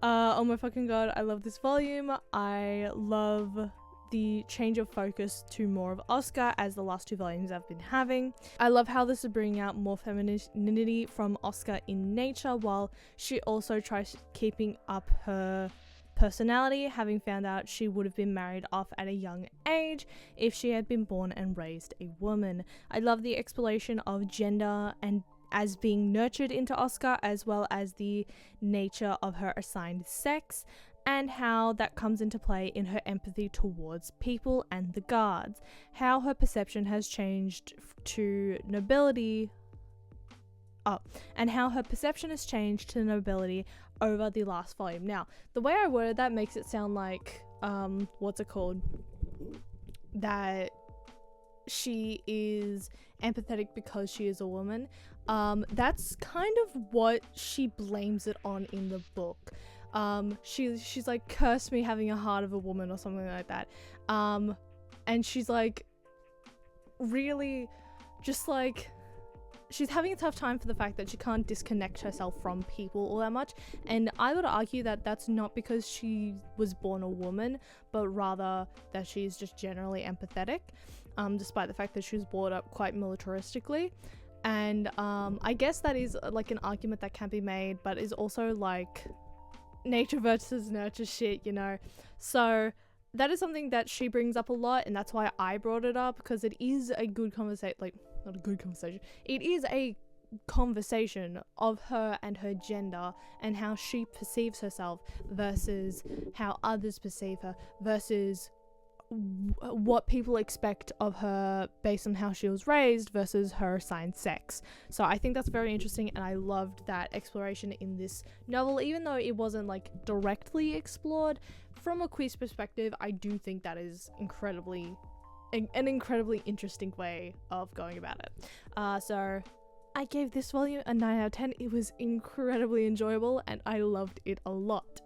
Oh my fucking god, I love this volume. I love the change of focus to more of Asuka, as the last 2 volumes I've been having. I love how this is bringing out more femininity from Asuka in nature, while she also tries keeping up her personality, having found out she would have been married off at a young age if she had been born and raised a woman. I love the exploration of gender and as being nurtured into Asuka, as well as the nature of her assigned sex, and how that comes into play in her empathy towards people and the guards. How her perception has changed to nobility. And how her perception has changed to nobility over the last volume. Now, the way I worded that makes it sound like, that she is empathetic because she is a woman. That's kind of what she blames it on in the book. She's like, curse me having a heart of a woman or something like that. And she's like, really just like, she's having a tough time for the fact that she can't disconnect herself from people all that much. And I would argue that that's not because she was born a woman, but rather that she's just generally empathetic, despite the fact that she was brought up quite militaristically. And I guess that is like an argument that can be made, but is also like nature versus nurture shit, you know? So that is something that she brings up a lot, and that's why I brought it up, because it is a good conversation, like, not a good conversation, it is a conversation of her and her gender and how she perceives herself versus how others perceive her versus what people expect of her based on how she was raised versus her assigned sex. So I think that's very interesting, and I loved that exploration in this novel, even though it wasn't like directly explored. From a queer's perspective, I do think that is an incredibly interesting way of going about it. So I gave this volume a 9 out of 10. It was incredibly enjoyable and I loved it a lot.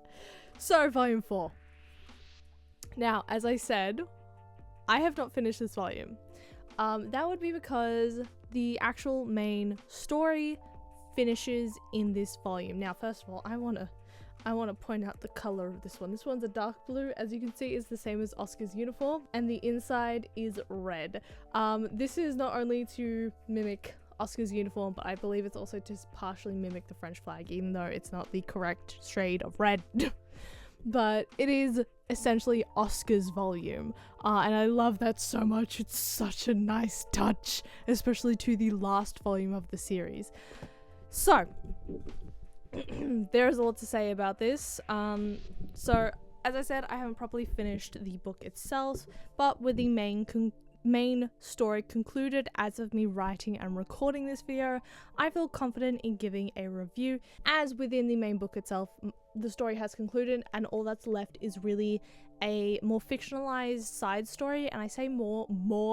So volume 4. Now, as I said, I have not finished this volume. That would be because the actual main story finishes in this volume. Now, first of all, I want to point out the color of this one. This one's a dark blue. As you can see, it's the same as Oscar's uniform, and the inside is red. This is not only to mimic Oscar's uniform, but I believe it's also to partially mimic the French flag, even though it's not the correct shade of red. But it is essentially Oscar's volume, and I love that so much. It's such a nice touch, especially to the last volume of the series. So there is a lot to say about this. So as I said, I haven't properly finished the book itself, but with the main story concluded as of me writing and recording this video, I feel confident in giving a review, as within the main book itself, the story has concluded and all that's left is really a more fictionalized side story. And I say more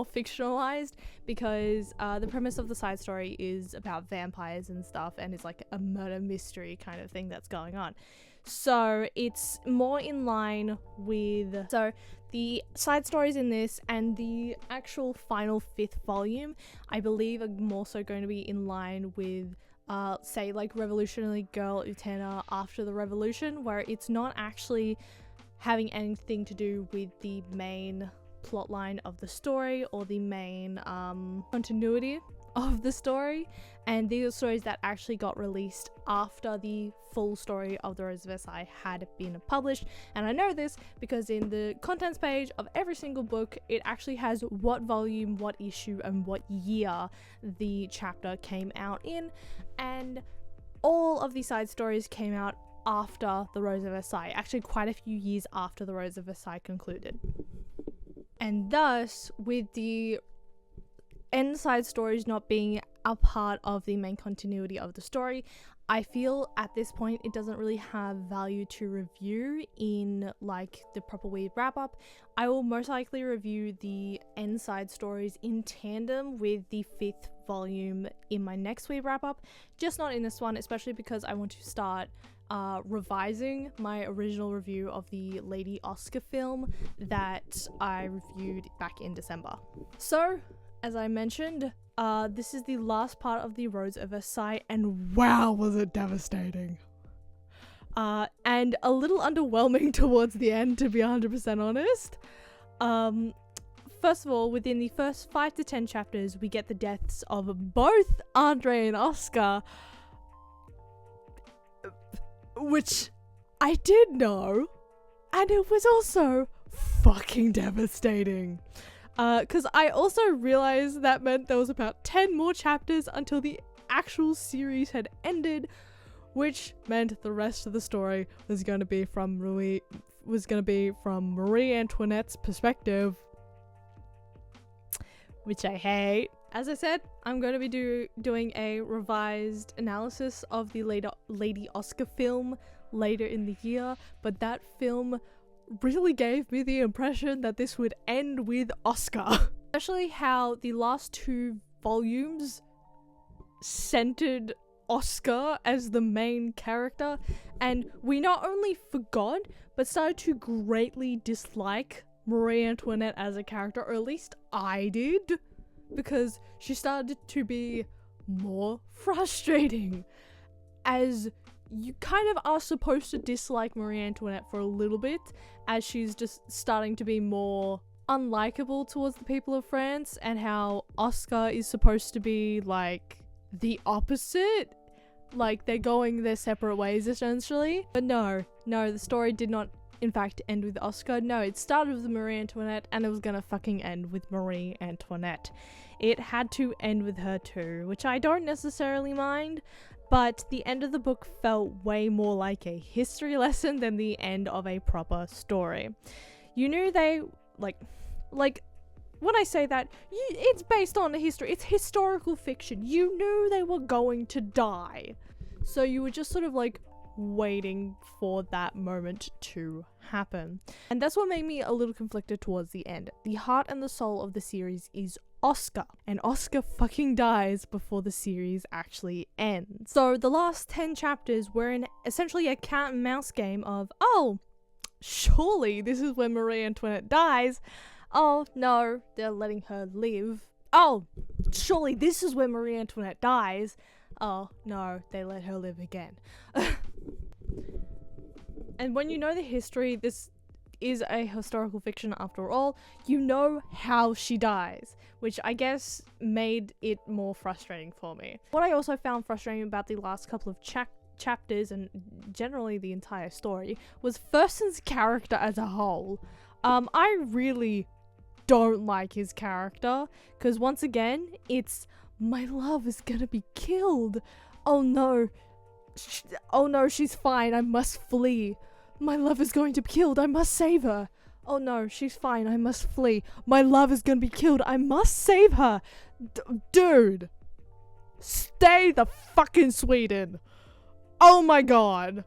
fictionalized because the premise of the side story is about vampires and stuff, and it's like a murder mystery kind of thing that's going on. So it's more in line with, so the side stories in this and the actual final 5th volume, I believe, are more so going to be in line with say like Revolutionary Girl Utena After the Revolution, where it's not actually having anything to do with the main plotline of the story or the main continuity of the story. And these are stories that actually got released after the full story of The Rose of Versailles had been published. And I know this because in the contents page of every single book, it actually has what volume, what issue, and what year the chapter came out in. And all of the side stories came out after The Rose of Versailles, actually quite a few years after The Rose of Versailles concluded. And thus, with the end side stories not being a part of the main continuity of the story, I feel at this point it doesn't really have value to review in like the proper Weeb wrap up. I will most likely review the end side stories in tandem with the 5th volume in my next Weeb wrap up, just not in this one, especially because I want to start revising my original review of the Lady Oscar film that I reviewed back in December. So, as I mentioned, this is the last part of The Rose of Versailles, and wow, was it devastating. And a little underwhelming towards the end, to be 100% honest. First of all, within the first 5 to 10 chapters, we get the deaths of both Andre and Oscar, which I did know, and it was also fucking devastating. Because I also realized that meant there was about 10 more chapters until the actual series had ended, which meant the rest of the story was going to be from Marie Antoinette's perspective, which I hate. As I said, I'm going to be doing a revised analysis of the Lady Oscar film later in the year, but that film really gave me the impression that this would end with Oscar. Especially how the last 2 volumes centered Oscar as the main character, and we not only forgot but started to greatly dislike Marie Antoinette as a character, or at least I did, because she started to be more frustrating, as you kind of are supposed to dislike Marie Antoinette for a little bit, as she's just starting to be more unlikable towards the people of France, and how Oscar is supposed to be like the opposite, like they're going their separate ways essentially. But no, the story did not in fact end with Oscar. No, it started with Marie Antoinette and it was gonna fucking end with Marie Antoinette. It had to end with her too, which I don't necessarily mind, but the end of the book felt way more like a history lesson than the end of a proper story. You knew they, like when I say that, it's based on history, it's historical fiction. You knew they were going to die. So you were just sort of like waiting for that moment to happen. And that's what made me a little conflicted towards the end. The heart and the soul of the series is Oscar, and Oscar fucking dies before the series actually ends. So the last 10 chapters were in essentially a cat and mouse game of, oh, surely this is when Marie Antoinette dies. Oh no, they're letting her live. Oh, surely this is when Marie Antoinette dies. Oh no, they let her live again. And when you know the history, this is a historical fiction after all, you know how she dies, which I guess made it more frustrating for me. What I also found frustrating about the last couple of chapters and generally the entire story was Thurston's character as a whole. I really don't like his character, because once again, it's my love is gonna be killed. Oh no, she's fine, I must flee. My love is going to be killed, I must save her. Oh no, she's fine, I must flee. My love is gonna be killed, I must save her. Dude, stay the fucking Sweden. Oh my god.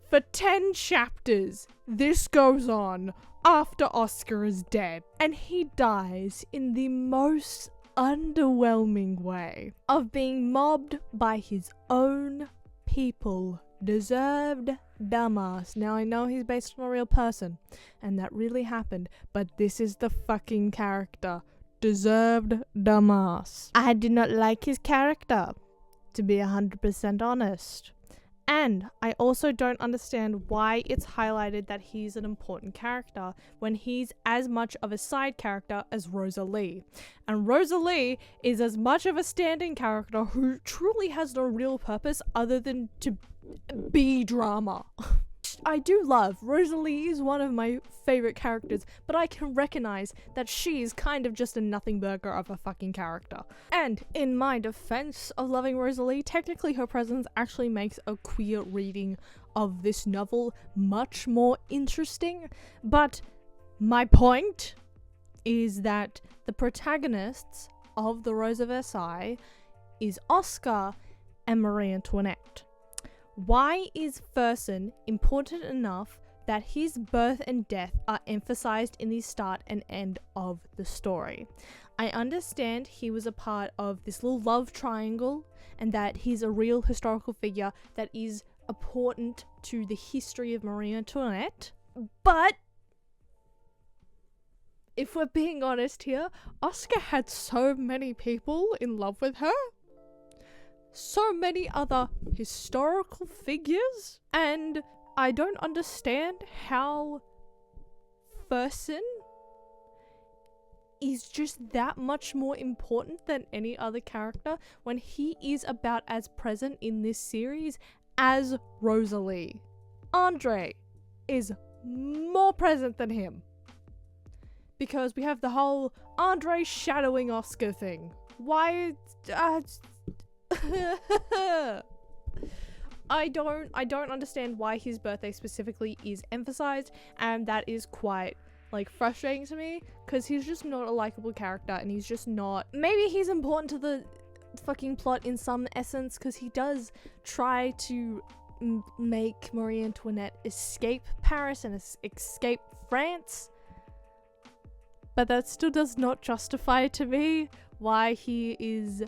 For 10 chapters, this goes on after Oscar is dead, and he dies in the most underwhelming way of being mobbed by his own people. Deserved dumbass. Now I know he's based on a real person, and that really happened, but this is the fucking character. Deserved dumbass. I did not like his character, to be 100% honest. And I also don't understand why it's highlighted that he's an important character when he's as much of a side character as Rosalie. And Rosalie is as much of a standing character who truly has no real purpose other than to be drama. I do love Rosalie, is one of my favorite characters, but I can recognize that she's kind of just a nothing burger of a fucking character. And in my defense of loving Rosalie, technically her presence actually makes a queer reading of this novel much more interesting, but my point is that the protagonists of The Rose of Versailles is Oscar and Marie Antoinette. Why is Fersen important enough that his birth and death are emphasized in the start and end of the story? I understand he was a part of this little love triangle and that he's a real historical figure that is important to the history of Marie Antoinette, but if we're being honest here, Oscar had so many people in love with her. So many other historical figures, and I don't understand how Fersen is just that much more important than any other character when he is about as present in this series as Rosalie. Andre is more present than him, because we have the whole Andre shadowing Oscar thing. Why? I don't understand why his birthday specifically is emphasized, and that is quite like frustrating to me, because he's just not a likable character, and he's just not. Maybe he's important to the fucking plot in some essence, because he does try to make Marie Antoinette escape Paris and escape France. But that still does not justify to me why he is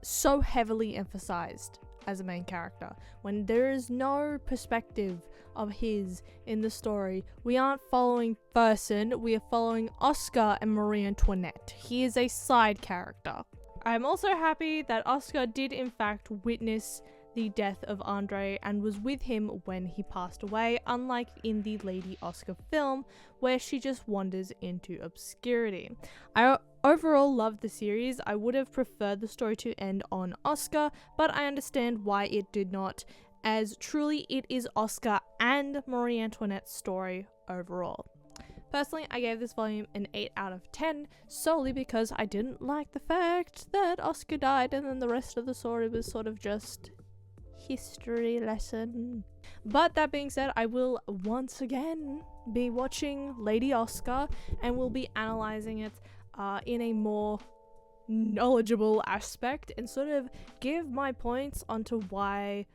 so heavily emphasized as a main character when there is no perspective of his in the story. We aren't following Fersen, we are following Oscar and Marie Antoinette. He is a side character. I'm also happy that Oscar did in fact witness the death of Andre and was with him when he passed away, unlike in the Lady Oscar film where she just wanders into obscurity. I overall loved the series. I would have preferred the story to end on Oscar, but I understand why it did not, as truly it is Oscar and Marie Antoinette's story overall. Personally, I gave this volume an 8 out of 10 solely because I didn't like the fact that Oscar died and then the rest of the story was sort of just history lesson. But that being said, I will once again be watching Lady Oscar and will be analysing it in a more knowledgeable aspect and sort of give my points onto why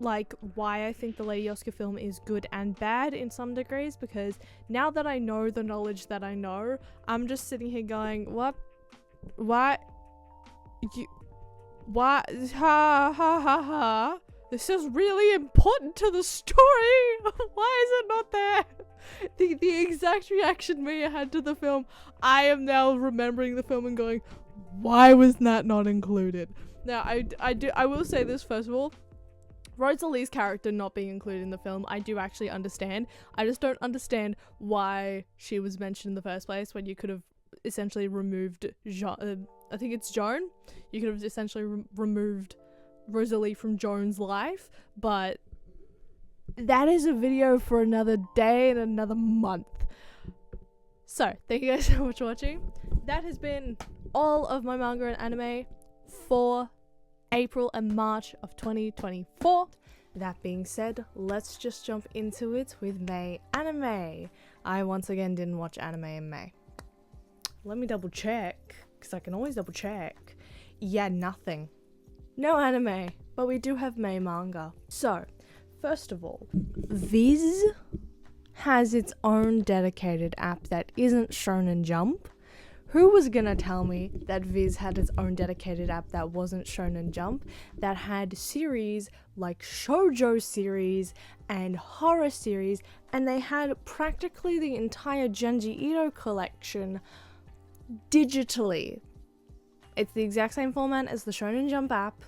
I think the Lady Oscar film is good and bad in some degrees, because now that I know the knowledge that I know, I'm just sitting here going, what? Ha ha ha ha. This is really important to the story. Why is it not there? The exact reaction Mia had to the film, I am now remembering the film and going, why was that not included? Now, I will say this first of all. Rosalie's character not being included in the film, I do actually understand. I just don't understand why she was mentioned in the first place when you could have essentially removed I think it's Joan. You could have essentially removed Rosalie from Joan's life, but that is a video for another day and another month. So, thank you guys so much for watching. That has been all of my manga and anime for April and March of 2024. That being said, let's just jump into it with May anime. I once again didn't watch anime in May. Let me double check, because I can always double check. Yeah, nothing. No anime, but we do have May manga. So, first of all, Viz has its own dedicated app that isn't Shonen Jump. Who was gonna tell me that Viz had its own dedicated app that wasn't Shonen Jump, that had series like shoujo series and horror series, and they had practically the entire Junji Ito collection digitally. It's the exact same format as the Shonen Jump app,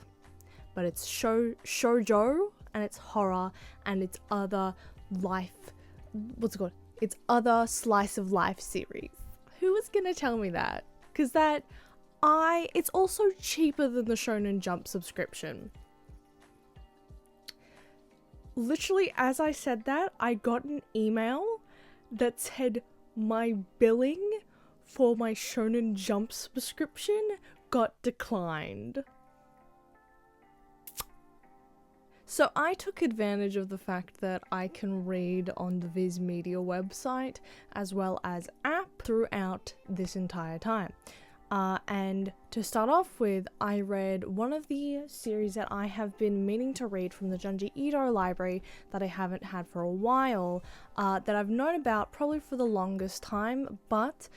but it's shoujo and it's horror and it's other life, it's other slice of life series. Who was gonna tell me that? Because it's also cheaper than the Shonen Jump subscription. Literally, as I said that, I got an email that said my billing for my Shonen Jump subscription got declined. So I took advantage of the fact that I can read on the Viz Media website as well as app throughout this entire time. And to start off with, I read one of the series that I have been meaning to read from the Junji Ito library that I haven't had for a while, that I've known about probably for the longest time, but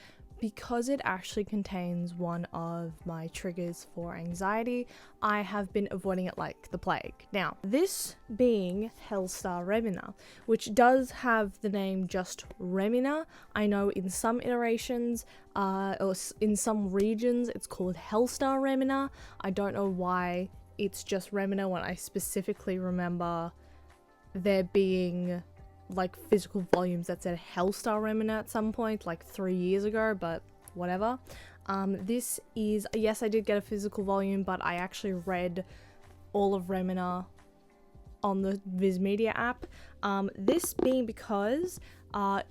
because it actually contains one of my triggers for anxiety, I have been avoiding it like the plague. Now, this being Hellstar Remina, which does have the name just Remina. I know in some iterations, or in some regions, it's called Hellstar Remina. I don't know why it's just Remina when I specifically remember there being like physical volumes that said Hellstar Remina at some point, like 3 years ago, but whatever. This is, yes, I did get a physical volume, but I actually read all of Remina on the Viz Media app. This being because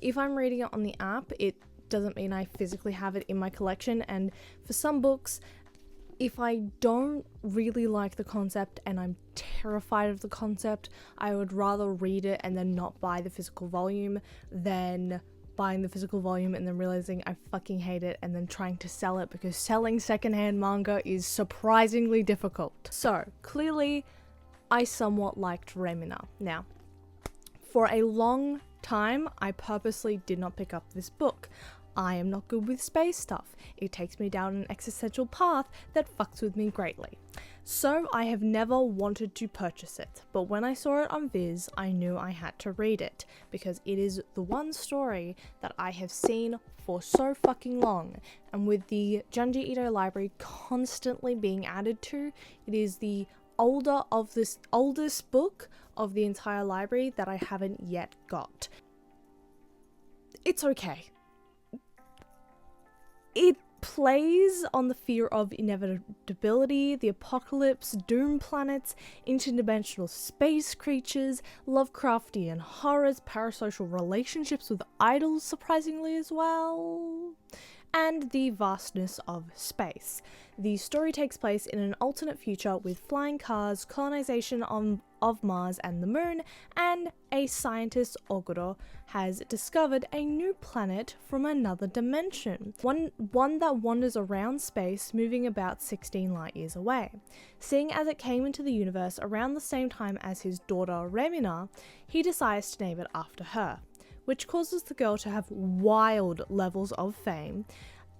if I'm reading it on the app, it doesn't mean I physically have it in my collection, and for some books, if I don't really like the concept and I'm terrified of the concept, I would rather read it and then not buy the physical volume than buying the physical volume and then realizing I fucking hate it and then trying to sell it, because selling secondhand manga is surprisingly difficult. So clearly I somewhat liked Remina. Now, for a long time, I purposely did not pick up this book. I am not good with space stuff. It takes me down an existential path that fucks with me greatly. So I have never wanted to purchase it, but when I saw it on Viz, I knew I had to read it, because it is the one story that I have seen for so fucking long, and with the Junji Ito library constantly being added to, it is the oldest book of the entire library that I haven't yet got. It's okay. It plays on the fear of inevitability, the apocalypse, doom planets, interdimensional space creatures, Lovecraftian horrors, parasocial relationships with idols surprisingly as well, and the vastness of space. The story takes place in an alternate future with flying cars, colonization of Mars and the Moon, and a scientist, Oguro, has discovered a new planet from another dimension. One that wanders around space, moving about 16 light years away. Seeing as it came into the universe around the same time as his daughter Remina, he decides to name it after her, which causes the girl to have wild levels of fame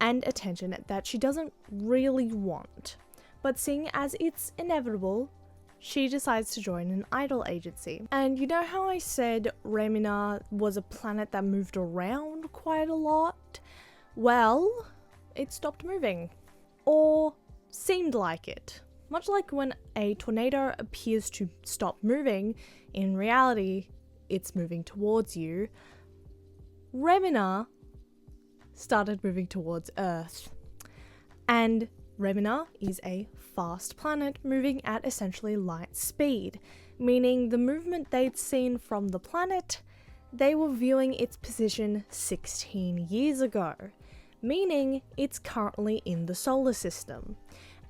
and attention that she doesn't really want. But seeing as it's inevitable, she decides to join an idol agency. And you know how I said Remina was a planet that moved around quite a lot? Well, it stopped moving. Or seemed like it. Much like when a tornado appears to stop moving, in reality, it's moving towards you. Remina started moving towards Earth. And Remina is a fast planet moving at essentially light speed, meaning the movement they'd seen from the planet, they were viewing its position 16 years ago, meaning it's currently in the solar system,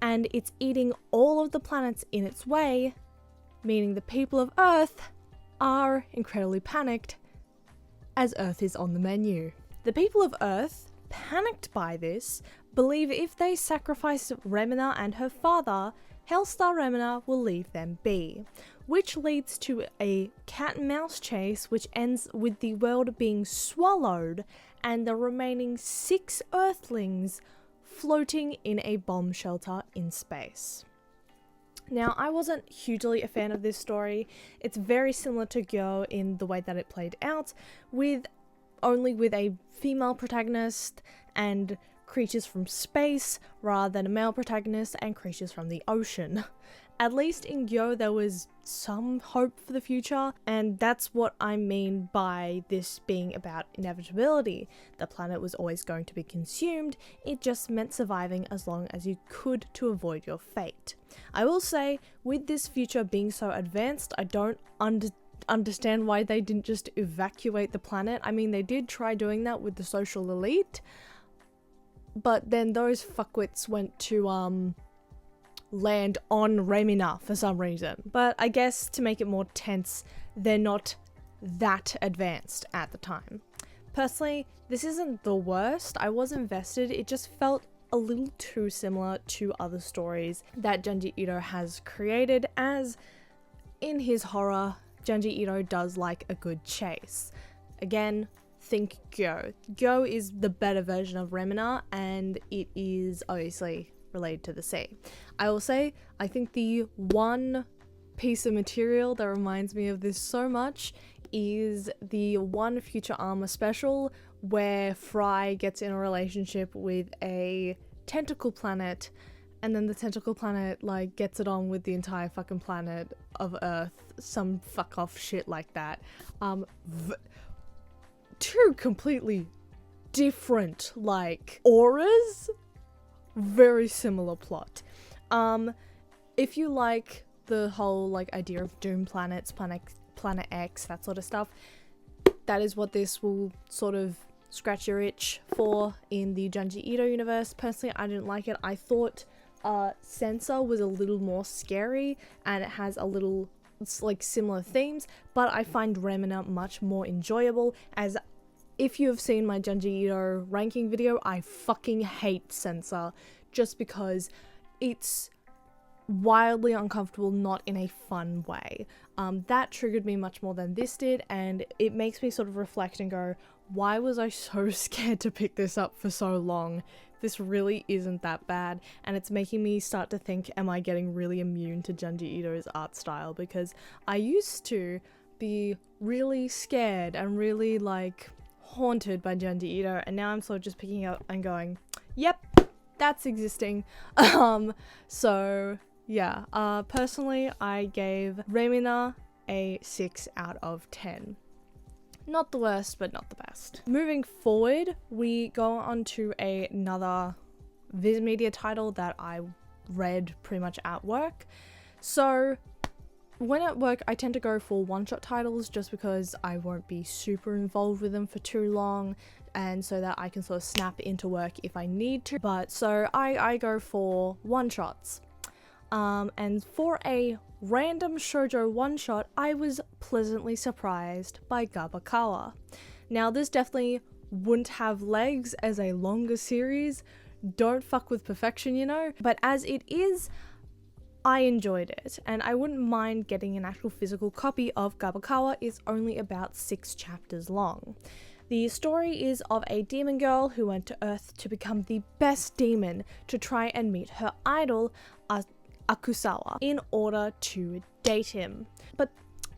and it's eating all of the planets in its way, meaning the people of Earth are incredibly panicked as Earth is on the menu. The people of Earth, panicked by this, believe if they sacrifice Remina and her father, Hellstar Remina will leave them be, which leads to a cat and mouse chase which ends with the world being swallowed and the remaining 6 Earthlings floating in a bomb shelter in space. Now, I wasn't hugely a fan of this story. It's very similar to Gyo in the way that it played out, only with a female protagonist and creatures from space rather than a male protagonist and creatures from the ocean. At least in Gyo there was some hope for the future, and that's what I mean by this being about inevitability. The planet was always going to be consumed, it just meant surviving as long as you could to avoid your fate. I will say, with this future being so advanced, I don't understand why they didn't just evacuate the planet. I mean, they did try doing that with the social elite, but then those fuckwits went to land on Remina for some reason. But I guess to make it more tense, they're not that advanced at the time. Personally, this isn't the worst. I was invested. It just felt a little too similar to other stories that Junji Ito has created, as in his horror, Junji Ito does like a good chase. Again, think Gyo. Gyo is the better version of Remina, and it is obviously related to the sea. I will say, I think the one piece of material that reminds me of this so much is the One Future Armor special, where Fry gets in a relationship with a tentacle planet, and then the tentacle planet like gets it on with the entire fucking planet of Earth, some fuck off shit like that. Two completely different like auras, very similar plot. If you like the whole like idea of doom planets, Planet X, that sort of stuff, that is what this will sort of scratch your itch for in the Junji Ito universe. Personally, I didn't like it. I thought Sensor was a little more scary and it has a little like similar themes, but I find Remina much more enjoyable. As if you have seen my Junji Ito ranking video, I fucking hate Sensor just because it's wildly uncomfortable, not in a fun way. That triggered me much more than this did, and it makes me sort of reflect and go, why was I so scared to pick this up for so long? This really isn't that bad, and it's making me start to think, am I getting really immune to Junji Ito's art style? Because I used to be really scared and really like haunted by Junji Ito, and now I'm sort of just picking up and going, yep, that's existing. So yeah, personally I gave Remina a 6 out of 10. Not the worst, but not the best. Moving forward, we go on to another Viz Media title that I read pretty much at work. So when at work, I tend to go for one-shot titles just because I won't be super involved with them for too long, and so that I can sort of snap into work if I need to. But so I go for one-shots. And for a random shoujo one-shot, I was pleasantly surprised by Gabakawa. Now, this definitely wouldn't have legs as a longer series. Don't fuck with perfection, you know? But as it is, I enjoyed it, and I wouldn't mind getting an actual physical copy of Gabakawa. It's only about 6 chapters long. The story is of a demon girl who went to Earth to become the best demon to try and meet her idol, Akusawa, in order to date him. But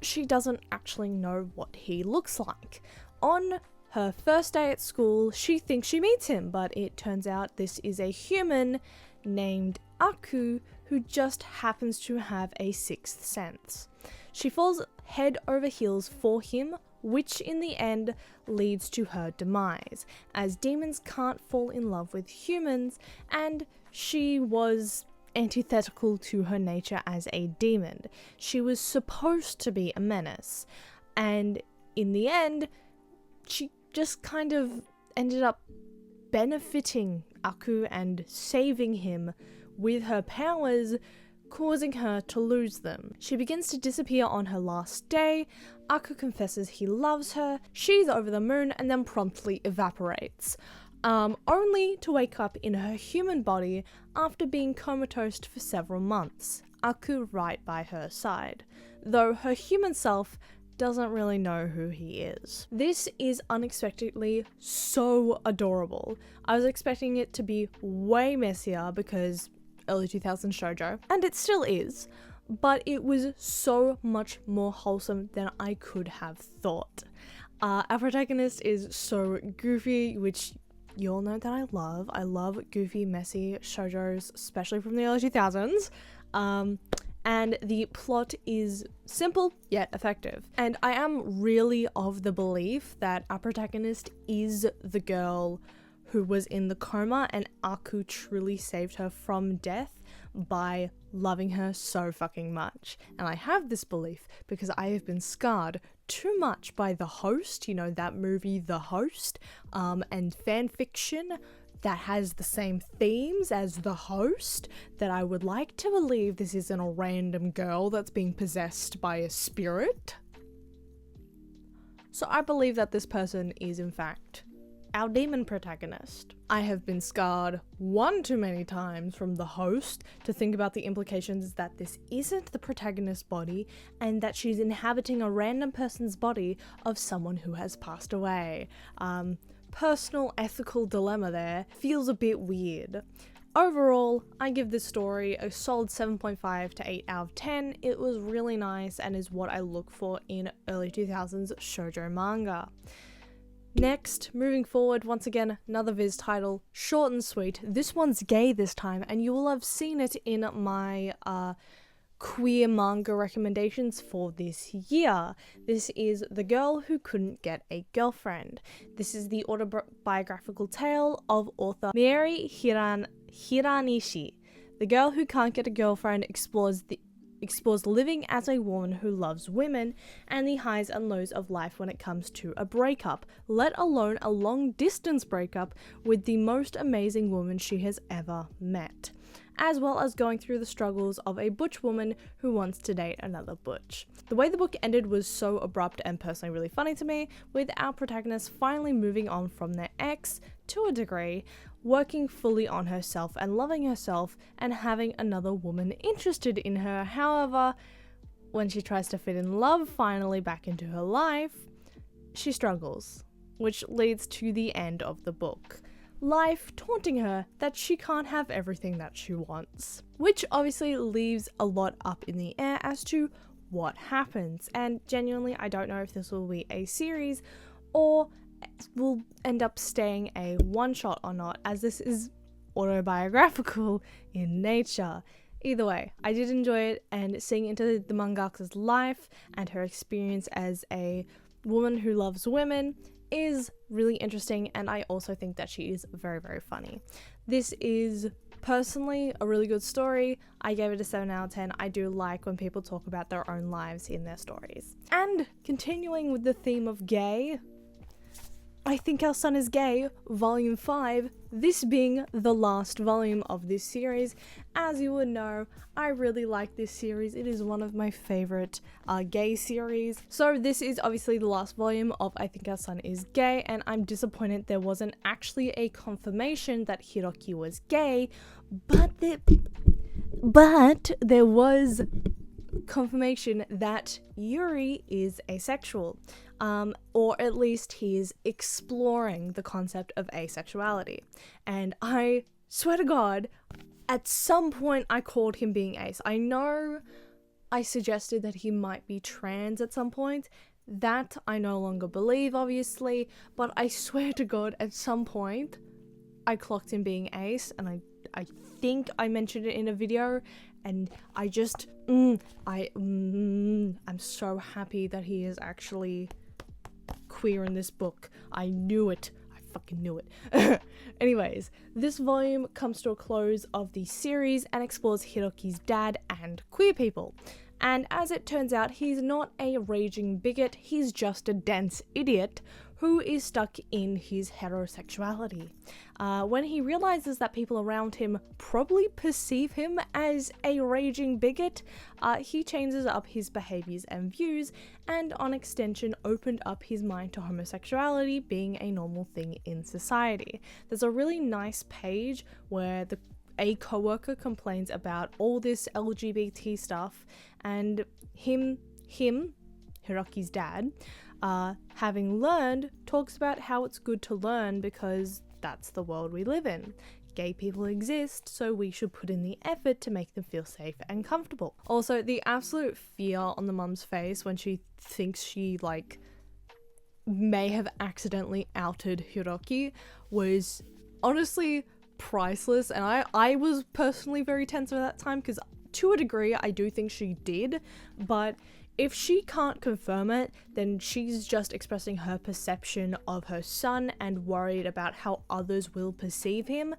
she doesn't actually know what he looks like. On her first day at school, she thinks she meets him, but it turns out this is a human named Aku who just happens to have a 6th sense. She falls head over heels for him, which in the end leads to her demise, as demons can't fall in love with humans, and she was antithetical to her nature as a demon. She was supposed to be a menace, and in the end, she just kind of ended up benefiting Aku and saving him with her powers, causing her to lose them. She begins to disappear on her last day. Aku confesses he loves her, she's over the moon, and then promptly evaporates. Only to wake up in her human body after being comatose for several months, Aku right by her side, though her human self doesn't really know who he is. This is unexpectedly so adorable. I was expecting it to be way messier because early 2000s shoujo, and it still is, but it was so much more wholesome than I could have thought. Our protagonist is so goofy, which you all know that I love. I love goofy, messy shoujos, especially from the early 2000s. And the plot is simple yet effective. And I am really of the belief that our protagonist is the girl who was in the coma, and Aku truly saved her from death by loving her so fucking much. And I have this belief because I have been scarred too much by The Host, you know, that movie The Host, and fanfiction that has the same themes as The Host, that I would like to believe this isn't a random girl that's being possessed by a spirit. So I believe that this person is in fact our demon protagonist. I have been scarred one too many times from The Host to think about the implications that this isn't the protagonist's body and that she's inhabiting a random person's body of someone who has passed away. Personal ethical dilemma there. Feels a bit weird. Overall, I give this story a solid 7.5 to 8 out of 10. It was really nice and is what I look for in early 2000s shoujo manga. Next, moving forward, once again, another Viz title, short and sweet. This one's gay this time, and you will have seen it in my queer manga recommendations for this year. This is The Girl Who Couldn't Get a Girlfriend. This is the autobiographical tale of author Mieri Hiranishi. The Girl Who Can't Get a Girlfriend explores living as a woman who loves women and the highs and lows of life when it comes to a breakup, let alone a long-distance breakup with the most amazing woman she has ever met. as well as going through the struggles of a butch woman who wants to date another butch. The way the book ended was so abrupt and personally really funny to me, with our protagonist finally moving on from their ex to a degree, working fully on herself and loving herself and having another woman interested in her. However, when she tries to fit in love finally back into her life, she struggles, which leads to the end of the book. Life taunting her that she can't have everything that she wants, which obviously leaves a lot up in the air as to what happens, and genuinely I don't know if this will be a series or will end up staying a one-shot or not, as this is autobiographical in nature. Either way, I did enjoy it, and seeing into the mangaka's life and her experience as a woman who loves women is really interesting, and I also think that she is very, very funny. This is personally a really good story. I gave it a 7 out of 10. I do like when people talk about their own lives in their stories. And continuing with the theme of gay, I Think Our Son is Gay, Volume 5, this being the last volume of this series. As you would know, I really like this series. It is one of my favorite gay series. So this is obviously the last volume of I Think Our Son is Gay, and I'm disappointed there wasn't actually a confirmation that Hiroki was gay, but there was confirmation that Yuri is asexual. Or at least he's exploring the concept of asexuality. And I swear to God, at some point I called him being ace. I know I suggested that he might be trans at some point. That I no longer believe, obviously, but I swear to God, at some point I clocked him being ace, and I think I mentioned it in a video, and I just, I'm so happy that he is actually queer in this book. I knew it. I fucking knew it. Anyways, this volume comes to a close of the series and explores Hiroki's dad and queer people. And as it turns out, he's not a raging bigot, he's just a dense idiot who is stuck in his heterosexuality. When he realizes that people around him probably perceive him as a raging bigot, he changes up his behaviors and views, and on extension opened up his mind to homosexuality being a normal thing in society. There's a really nice page where a coworker complains about all this LGBT stuff, and him, Hiroki's dad, having learned, talks about how it's good to learn because that's the world we live in. Gay people exist, so we should put in the effort to make them feel safe and comfortable. Also, the absolute fear on the mum's face when she thinks she, may have accidentally outed Hiroki was honestly priceless, and I was personally very tense at that time, because to a degree I do think she did, but if she can't confirm it, then she's just expressing her perception of her son and worried about how others will perceive him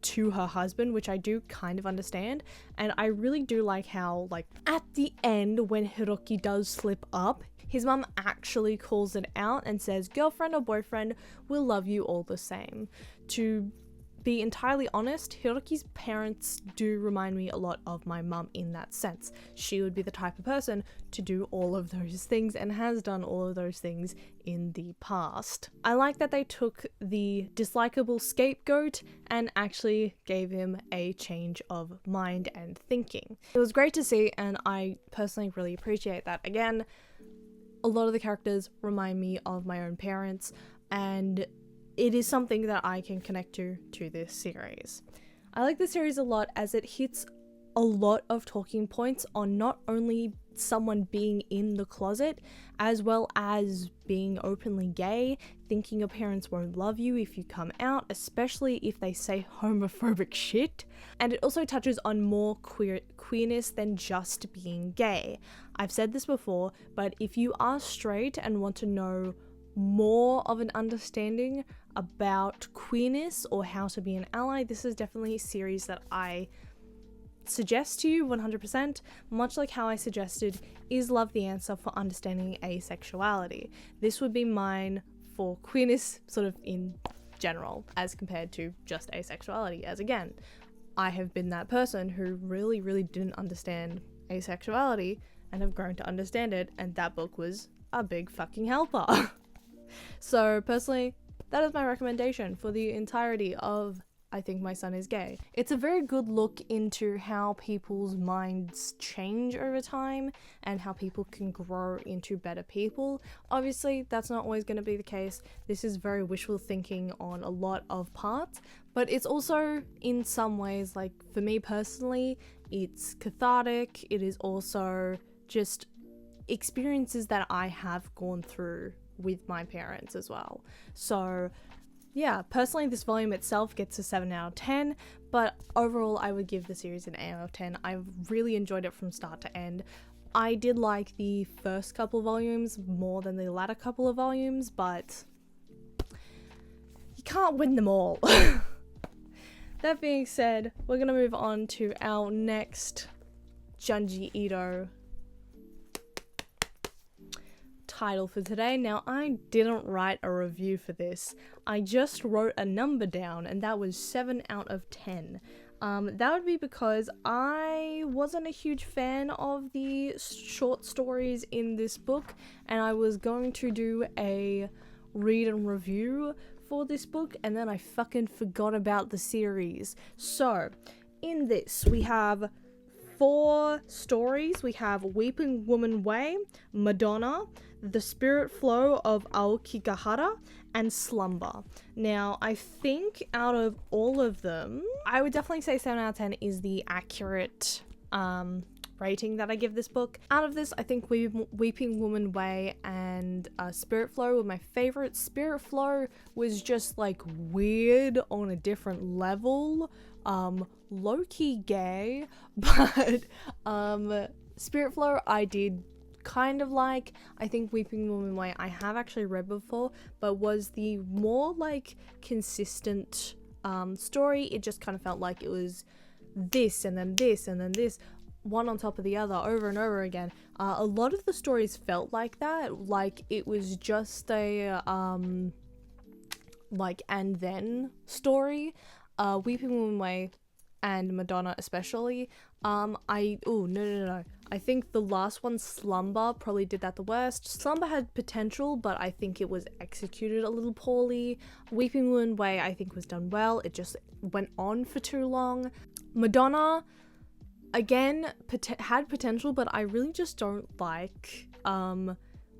to her husband, which I do kind of understand. And I really do like how, at the end when Hiroki does slip up, his mum actually calls it out and says, girlfriend or boyfriend will love you all the same. To be entirely honest, Hiroki's parents do remind me a lot of my mum in that sense. She would be the type of person to do all of those things and has done all of those things in the past. I like that they took the dislikable scapegoat and actually gave him a change of mind and thinking. It was great to see, and I personally really appreciate that. Again, a lot of the characters remind me of my own parents, and it is something that I can connect to this series. I like the series a lot as it hits a lot of talking points on not only someone being in the closet, as well as being openly gay, thinking your parents won't love you if you come out, especially if they say homophobic shit. And it also touches on more queerness than just being gay. I've said this before, but if you are straight and want to know more of an understanding about queerness or how to be an ally, this is definitely a series that I suggest to you 100%, much like how I suggested Is Love the Answer for understanding asexuality. This would be mine for queerness sort of in general as compared to just asexuality, as again, I have been that person who really, really didn't understand asexuality and have grown to understand it, and that book was a big fucking helper. So personally, that is my recommendation for the entirety of I Think My Son Is Gay. It's a very good look into how people's minds change over time and how people can grow into better people. Obviously, that's not always going to be the case. This is very wishful thinking on a lot of parts, but it's also in some ways, like for me personally, it's cathartic. It is also just experiences that I have gone through with my parents as well. So yeah, personally this volume itself gets a 7 out of 10, but overall I would give the series an 8 out of 10. I've really enjoyed it from start to end. I did like the first couple volumes more than the latter couple of volumes, but you can't win them all. That being said, we're gonna move on to our next Junji Ito title for today. Now, I didn't write a review for this. I just wrote a number down, and that was 7 out of 10. That would be because I wasn't a huge fan of the short stories in this book, and I was going to do a read and review for this book, and then I fucking forgot about the series. So, in this, we have 4 stories. We have Weeping Woman Way, Madonna, The Spirit Flow of Aokigahara, and Slumber. Now, I think out of all of them, I would definitely say 7 out of 10 is the accurate rating that I give this book. Out of this, I think Weeping Woman Way and Spirit Flow were my favorite. Spirit Flow was just like weird on a different level. Low-key gay, but Spirit Flow I did kind of like. I think Weeping Woman Way I have actually read before, but was the more like consistent story. It just kind of felt like it was this and then this and then this, one on top of the other over and over again. A lot of the stories felt like that, like it was just a like and then story. Weeping Woman Way and Madonna especially. No. I think the last one, Slumber, probably did that the worst. Slumber had potential, but I think it was executed a little poorly. Weeping Woman Way, I think, was done well. It just went on for too long. Madonna, again, had potential, but I really just don't like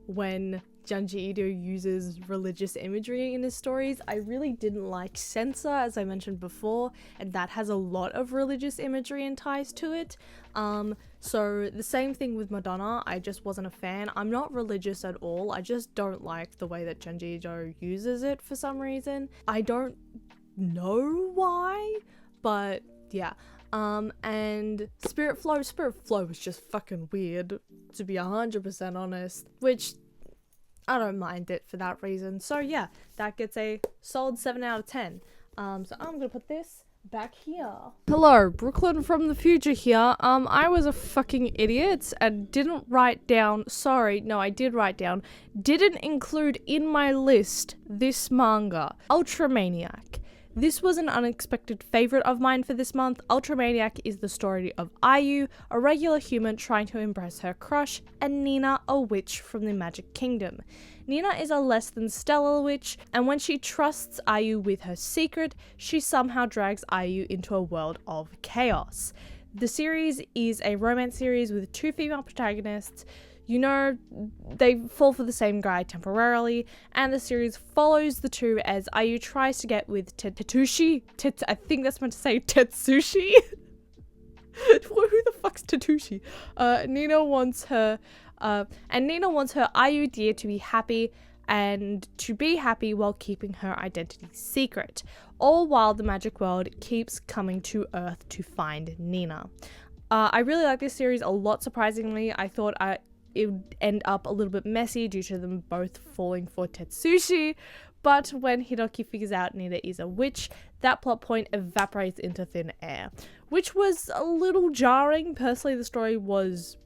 when Junji Ito uses religious imagery in his stories. I really didn't like Censor, as I mentioned before, and that has a lot of religious imagery and ties to it. So the same thing with Madonna, I just wasn't a fan. I'm not religious at all, I just don't like the way that Junji Ito uses it for some reason. I don't know why, but yeah. And Spirit Flow was just fucking weird, to be 100% honest, which I don't mind it for that reason. So yeah, that gets a solid 7 out of 10. So I'm gonna put this back here. Hello, Brooklyn from the future here. I was a fucking idiot and didn't write down, I did write down, didn't include in my list this manga, Ultramaniac. This was an unexpected favorite of mine for this month. Ultramaniac is the story of Ayu, a regular human trying to impress her crush, and Nina, a witch from the Magic Kingdom. Nina is a less than stellar witch, and when she trusts Ayu with her secret, she somehow drags Ayu into a world of chaos. The series is a romance series with 2 female protagonists. You know, they fall for the same guy temporarily, and the series follows the two as Ayu tries to get with Tetsushi. I think that's meant to say Tetsushi. Who the fuck's Tetsushi? Nina wants her Ayu dear to be happy, and to be happy while keeping her identity secret, all while the magic world keeps coming to Earth to find Nina. I really like this series a lot, surprisingly. I thought it would end up a little bit messy due to them both falling for Tetsushi, but when Hiroki figures out Nina is a witch, that plot point evaporates into thin air, which was a little jarring. Personally, the story was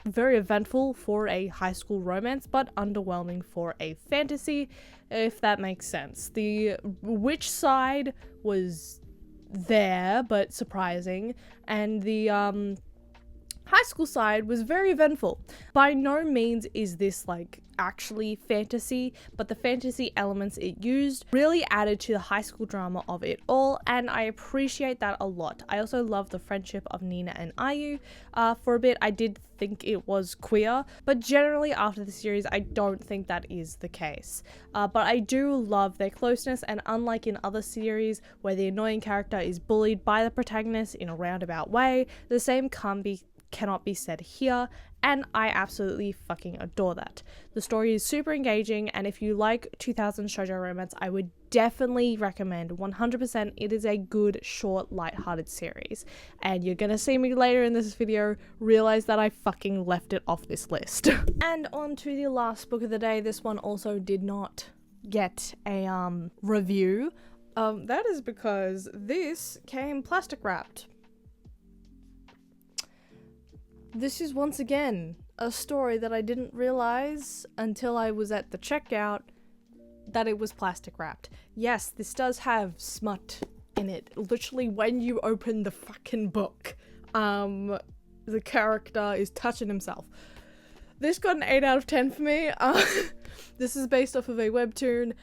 very eventful for a high school romance, but underwhelming for a fantasy, if that makes sense. The witch side was there, but surprising. And the high school side was very eventful. By no means is this like actually fantasy, but the fantasy elements it used really added to the high school drama of it all, and I appreciate that a lot. I also love the friendship of Nina and Ayu. For a bit I did think it was queer, but generally after the series I don't think that is the case. But I do love their closeness, and unlike in other series where the annoying character is bullied by the protagonist in a roundabout way, the same cannot be said here, and I absolutely fucking adore that. The story is super engaging, and if you like 2000 shoujo romance, I would definitely recommend 100%. It is a good, short, light-hearted series, and you're gonna see me later in this video realize that I fucking left it off this list. And on to the last book of the day. This one also did not get a review. That is because this came plastic wrapped. This is once again a story that I didn't realize until I was at the checkout that it was plastic wrapped. Yes, this does have smut in it. Literally, when you open the fucking book, the character is touching himself. This got an 8 out of 10 for me. This is based off of a webtoon.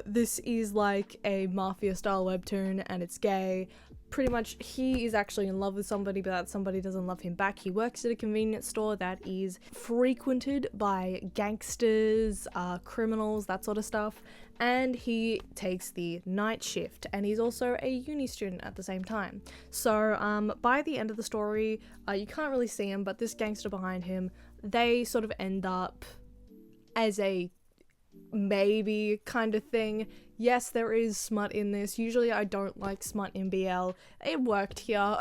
This is like a mafia style webtoon, and it's gay. Pretty much he is actually in love with somebody, but that somebody doesn't love him back. He works at a convenience store that is frequented by gangsters, criminals, that sort of stuff, and he takes the night shift, and he's also a uni student at the same time. So by the end of the story, you can't really see him, but this gangster behind him, they sort of end up as a maybe kind of thing. Yes, there is smut in this. Usually I don't like smut in BL. It worked here.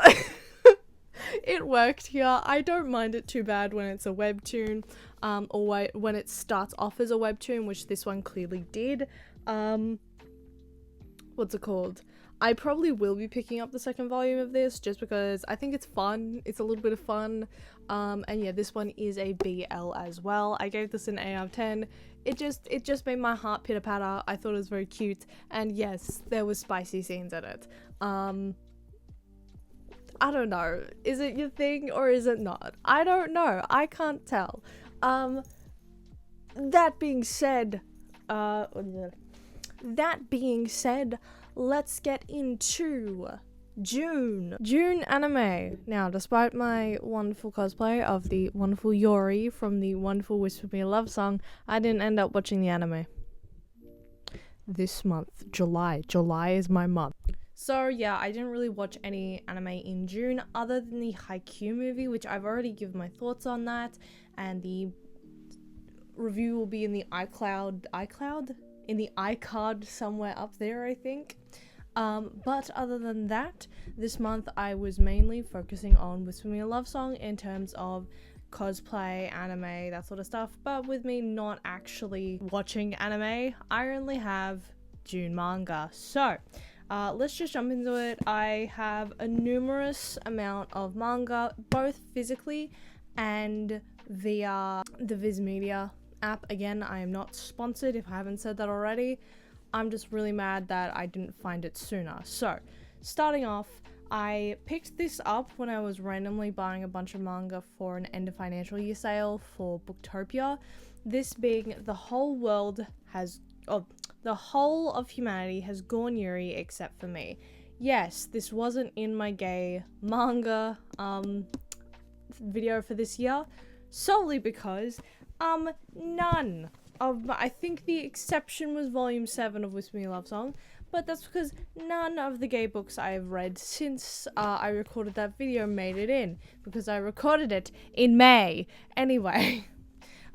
It worked here. I don't mind it too bad when it's a webtoon, or when it starts off as a webtoon, which this one clearly did. What's it called? I probably will be picking up the second volume of this just because I think it's fun. It's a little bit of fun. And yeah, this one is a BL as well. I gave this an 8 out of 10. It just made my heart pitter patter. I thought it was very cute, and yes, there was spicy scenes in it. I don't know. Is it your thing or is it not? I don't know. I can't tell. That being said, let's get into June anime. Now, despite my wonderful cosplay of the wonderful Yori from the wonderful Whisper Me a Love song, I didn't end up watching the anime. This month, July is my month. So yeah, I didn't really watch any anime in June other than the Haikyuu movie, which I've already given my thoughts on that, and the review will be in the iCloud? In the iCard somewhere up there, I think. But other than that, this month I was mainly focusing on Whisper Me a Love Song in terms of cosplay, anime, that sort of stuff. But with me not actually watching anime, I only have June manga. So, let's just jump into it. I have a numerous amount of manga, both physically and via the Viz Media app. Again, I am not sponsored if I haven't said that already. I'm just really mad that I didn't find it sooner. So, starting off, I picked this up when I was randomly buying a bunch of manga for an end of financial year sale for Booktopia. This being the whole of humanity has gone Yuri except for me. Yes, this wasn't in my gay manga video for this year, solely because none of I think the exception was volume 7 of Whisper Me a Love Song, but that's because none of the gay books I have read since I recorded that video made it in, because I recorded it in May. Anyway,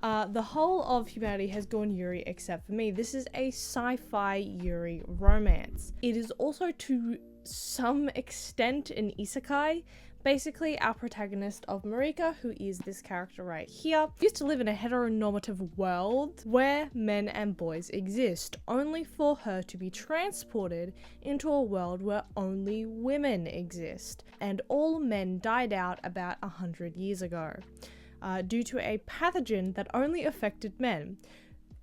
the whole of humanity has gone Yuri except for me. This is a sci-fi Yuri romance. It is also to some extent an isekai. Basically, our protagonist of Marika, who is this character right here, used to live in a heteronormative world where men and boys exist, only for her to be transported into a world where only women exist, and all men died out about 100 years ago, due to a pathogen that only affected men.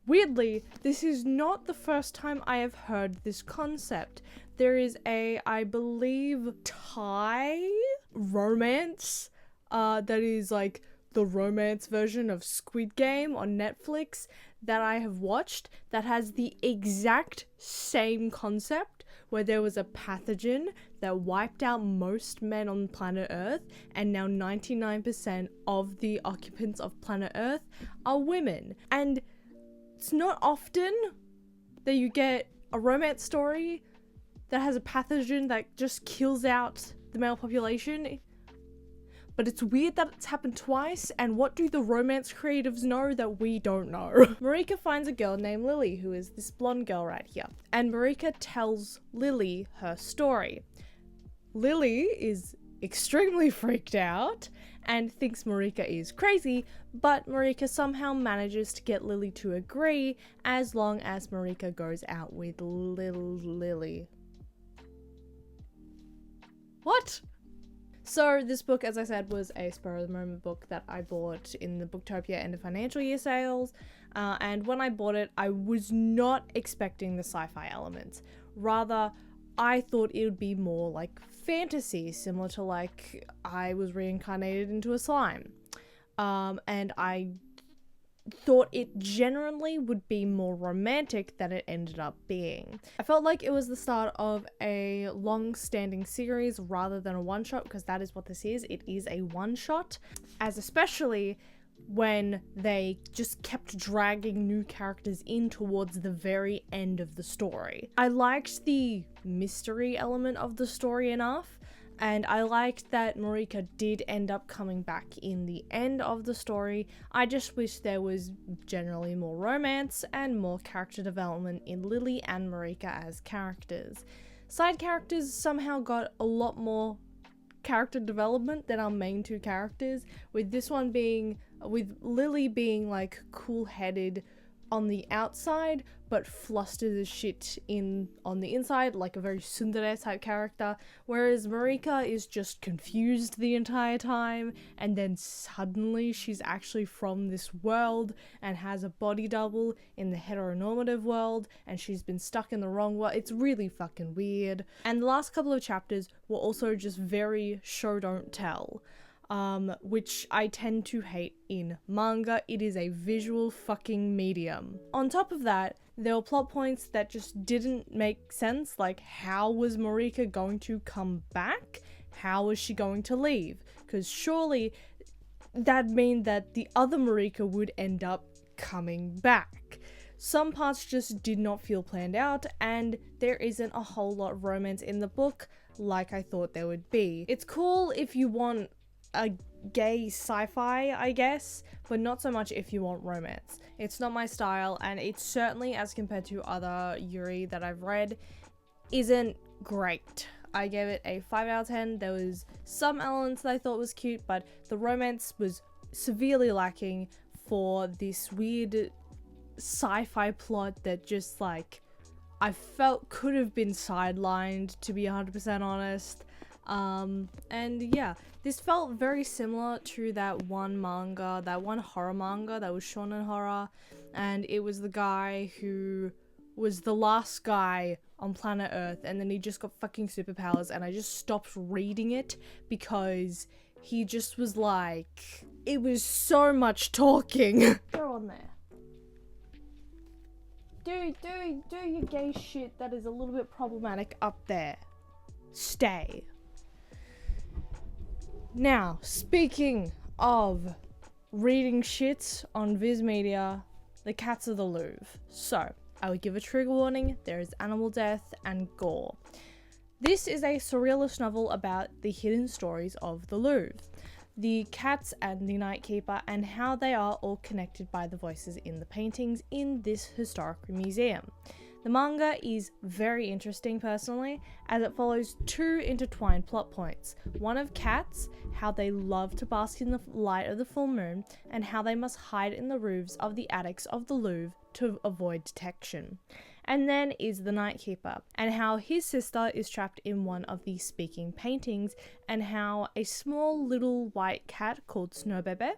Weirdly, this is not the first time I have heard this concept. there is a, I believe, Thai romance that is like the romance version of Squid Game on Netflix that I have watched that has the exact same concept, where there was a pathogen that wiped out most men on planet Earth, and now 99% of the occupants of planet Earth are women. And it's not often that you get a romance story that has a pathogen that just kills out the male population. But it's weird that it's happened twice, and what do the romance creatives know that we don't know? Marika finds a girl named Lily, who is this blonde girl right here, and Marika tells Lily her story. Lily is extremely freaked out and thinks Marika is crazy, but Marika somehow manages to get Lily to agree as long as Marika goes out with Lily. What? So this book, as I said, was a spur of the moment book that I bought in the Booktopia end of financial year sales. And when I bought it, I was not expecting the sci-fi elements. Rather, I thought it would be more like fantasy, similar to like I was reincarnated into a slime. And I thought it generally would be more romantic than it ended up being. I felt like it was the start of a long-standing series rather than a one-shot, because that is what this is. It is a one-shot, as especially when they just kept dragging new characters in towards the very end of the story. I liked the mystery element of the story enough, and I liked that Marika did end up coming back in the end of the story. I just wish there was generally more romance and more character development in Lily and Marika as characters. Side characters somehow got a lot more character development than our main two characters, with Lily being like cool-headed on the outside but flustered as shit on the inside, like a very tsundere type character, whereas Marika is just confused the entire time, and then suddenly she's actually from this world and has a body double in the heteronormative world, and she's been stuck in the wrong world. It's really fucking weird. And the last couple of chapters were also just very show don't tell. Which I tend to hate in manga. It is a visual fucking medium. On top of that, there were plot points that just didn't make sense, like how was Marika going to come back? How was she going to leave? Because surely that'd mean that the other Marika would end up coming back. Some parts just did not feel planned out, and there isn't a whole lot of romance in the book like I thought there would be. It's cool if you want a gay sci-fi, I guess, but not so much if you want romance. It's not my style, and it's certainly, as compared to other Yuri that I've read, isn't great. I gave it a 5 out of 10. There was some elements that I thought was cute, but the romance was severely lacking for this weird sci-fi plot that just like I felt could have been sidelined, to be 100% honest. And yeah, this felt very similar to that one horror manga that was shonen horror, and it was the guy who was the last guy on planet Earth, and then he just got fucking superpowers, and I just stopped reading it because he just was like, it was so much talking. Go on there. Do your gay shit that is a little bit problematic up there. Stay. Now, speaking of reading shit on Viz Media, The Cats of the Louvre. So, I would give a trigger warning, there is animal death and gore. This is a surrealist novel about the hidden stories of the Louvre, the cats and the Night Keeper, and how they are all connected by the voices in the paintings in this historic museum. The manga is very interesting personally, as it follows two intertwined plot points. One of cats, how they love to bask in the light of the full moon, and how they must hide in the roofs of the attics of the Louvre to avoid detection. And then is the Night Keeper, and how his sister is trapped in one of the speaking paintings, and how a small little white cat called Snow Bebe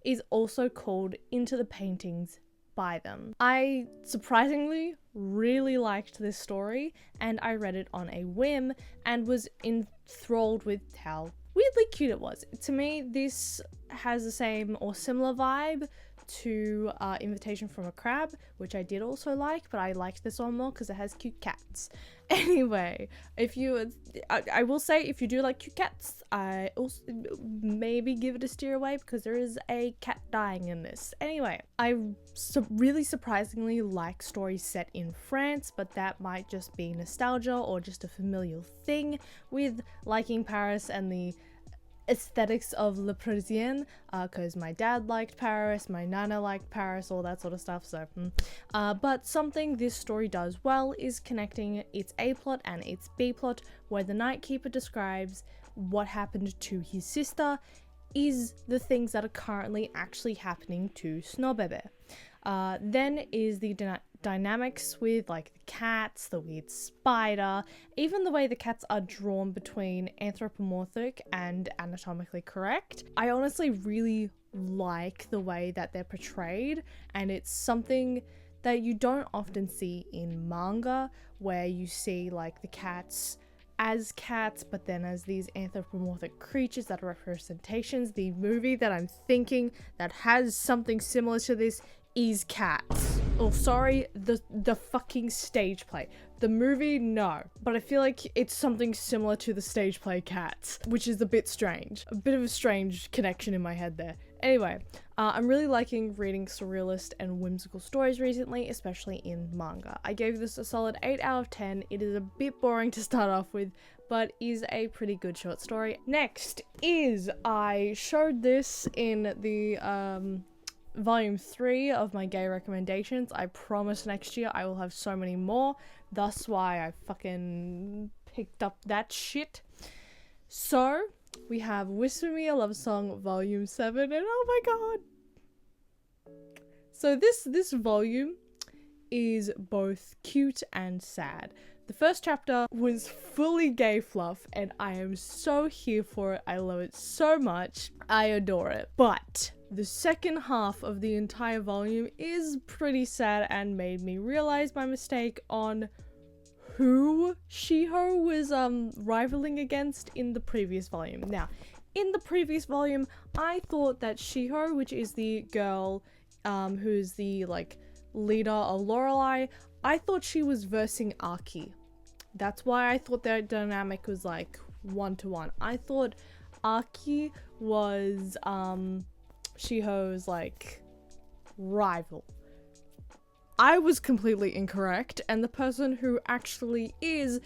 is also called into the paintings by them. I surprisingly really liked this story, and I read it on a whim and was enthralled with how weirdly cute it was. To me, this has the same or similar vibe to Invitation from a Crab, which I did also like, but I liked this one more because it has cute cats. Anyway, I will say, if you do like cute cats, I also maybe give it a steer away because there is a cat dying in this. Anyway, I really surprisingly like stories set in France, but that might just be nostalgia or just a familial thing with liking Paris and the aesthetics of Le Parisien, because my dad liked Paris, my nana liked Paris, all that sort of stuff. So but something this story does well is connecting its A plot and its B plot, where the Night Keeper describes what happened to his sister is the things that are currently actually happening to Snowbebe. Then is the dynamics with like the cats, the weird spider, even the way the cats are drawn between anthropomorphic and anatomically correct. I honestly really like the way that they're portrayed, and it's something that you don't often see in manga, where you see like the cats as cats, but then as these anthropomorphic creatures that are representations. The movie that I'm thinking that has something similar to this is Cats. Oh, sorry, the fucking stage play. The movie, no. But I feel like it's something similar to the stage play Cats, which is a bit strange. A bit of a strange connection in my head there. Anyway, I'm really liking reading surrealist and whimsical stories recently, especially in manga. I gave this a solid 8 out of 10. It is a bit boring to start off with, but is a pretty good short story. Next is, I showed this in the volume 3 of my gay recommendations. I promise next year I will have so many more. That's why I fucking picked up that shit. So we have Whisper Me a Love Song volume 7, and oh my god. So this volume is both cute and sad. The first chapter was fully gay fluff, and I am so here for it. I love it so much. I adore it. But the second half of the entire volume is pretty sad and made me realize my mistake on who Shiho was rivaling against in the previous volume. Now, in the previous volume, I thought that Shiho, which is the girl who's the like leader of Lorelei, I thought she was versing Aki. That's why I thought their dynamic was like 1-to-1. I thought Aki was Shiho's like rival. I was completely incorrect, and the person who actually is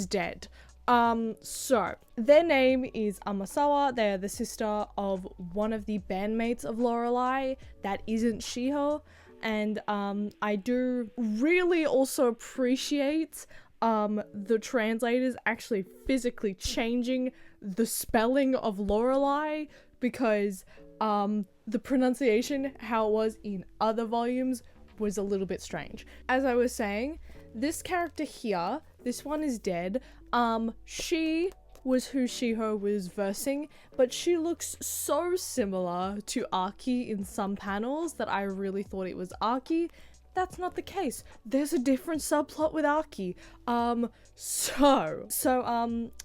dead. So their name is Amasawa. They are the sister of one of the bandmates of Lorelei that isn't Shiho. And I do really also appreciate the translators actually physically changing the spelling of Lorelei, because the pronunciation, how it was in other volumes, was a little bit strange. As I was saying, this character here, this one is dead. She was who Shiho was versing, but she looks so similar to Aki in some panels that I really thought it was Aki. That's not the case. There's a different subplot with Aki.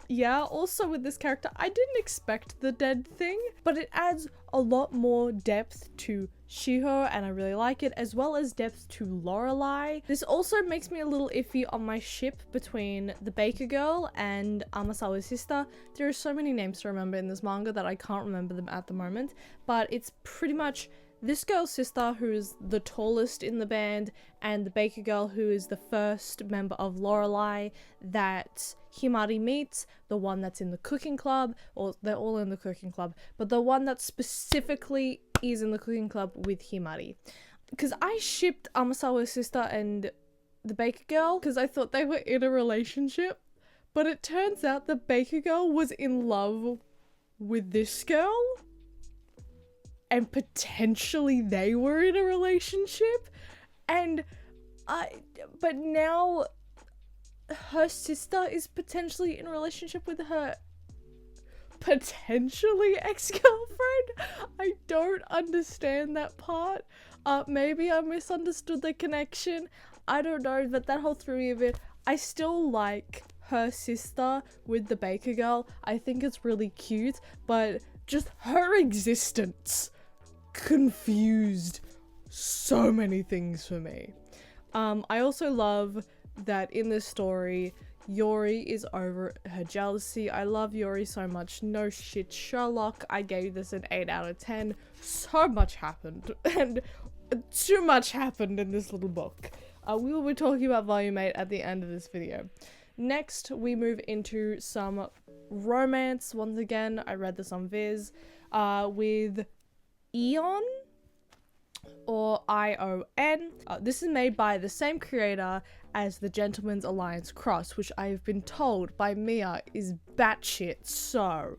Yeah, also with this character, I didn't expect the dead thing, but it adds a lot more depth to Shiho, and I really like it, as well as depth to Lorelei. This also makes me a little iffy on my ship between the Baker Girl and Amasawa's sister. There are so many names to remember in this manga that I can't remember them at the moment, but it's pretty much this girl's sister, who is the tallest in the band, and the Baker Girl, who is the first member of Lorelei that Himari meets, the one that's in the cooking club, or they're all in the cooking club, but the one that specifically is in the cooking club with Himari. Because I shipped Amasawa's sister and the Baker Girl because I thought they were in a relationship, but it turns out the Baker Girl was in love with this girl, and potentially they were in a relationship, but now her sister is potentially in a relationship with her potentially ex-girlfriend. I don't understand that part. Maybe I misunderstood the connection. I don't know, but that whole threw me a bit. I still like her sister with the baker girl. I think it's really cute, but just her existence confused so many things for me. I also love that in this story, Yori is over her jealousy. I love Yori so much. No shit, Sherlock. I gave this an 8 out of 10. So much happened, and too much happened in this little book. We will be talking about Volume 8 at the end of this video. Next, we move into some romance. Once again, I read this on Viz with Ion, or ION. This is made by the same creator as the Gentleman's Alliance Cross, which I have been told by Mia is batshit, so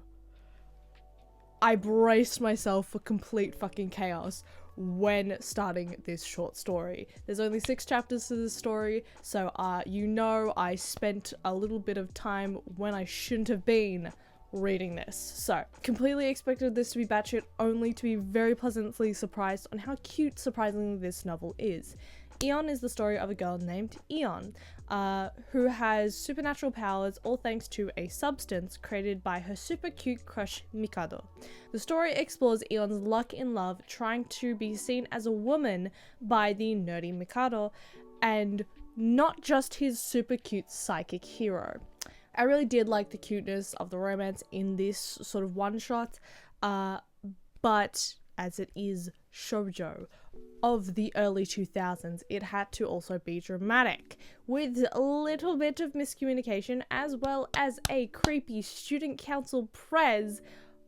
I braced myself for complete fucking chaos when starting this short story. There's only 6 chapters to this story, so you know I spent a little bit of time when I shouldn't have been reading this. So, completely expected this to be batshit, only to be very pleasantly surprised on how cute, surprisingly, this novel is. Ion is the story of a girl named Ion, who has supernatural powers all thanks to a substance created by her super cute crush Mikado. The story explores Ion's luck in love, trying to be seen as a woman by the nerdy Mikado, and not just his super cute psychic hero. I really did like the cuteness of the romance in this sort of one-shot, but as it is shoujo of the early 2000s, it had to also be dramatic, with a little bit of miscommunication as well as a creepy student council prez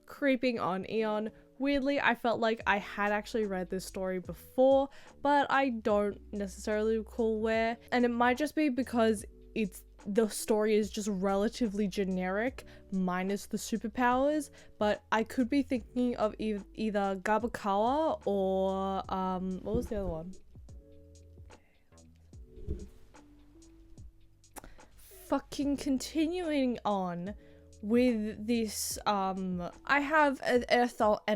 creeping on Ion. Weirdly, I felt like I had actually read this story before, but I don't necessarily recall where, and it might just be because the story is just relatively generic, minus the superpowers, but I could be thinking of either Gabakawa or, what was the other one? Fucking continuing on with this, I have an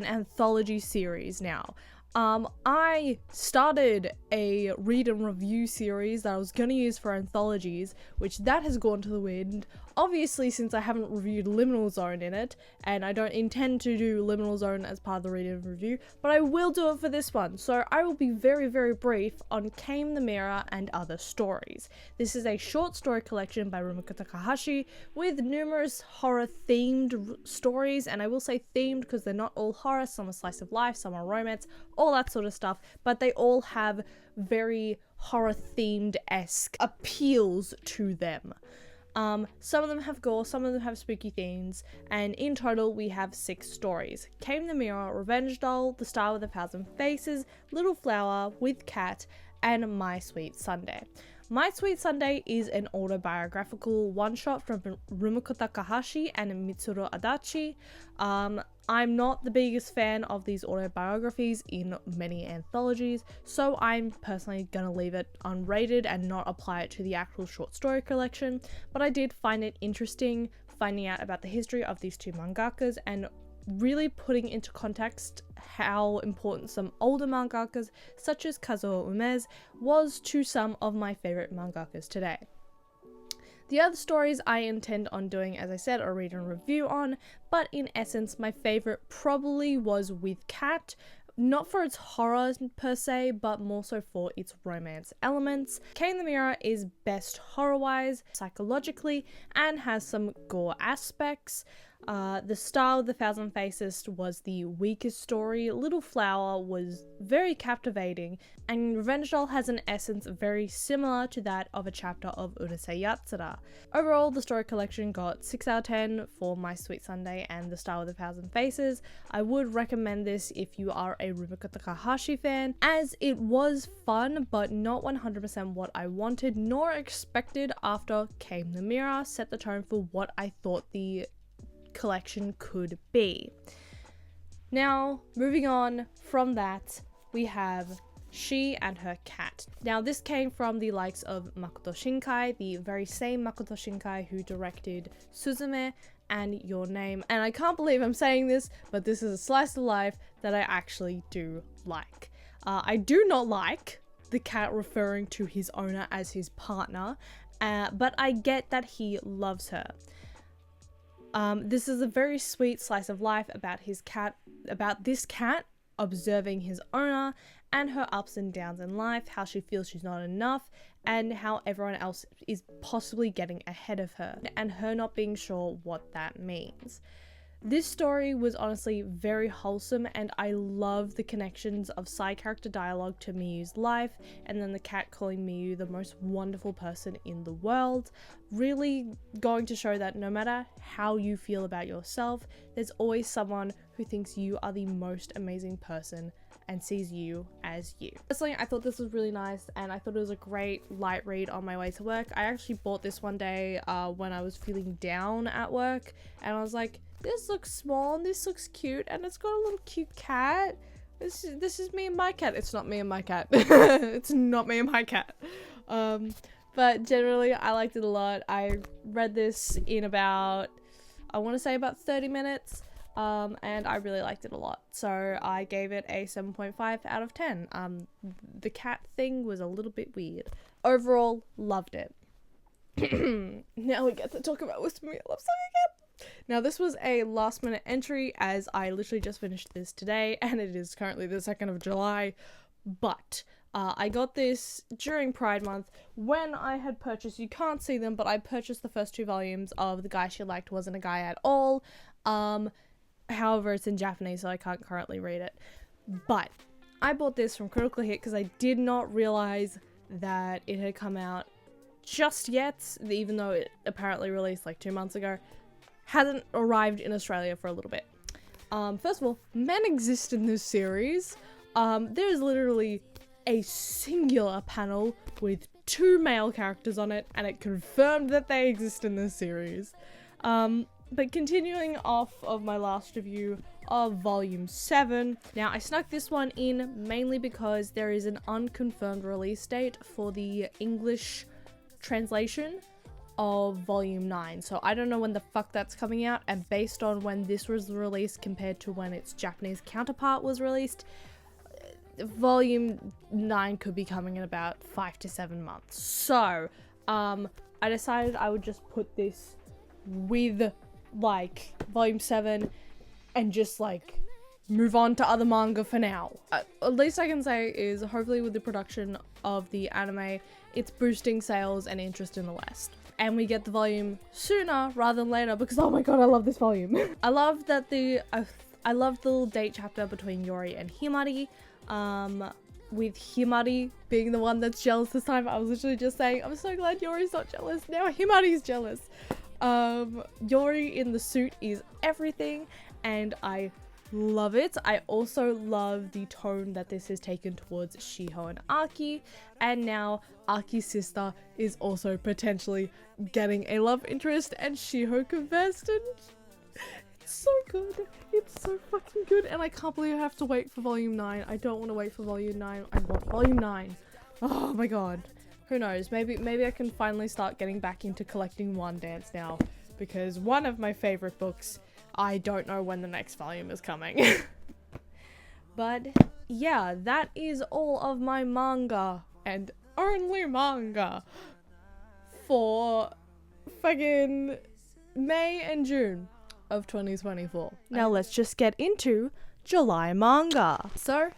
anthology series now. I started a read and review series that I was gonna use for anthologies, which that has gone to the wind, obviously, since I haven't reviewed Liminal Zone in it, and I don't intend to do Liminal Zone as part of the read and review, but I will do it for this one, so I will be very, very brief on Came the Mirror and Other Stories. This is a short story collection by Rumiko Takahashi with numerous horror-themed stories, and I will say themed because they're not all horror, some are slice of life, some are romance, all that sort of stuff, but they all have very horror-themed-esque appeals to them. Some of them have gore, some of them have spooky themes, and in total we have 6 stories. Came the Mirror, Revenge Doll, The Star with a Thousand Faces, Little Flower, With Cat, and My Sweet Sunday. My Sweet Sunday is an autobiographical one-shot from Rumiko Takahashi and Mitsuru Adachi. I'm not the biggest fan of these autobiographies in many anthologies, so I'm personally gonna leave it unrated and not apply it to the actual short story collection, but I did find it interesting finding out about the history of these 2 mangakas and really putting into context how important some older mangakas, such as Kazuo Ume's, was to some of my favorite mangakas today. The other stories I intend on doing, as I said, a read and review on, but in essence, my favorite probably was With Cat, not for its horror per se, but more so for its romance elements. Came the Mirror is best horror-wise, psychologically, and has some gore aspects. The Star with a Thousand Faces was the weakest story, Little Flower was very captivating, and Revenge Doll has an essence very similar to that of a chapter of Urusei Yatsura. Overall, the story collection got 6 out of 10 for My Sweet Sunday and The Star with a Thousand Faces. I would recommend this if you are a Rumiko Takahashi fan, as it was fun, but not 100% what I wanted nor expected after Came the Mirror set the tone for what I thought the collection could be. Now, moving on from that, we have she and her cat. Now this came from the likes of Makoto Shinkai, the very same Makoto Shinkai who directed Suzume and Your Name. And I can't believe I'm saying this, but this is a slice of life that I actually do like. I do not like the cat referring to his owner as his partner, but I get that he loves her. This is a very sweet slice of life about this cat observing his owner and her ups and downs in life, how she feels she's not enough, and how everyone else is possibly getting ahead of her, and her not being sure what that means. This story was honestly very wholesome, and I love the connections of side character dialogue to Miyu's life, and then the cat calling Miyu the most wonderful person in the world, really going to show that no matter how you feel about yourself, there's always someone who thinks you are the most amazing person and sees you as you. Personally, I thought this was really nice, and I thought it was a great light read on my way to work. I actually bought this one day when I was feeling down at work, and I was like, this looks small and this looks cute, and it's got a little cute cat. This is me and my cat. It's not me and my cat. It's not me and my cat. But generally I liked it a lot. I read this in about, I want to say about 30 minutes. And I really liked it a lot. So I gave it a 7.5 out of 10. The cat thing was a little bit weird. Overall, loved it. Now we get to talk about Whisper Me a Love Song again. Now this was a last minute entry, as I literally just finished this today, and it is currently the 2nd of July, but I got this during Pride Month when I had purchased, you can't see them, but I purchased the first 2 volumes of The Guy She Liked Wasn't a Guy at All. However, it's in Japanese, so I can't currently read it, but I bought this from Critical Hit because I did not realize that it had come out just yet, even though it apparently released like 2 months ago. Hasn't arrived in Australia for a little bit. First of all, men exist in this series. There is literally a singular panel with 2 male characters on it, and it confirmed that they exist in this series. But continuing off of my last review of Volume 7, now I snuck this one in mainly because there is an unconfirmed release date for the English translation of Volume 9, so I don't know when the fuck that's coming out, and based on when this was released compared to when its Japanese counterpart was released, Volume 9 could be coming in about 5 to 7 months. So I decided I would just put this with like Volume 7 and just like move on to other manga for now. At least I can say is hopefully with the production of the anime, it's boosting sales and interest in the West. And we get the volume sooner rather than later, because oh my god, I love this volume. I love that I love the little date chapter between Yori and Himari. With Himari being the one that's jealous this time. I was literally just saying, I'm so glad Yori's not jealous. Now Himari's jealous. Yori in the suit is everything, and I love it. I also love the tone that this has taken towards Shiho and Aki, and now Aki's sister is also potentially getting a love interest, and Shiho confessed, and it's so good. It's so fucking good, and I can't believe I have to wait for Volume 9. I don't want to wait for Volume 9. I want Volume 9. Oh my god. Who knows? Maybe I can finally start getting back into collecting One Dance now, because one of my favorite books, I don't know when the next volume is coming. But yeah, that is all of my manga, and only manga, for fucking May and June of 2024. Now let's just get into July manga. So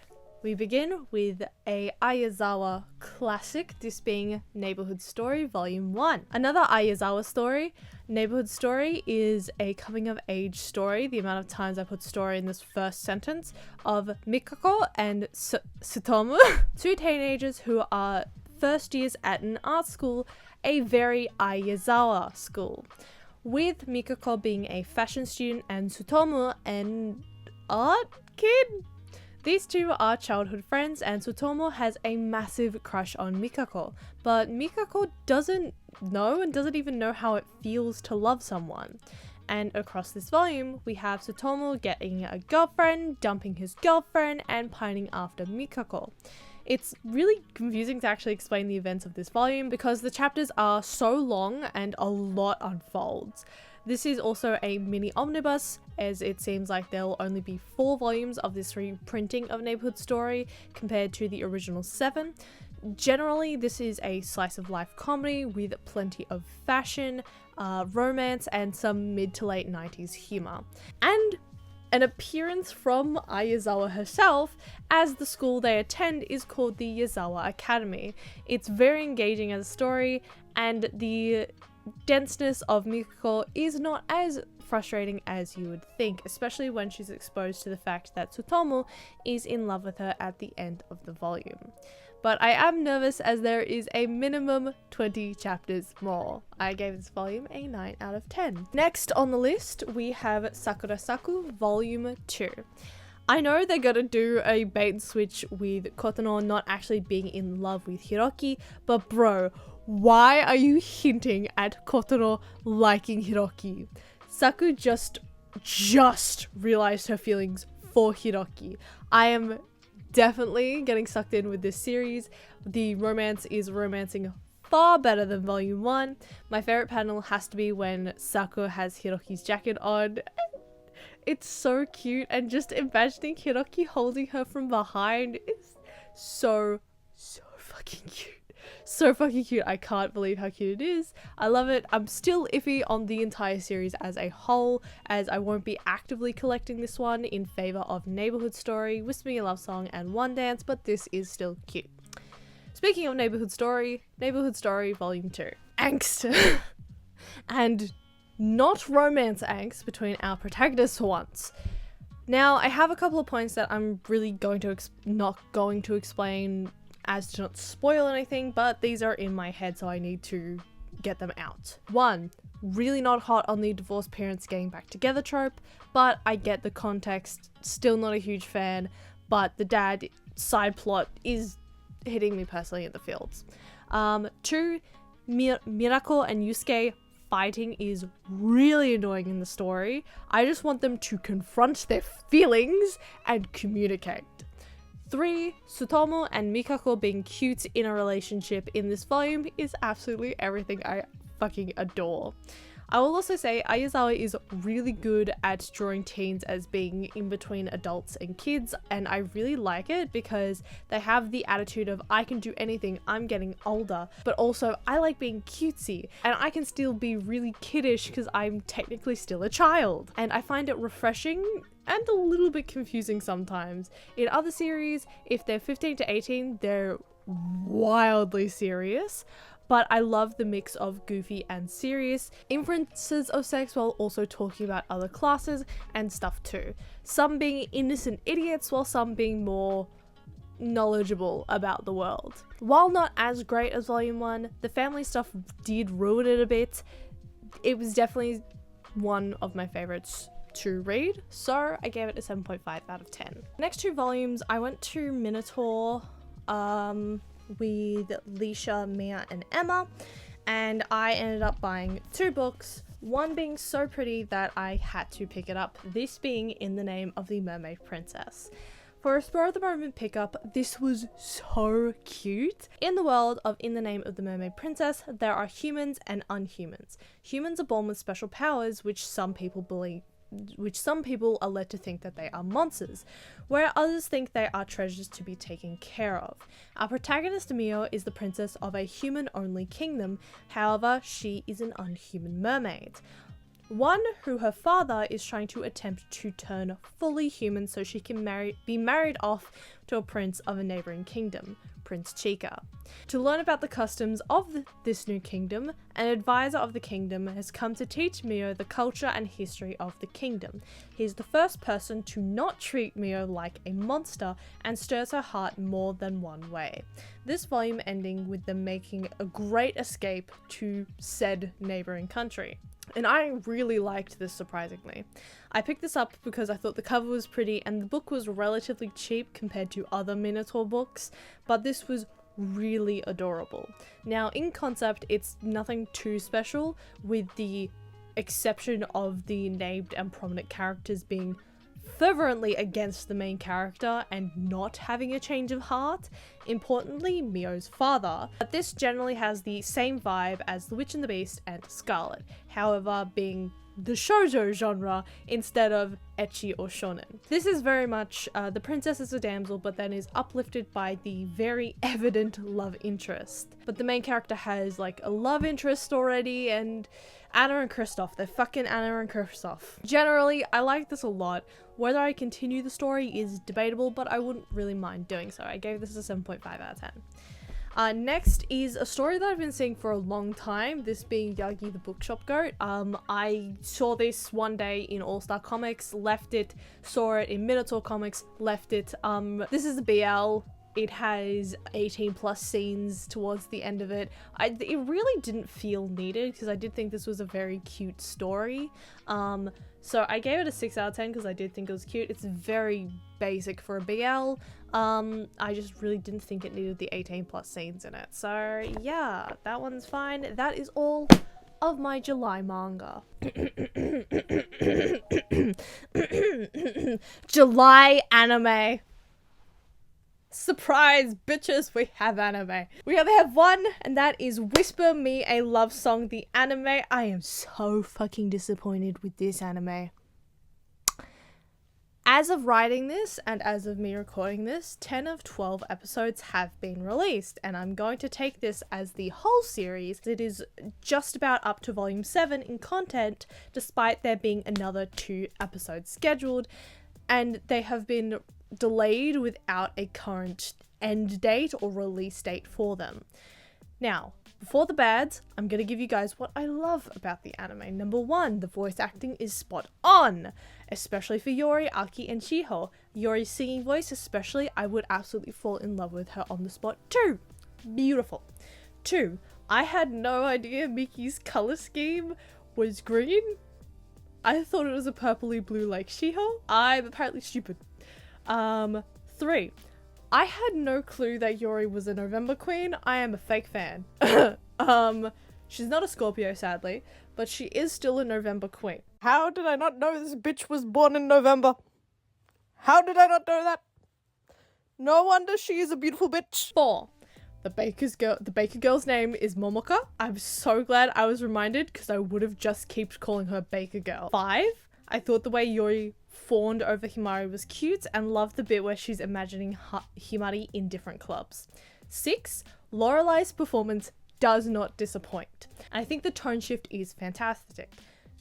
we begin with a Ayazawa classic, this being Neighborhood Story Volume 1. Another Ayazawa story. Neighborhood Story is a coming of age story, the amount of times I put story in this first sentence, of Mikako and Tsutomu, 2 teenagers who are first years at an art school, a very Ayazawa school, with Mikako being a fashion student and Tsutomu an art kid. These 2 are childhood friends, and Tsutomu has a massive crush on Mikako, but Mikako doesn't know and doesn't even know how it feels to love someone. And across this volume, we have Tsutomu getting a girlfriend, dumping his girlfriend, and pining after Mikako. It's really confusing to actually explain the events of this volume because the chapters are so long and a lot unfolds. This is also a mini omnibus, as it seems like there will only be 4 volumes of this reprinting of Neighborhood Story compared to the original 7. Generally, this is a slice of life comedy with plenty of fashion, romance, and some mid to late 90s humor. And an appearance from Ayazawa herself, as the school they attend is called the Yazawa Academy. It's very engaging as a story, and the denseness of Mikako is not as frustrating as you would think, especially when she's exposed to the fact that Tsutomu is in love with her at the end of the volume. But I am nervous as there is a minimum 20 chapters more. I gave this volume a 9 out of 10. Next on the list, we have Sakurasaku Volume 2. I know they're gonna do a bait and switch with Kotono not actually being in love with Hiroki, but bro, why are you hinting at Kotono liking Hiroki? Saku just realized her feelings for Hiroki. I am definitely getting sucked in with this series. The romance is romancing far better than volume 1. My favorite panel has to be when Saku has Hiroki's jacket on. It's so cute, and just imagining Hiroki holding her from behind is so fucking cute. So fucking cute. I can't believe how cute it is. I love it. I'm still iffy on the entire series as a whole, as I won't be actively collecting this one in favor of Neighborhood Story, Whisper Me a Love Song, and One Dance, but this is still cute. Speaking of Neighborhood Story Volume 2. Angst. And not romance angst between our protagonists for once. Now, I have a couple of points that I'm really not going to explain as to not spoil anything, but these are in my head, so I need to get them out. 1, really not hot on the divorced parents getting back together trope, but I get the context, still not a huge fan, but the dad side plot is hitting me personally in the feels. 2, Mirako and Yusuke fighting is really annoying in the story. I just want them to confront their feelings and communicate. 3, Tsutomu and Mikako being cute in a relationship in this volume is absolutely everything I fucking adore. I will also say Ayazawa is really good at drawing teens as being in between adults and kids, and I really like it because they have the attitude of I can do anything, I'm getting older, but also I like being cutesy and I can still be really kiddish because I'm technically still a child, and I find it refreshing and a little bit confusing sometimes. In other series, if they're 15 to 18, they're wildly serious, but I love the mix of goofy and serious inferences of sex while also talking about other classes and stuff too. Some being innocent idiots while some being more knowledgeable about the world. While not as great as Volume 1, the family stuff did ruin it a bit. It was definitely one of my favorites to read, so I gave it a 7.5 out of 10. Next 2 volumes, I went to Minotaur with Leisha, Mia, and Emma, and I ended up buying 2 books, one being so pretty that I had to pick it up, this being In the Name of the Mermaid Princess. For a spur of the moment pickup, this was so cute. In the world of In the Name of the Mermaid Princess, there are humans and unhumans. Humans are born with special powers which some people are led to think that they are monsters, where others think they are treasures to be taken care of. Our protagonist Mio is the princess of a human-only kingdom, however, she is an unhuman mermaid. One who her father is trying to attempt to turn fully human so she can be married off to a prince of a neighboring kingdom, Prince Chika. To learn about the customs of this new kingdom, an advisor of the kingdom has come to teach Mio the culture and history of the kingdom. He is the first person to not treat Mio like a monster and stirs her heart more than one way. This volume ending with them making a great escape to said neighboring country. And I really liked this, surprisingly. I picked this up because I thought the cover was pretty and the book was relatively cheap compared to other Minotaur books, but this was really adorable. Now, in concept, it's nothing too special, with the exception of the named and prominent characters being fervently against the main character and not having a change of heart. Importantly, Mio's father. But this generally has the same vibe as The Witch and the Beast and Scarlet, however being the shoujo genre instead of ecchi or shonen. This is very much the princess is a damsel, but then is uplifted by the very evident love interest. But the main character has like a love interest already, and Anna and Kristoff, they're fucking Anna and Kristoff. Generally, I like this a lot. Whether I continue the story is debatable, but I wouldn't really mind doing so. I gave this a 7.5 out of 10. Next is a story that I've been seeing for a long time, this being Yagi the Bookshop Goat. I saw this one day in All Star Comics, left it, saw it in Minotaur Comics, left it. This is the BL. It has 18 plus scenes towards the end of it. It really didn't feel needed because I did think this was a very cute story. So I gave it a 6 out of 10 because I did think it was cute. It's very basic for a BL. I just really didn't think it needed the 18 plus scenes in it. So yeah, that one's fine. That is all of my July manga. July anime. Surprise, bitches, we have anime. We only have one, and that is Whisper Me a Love Song, the anime. I am so fucking disappointed with this anime. As of writing this, and as of me recording this, 10 of 12 episodes have been released, and I'm going to take this as the whole series. It is just about up to volume 7 in content, despite there being another 2 episodes scheduled, and they have been delayed without a current end date or release date for them. Now, before the bads, I'm going to give you guys what I love about the anime. Number 1, the voice acting is spot on, especially for Yori, Aki, and Shiho. Yori's singing voice especially, I would absolutely fall in love with her on the spot too. Beautiful. 2, I had no idea Miki's color scheme was green. I thought it was a purpley blue like Shiho. I'm apparently stupid. 3, I had no clue that Yori was a November queen. I am a fake fan. She's not a Scorpio, sadly, but she is still a November queen. How did I not know this bitch was born in November? How did I not know that? No wonder she is a beautiful bitch. 4, the Baker girl's name is Momoka. I'm so glad I was reminded because I would have just kept calling her Baker Girl. 5, I thought the way Yori fawned over Himari was cute and loved the bit where she's imagining Himari in different clubs. 6, Lorelai's performance does not disappoint. I think the tone shift is fantastic.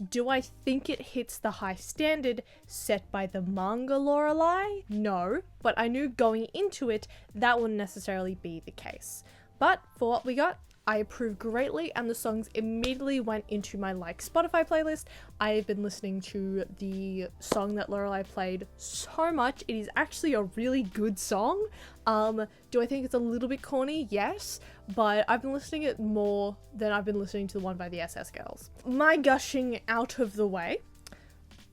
Do I think it hits the high standard set by the manga Lorelai? No, but I knew going into it that wouldn't necessarily be the case. But for what we got, I approve greatly, and the songs immediately went into my Spotify playlist. I've been listening to the song that Lorelai played so much. It is actually a really good song. Do I think it's a little bit corny? Yes, but I've been listening it more than I've been listening to the one by the SS Girls. My gushing out of the way,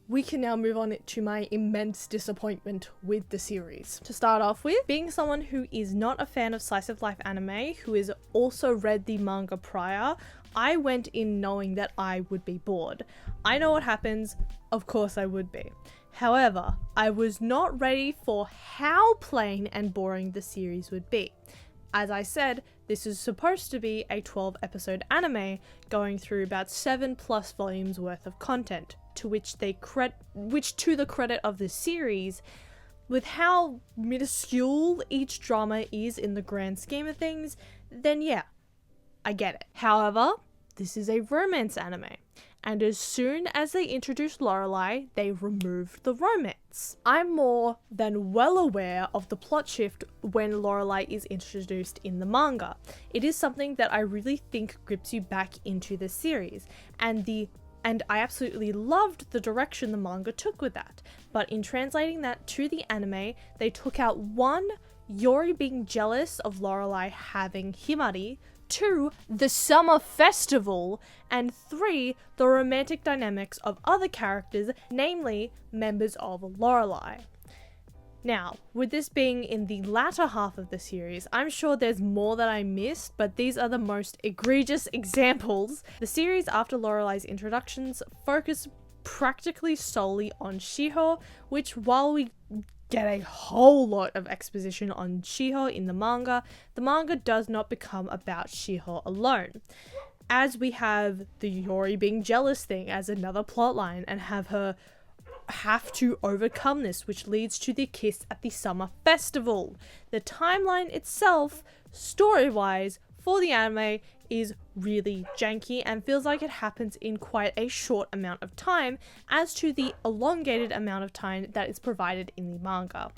we can now move on to my immense disappointment with the series. To start off with, being someone who is not a fan of slice of life anime, who has also read the manga prior, I went in knowing that I would be bored. I know what happens, of course I would be. However, I was not ready for how plain and boring the series would be. As I said, this is supposed to be a 12 episode anime going through about 7+ volumes worth of content, to which to the credit of the series, with how minuscule each drama is in the grand scheme of things, then yeah, I get it. However, this is a romance anime, and as soon as they introduced Lorelai, they removed the romance. I'm more than well aware of the plot shift when Lorelai is introduced in the manga. It is something that I really think grips you back into the series, and I absolutely loved the direction the manga took with that. But in translating that to the anime, they took out 1, Yori being jealous of Lorelai having Himari, 2, the summer festival, and 3, the romantic dynamics of other characters, namely members of Lorelai. Now, with this being in the latter half of the series, I'm sure there's more that I missed, but these are the most egregious examples. The series after Lorelai's introductions focused practically solely on Shiho, which while we get a whole lot of exposition on Shiho in the manga does not become about Shiho alone. As we have the Yori being jealous thing as another plotline and have her have to overcome this, which leads to the kiss at the summer festival. The timeline itself, story-wise, for the anime is really janky and feels like it happens in quite a short amount of time as to the elongated amount of time that is provided in the manga.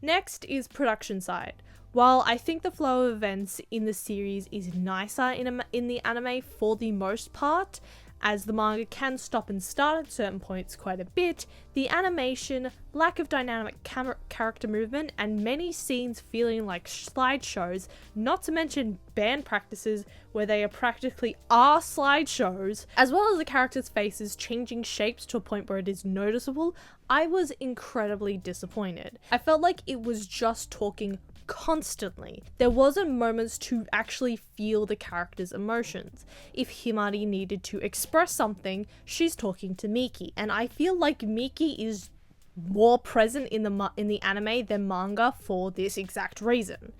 Next is production side. While I think the flow of events in the series is nicer in the anime for the most part, as the manga can stop and start at certain points quite a bit, the animation, lack of dynamic character movement, and many scenes feeling like slideshows, not to mention band practices where they practically are slideshows, as well as the characters' faces changing shapes to a point where it is noticeable, I was incredibly disappointed. I felt like it was just talking constantly. There wasn't moments to actually feel the character's emotions. If Himari needed to express something, she's talking to Miki, and I feel like Miki is more present in the anime than manga for this exact reason.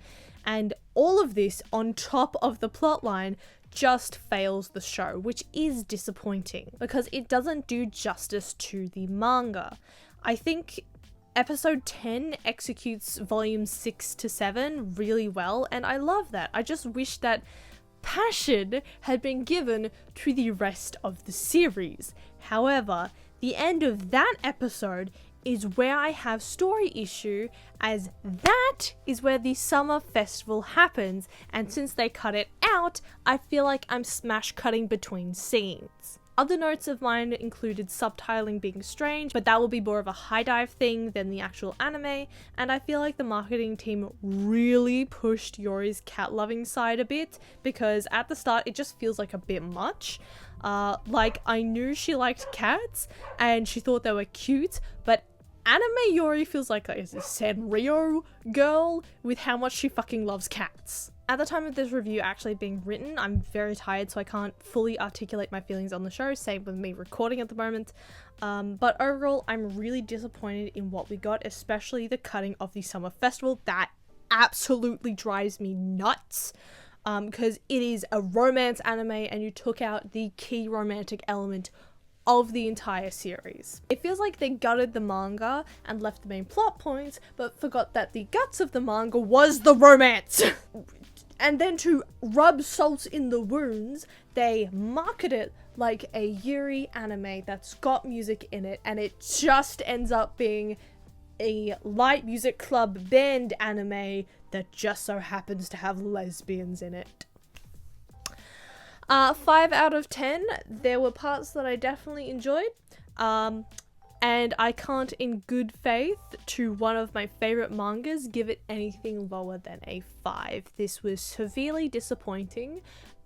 And all of this on top of the plotline just fails the show, which is disappointing because it doesn't do justice to the manga. I think Episode 10 executes volumes 6 to 7 really well, and I love that. I just wish that passion had been given to the rest of the series. However, the end of that episode is where I have story issue, as that is where the summer festival happens, and since they cut it out, I feel like I'm smash cutting between scenes. Other notes of mine included subtitling being strange, but that will be more of a high dive thing than the actual anime, and I feel like the marketing team really pushed Yori's cat loving side a bit, because at the start it just feels like a bit much. Like, I knew she liked cats and she thought they were cute, but anime Yori feels like a Sanrio girl with how much she fucking loves cats. At the time of this review actually being written, I'm very tired, so I can't fully articulate my feelings on the show, same with me recording at the moment. But overall, I'm really disappointed in what we got, especially the cutting of the summer festival. That absolutely drives me nuts, because it is a romance anime and you took out the key romantic element of the entire series. It feels like they gutted the manga and left the main plot points, but forgot that the guts of the manga was the romance. And then to rub salt in the wounds, they market it like a Yuri anime that's got music in it, and it just ends up being a light music club band anime that just so happens to have lesbians in it. 5 out of 10. There were parts that I definitely enjoyed. And I can't, in good faith, to one of my favorite mangas, give it anything lower than a 5. This was severely disappointing,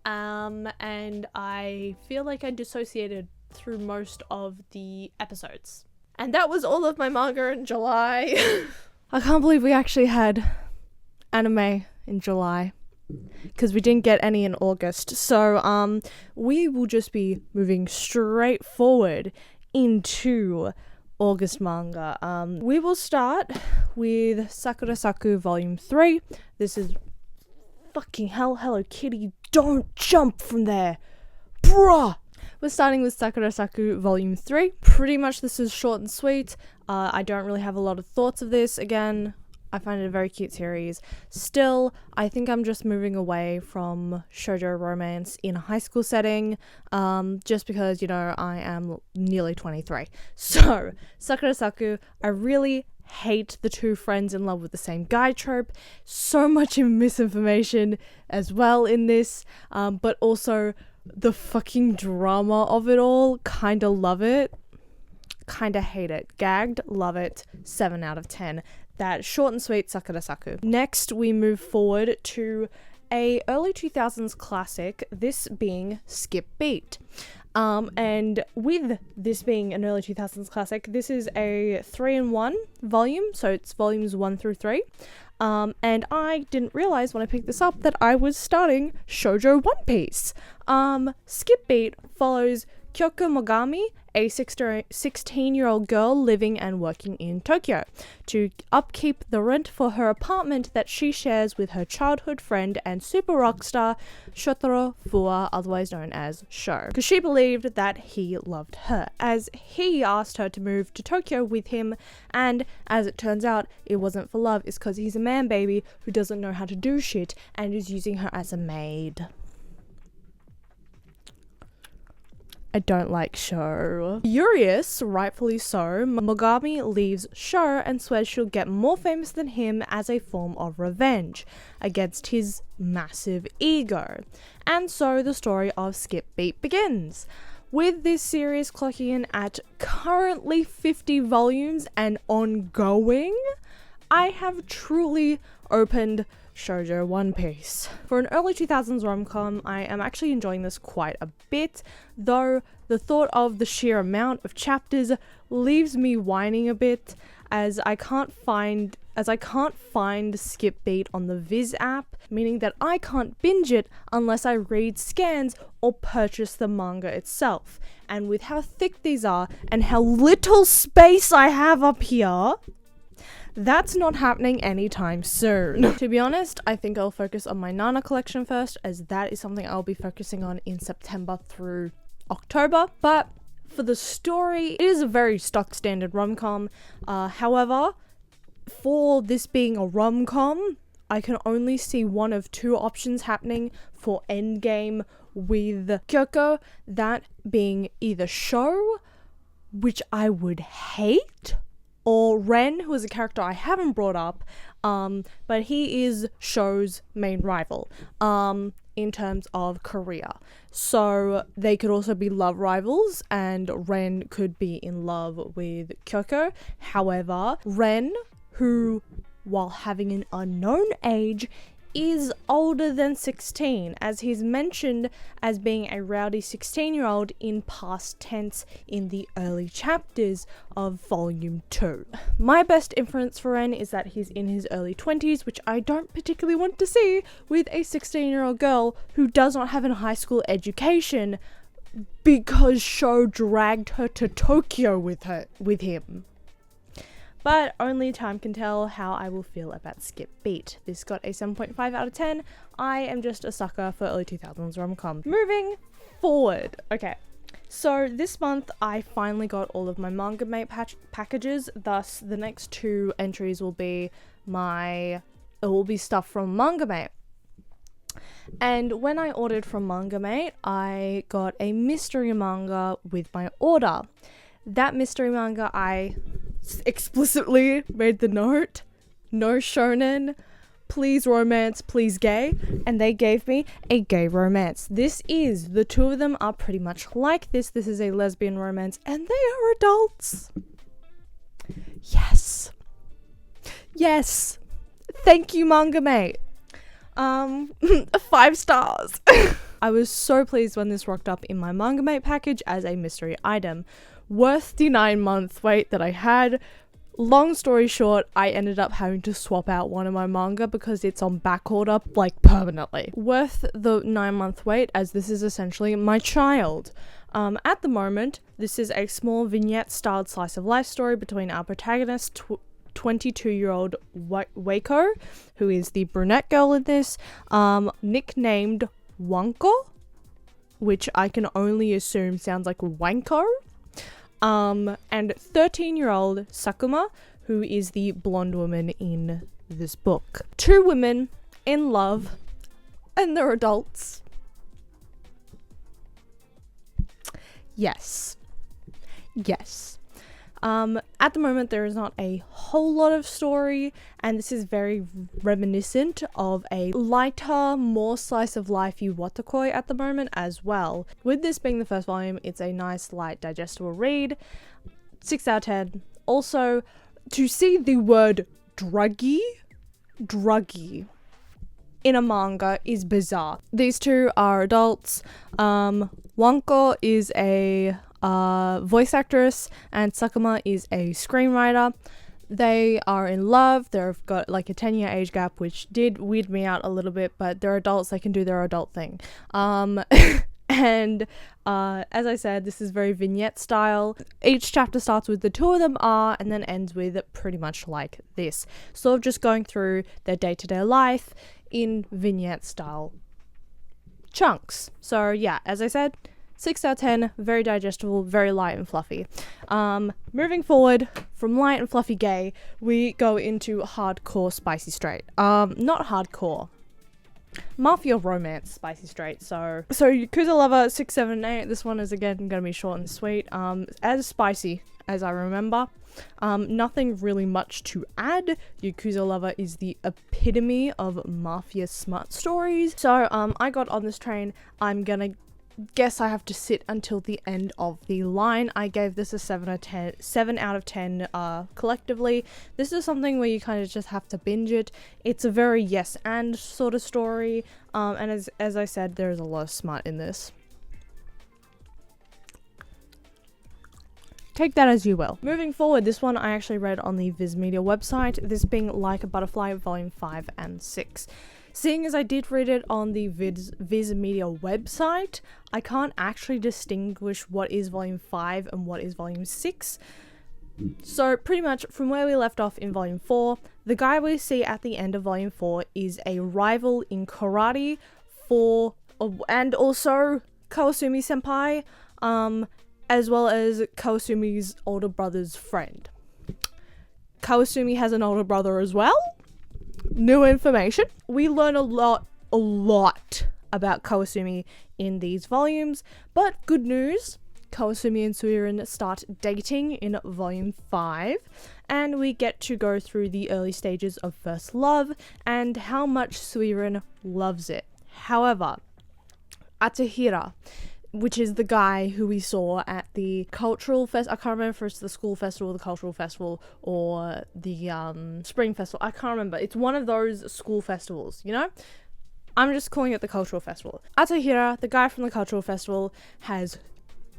and I feel like I dissociated through most of the episodes. And that was all of my manga in July. I can't believe we actually had anime in July, because we didn't get any in August. So we will just be moving straight forward into August manga. We will start with Sakura Saku Volume 3. This is fucking hell, Hello Kitty, don't jump from there, bruh! We're starting with Sakura Saku Volume 3. Pretty much this is short and sweet. I don't really have a lot of thoughts of this. Again, I find it a very cute series. Still, I think I'm just moving away from shoujo romance in a high school setting, just because, you know, I am nearly 23. So, Sakura Saku, I really hate the two friends in love with the same guy trope. So much misinformation as well in this, but also the fucking drama of it all. Kinda love it, kinda hate it. Gagged, love it, 7 out of 10. That short and sweet Sakura Saku. Next, we move forward to a early 2000s classic, this being Skip Beat. And with this being an early 2000s classic, this is a 3-in-1 volume, so it's volumes 1 through 3. And I didn't realize when I picked this up that I was starting Shoujo One Piece. Skip Beat follows Kyoko Mogami, a 16-year-old girl living and working in Tokyo, to upkeep the rent for her apartment that she shares with her childhood friend and super rock star Shotaro Fua, otherwise known as Sho, because she believed that he loved her, as he asked her to move to Tokyo with him, and as it turns out, it wasn't for love, it's because he's a man baby who doesn't know how to do shit and is using her as a maid. I don't like Sho. Furious, rightfully so, Mogami leaves Sho and swears she'll get more famous than him as a form of revenge against his massive ego. And so the story of Skip Beat begins, with this series clocking in at currently 50 volumes and ongoing. I have truly opened Shoujo One Piece. For an early 2000s rom-com, I am actually enjoying this quite a bit, though the thought of the sheer amount of chapters leaves me whining a bit, as I can't find Skip Beat on the Viz app, meaning that I can't binge it unless I read scans or purchase the manga itself. And with how thick these are and how little space I have up here, that's not happening anytime soon. To be honest, I think I'll focus on my Nana collection first, as that is something I'll be focusing on in September through October. But for the story, it is a very stock standard rom-com. However, for this being a rom-com, I can only see one of two options happening for endgame with Kyoko, that being either Sho, which I would hate, or Ren, who is a character I haven't brought up, but he is Sho's main rival in terms of career. So they could also be love rivals, and Ren could be in love with Kyoko. However, Ren, who, while having an unknown age, is older than 16, as he's mentioned as being a rowdy 16-year-old in past tense in the early chapters of volume 2. My best inference for Ren is that he's in his early 20s, which I don't particularly want to see with a 16-year-old girl who does not have a high school education because Sho dragged her to Tokyo with him. But only time can tell how I will feel about Skip Beat. This got a 7.5 out of 10. I am just a sucker for early 2000s rom-com. Moving forward. Okay, so this month I finally got all of my Manga Mate packages. Thus, the next two entries will be stuff from Manga Mate. And when I ordered from Manga Mate, I got a mystery manga with my order. That mystery manga, I explicitly made the note, no shonen, please romance, please gay, and they gave me a gay romance. The two of them are pretty much like this. This is a lesbian romance, and they are adults. Yes. Thank you, Manga Mate. 5 stars. I was so pleased when this rocked up in my Manga Mate package as a mystery item. Worth the 9-month wait that I had. Long story short, I ended up having to swap out one of my manga because it's on back order, like, permanently. Worth the 9-month wait, as this is essentially my child. At the moment, this is a small vignette-styled slice of life story between our protagonist, 22-year-old Waco, who is the brunette girl in this, nicknamed Wanko, which I can only assume sounds like Wanko. And 13-year-old Sakuma, who is the blonde woman in this book. 2 women in love, and they're adults. Yes. At the moment, there is not a whole lot of story, and this is very reminiscent of a lighter, more slice of lifey watakoi at the moment as well. With this being the first volume, it's a nice, light, digestible read. 6 out of 10. Also, to see the word druggy in a manga is bizarre. These two are adults. Wanko is a voice actress, and Sakuma is a screenwriter. They are in love. They've got like a 10-year age gap, which did weird me out a little bit, but they're adults. They can do their adult thing. And And as I said, this is very vignette style. Each chapter starts with the two of them are and then ends with pretty much like this. Sort of just going through their day-to-day life in vignette style chunks. So yeah, as I said, 6 out of 10, very digestible, very light and fluffy. Moving forward from light and fluffy gay, we go into hardcore spicy straight. Not hardcore. Mafia romance spicy straight. So Yakuza Lover 6, 7, 8. This one is again gonna be short and sweet. As spicy as I remember. Nothing really much to add. Yakuza Lover is the epitome of mafia smut stories. So I got on this train. I'm gonna guess I have to sit until the end of the line. I gave this a 7 out of 10 collectively. This is something where you kind of just have to binge it. It's a very yes and sort of story, and as I said, there's a lot of smut in this. Take that as you will. Moving forward, this one I actually read on the Viz Media website, this being Like a Butterfly volume 5 and 6. Seeing as I did read it on the Viz Media website, I can't actually distinguish what is volume 5 and what is volume 6. So pretty much from where we left off in volume 4, the guy we see at the end of volume 4 is a rival in karate and also Kawasumi senpai, as well as Kawasumi's older brother's friend. Kawasumi has an older brother as well. New information. We learn a lot about Kawasumi in these volumes, but good news, Kawasumi and Suirin start dating in volume 5, and we get to go through the early stages of first love and how much Suirin loves it. However, Atahira, which is the guy who we saw at the cultural I can't remember if it's the school festival, the cultural festival, or the spring festival. I can't remember. It's one of those school festivals, you know? I'm just calling it the cultural festival. Atahira, the guy from the cultural festival, has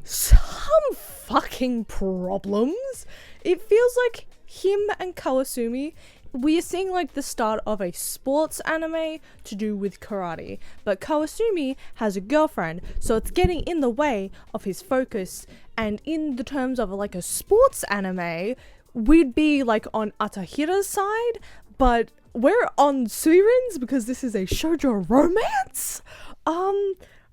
some fucking problems. It feels like him and Kawasumi, we are seeing like the start of a sports anime to do with karate, but Kawasumi has a girlfriend, so it's getting in the way of his focus. And in the terms of like a sports anime, we'd be like on Atahira's side, but we're on Suirin's because this is a shoujo romance.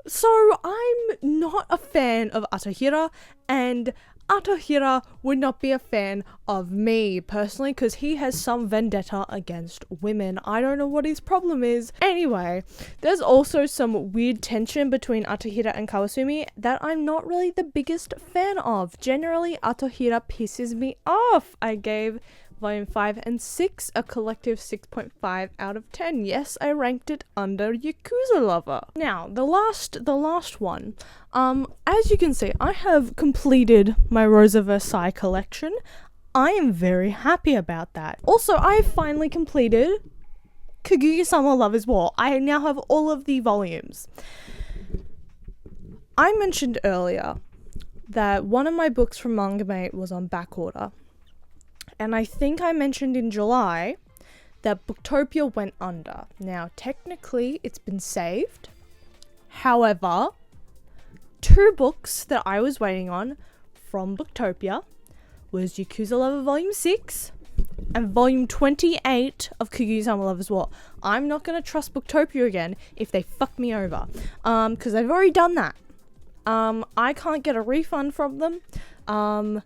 So I'm not a fan of Atahira, and Atahira would not be a fan of me personally because he has some vendetta against women. I don't know what his problem is. Anyway, there's also some weird tension between Atahira and Kawasumi that I'm not really the biggest fan of. Generally, Atahira pisses me off. I gave volume 5 and 6 a collective 6.5 out of 10. Yes, I ranked it under Yakuza Lover. Now, the last one. As you can see, I have completed my Rosa Versailles collection. I am very happy about that. Also, I have finally completed Kaguya-sama Lover's War. I now have all of the volumes. I mentioned earlier that one of my books from Manga Mate was on backorder. And I think I mentioned in July that Booktopia went under. Now, technically, it's been saved. However, 2 books that I was waiting on from Booktopia was Yakuza Lover Volume 6 and Volume 28 of Kaguya-sama Lover's War. I'm not going to trust Booktopia again if they fuck me over. Because they've already done that. I can't get a refund from them.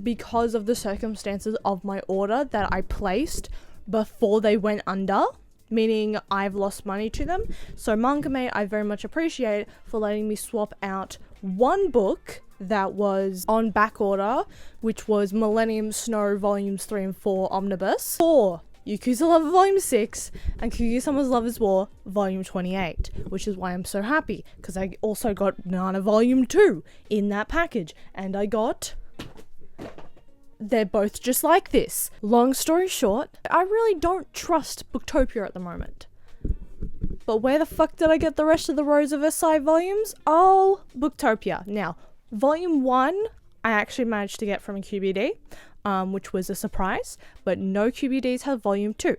Because of the circumstances of my order that I placed before they went under, meaning I've lost money to them. So Manga Mate, I very much appreciate for letting me swap out one book that was on back order, which was Millennium Snow Volumes 3 and 4 Omnibus, for Yakuza Lover Volume 6 and Kaguya-sama's Lover's War Volume 28, which is why I'm so happy, because I also got Nana Volume 2 in that package, and I got... They're both just like this. Long story short, I really don't trust Booktopia at the moment. But where the fuck did I get the rest of the Rosa Versailles volumes? Oh, Booktopia. Now, Volume 1, I actually managed to get from a QBD, which was a surprise, but no QBDs have Volume 2.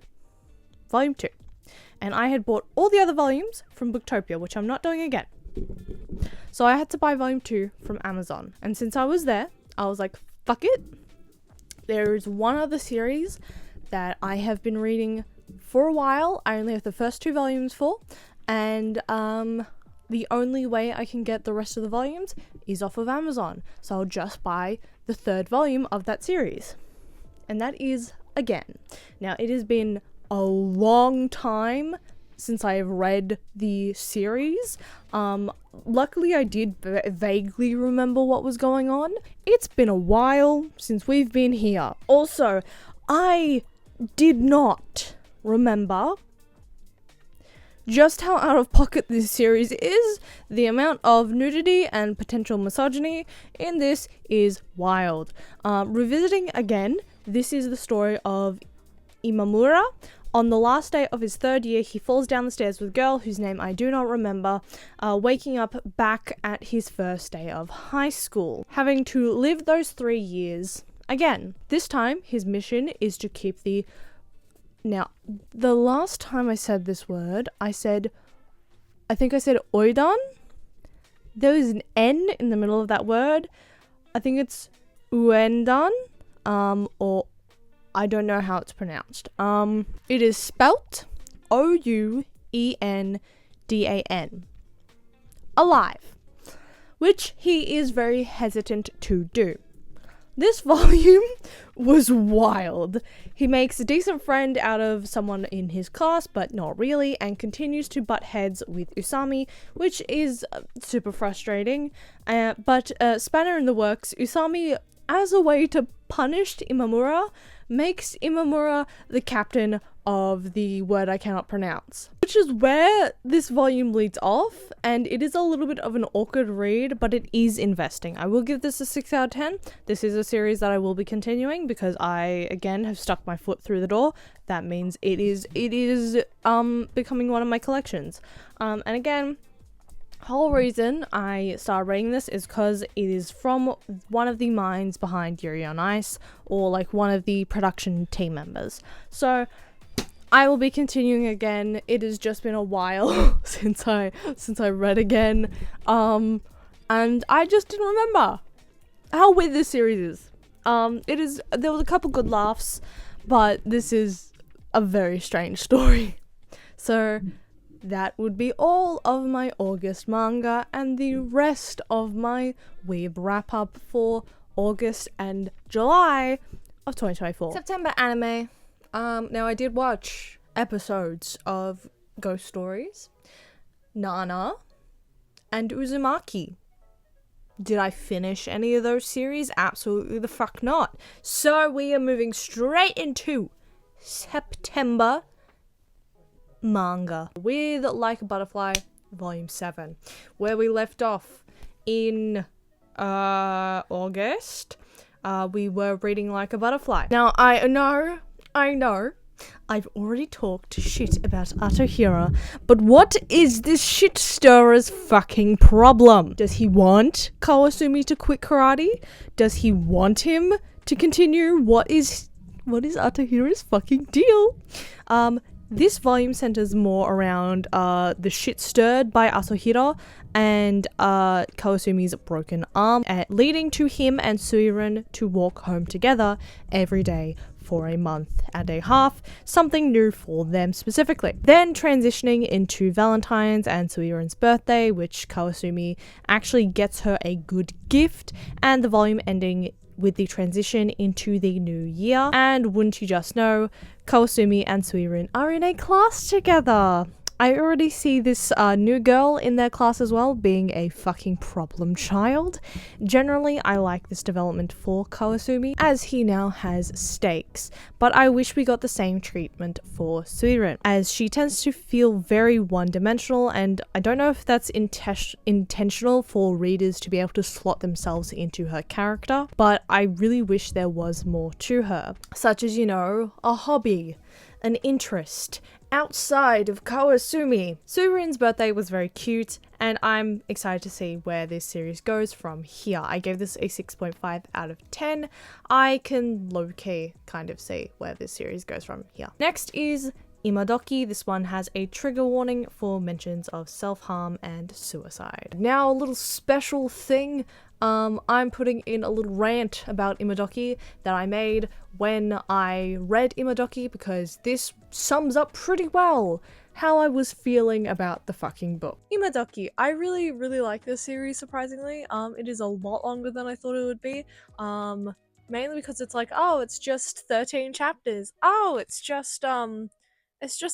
Volume 2. And I had bought all the other volumes from Booktopia, which I'm not doing again. So I had to buy volume 2 from Amazon. And since I was there, I was like, fuck it. There's one other series that I have been reading for a while. I only have the first 2 volumes for. And the only way I can get the rest of the volumes is off of Amazon. So I'll just buy the 3rd volume of that series. And that is Again. Now, it has been a long time since I have read the series. Luckily I did vaguely remember what was going on. It's been a while since we've been here. Also, I did not remember just how out of pocket this series is. The amount of nudity and potential misogyny in this is wild. Revisiting again, this is the story of Imamura. On the last day of his 3rd year, he falls down the stairs with a girl whose name I do not remember, waking up back at his first day of high school, having to live those 3 years again. This time, his mission is to keep the... Now, the last time I said this word, I think I said oidan. There is an N in the middle of that word. I think it's uendan, or I don't know how it's pronounced. It is spelt Ouendan. Alive. Which he is very hesitant to do. This volume was wild. He makes a decent friend out of someone in his class, but not really, and continues to butt heads with Usami, which is super frustrating. But spanner in the works, Usami, as a way to punish Imamura, makes Imamura the captain of the word I cannot pronounce. Which is where this volume leads off, and it is a little bit of an awkward read, but it is investing. I will give this a 6 out of 10. This is a series that I will be continuing because I, again, have stuck my foot through the door. That means it is becoming one of my collections. And again, whole reason I started reading this is because it is from one of the minds behind Yuri on Ice, or like one of the production team members. So I will be continuing again. It has just been a while since I read again. And I just didn't remember how weird this series is. There was a couple good laughs, but this is a very strange story. So that would be all of my August manga and the rest of my Weeb wrap up for August and July of 2024. September anime. Now I did watch episodes of Ghost Stories, Nana, and Uzumaki. Did I finish any of those series? Absolutely the fuck not. So we are moving straight into September manga with Like a Butterfly Volume 7, where we left off in August. We were reading Like a Butterfly. Now I know I've already talked shit about Atohira, but what is this shit stirrer's fucking problem? Does he want Kawasumi to quit karate? Does he want him to continue? What is Atohira's fucking deal? This volume centers more around the shit stirred by Atohira and Kawasumi's broken arm, leading to him and Suiren to walk home together every day for a month and a half, something new for them specifically. Then transitioning into Valentine's and Suiren's birthday, which Kawasumi actually gets her a good gift, and the volume ending with the transition into the new year. And wouldn't you just know, Kawasumi and Suiren are in a class together. I already see this new girl in their class as well being a fucking problem child. Generally, I like this development for Kawasumi, as he now has stakes, but I wish we got the same treatment for Suiren, as she tends to feel very one-dimensional, and I don't know if that's intentional for readers to be able to slot themselves into her character, but I really wish there was more to her, such as, you know, a hobby, an interest outside of Kawasumi. Suiren's birthday was very cute, and I'm excited to see where this series goes from here. I gave this a 6.5 out of 10. I can low-key kind of see where this series goes from here. Next is Imadoki. This one has a trigger warning for mentions of self-harm and suicide. Now a little special thing, I'm putting in a little rant about Imadoki that I made when I read Imadoki, because this sums up pretty well how I was feeling about the fucking book. Imadoki, I really like this series, surprisingly. It is a lot longer than I thought it would be. Mainly because it's like, oh, it's just 13 chapters. Oh, it's just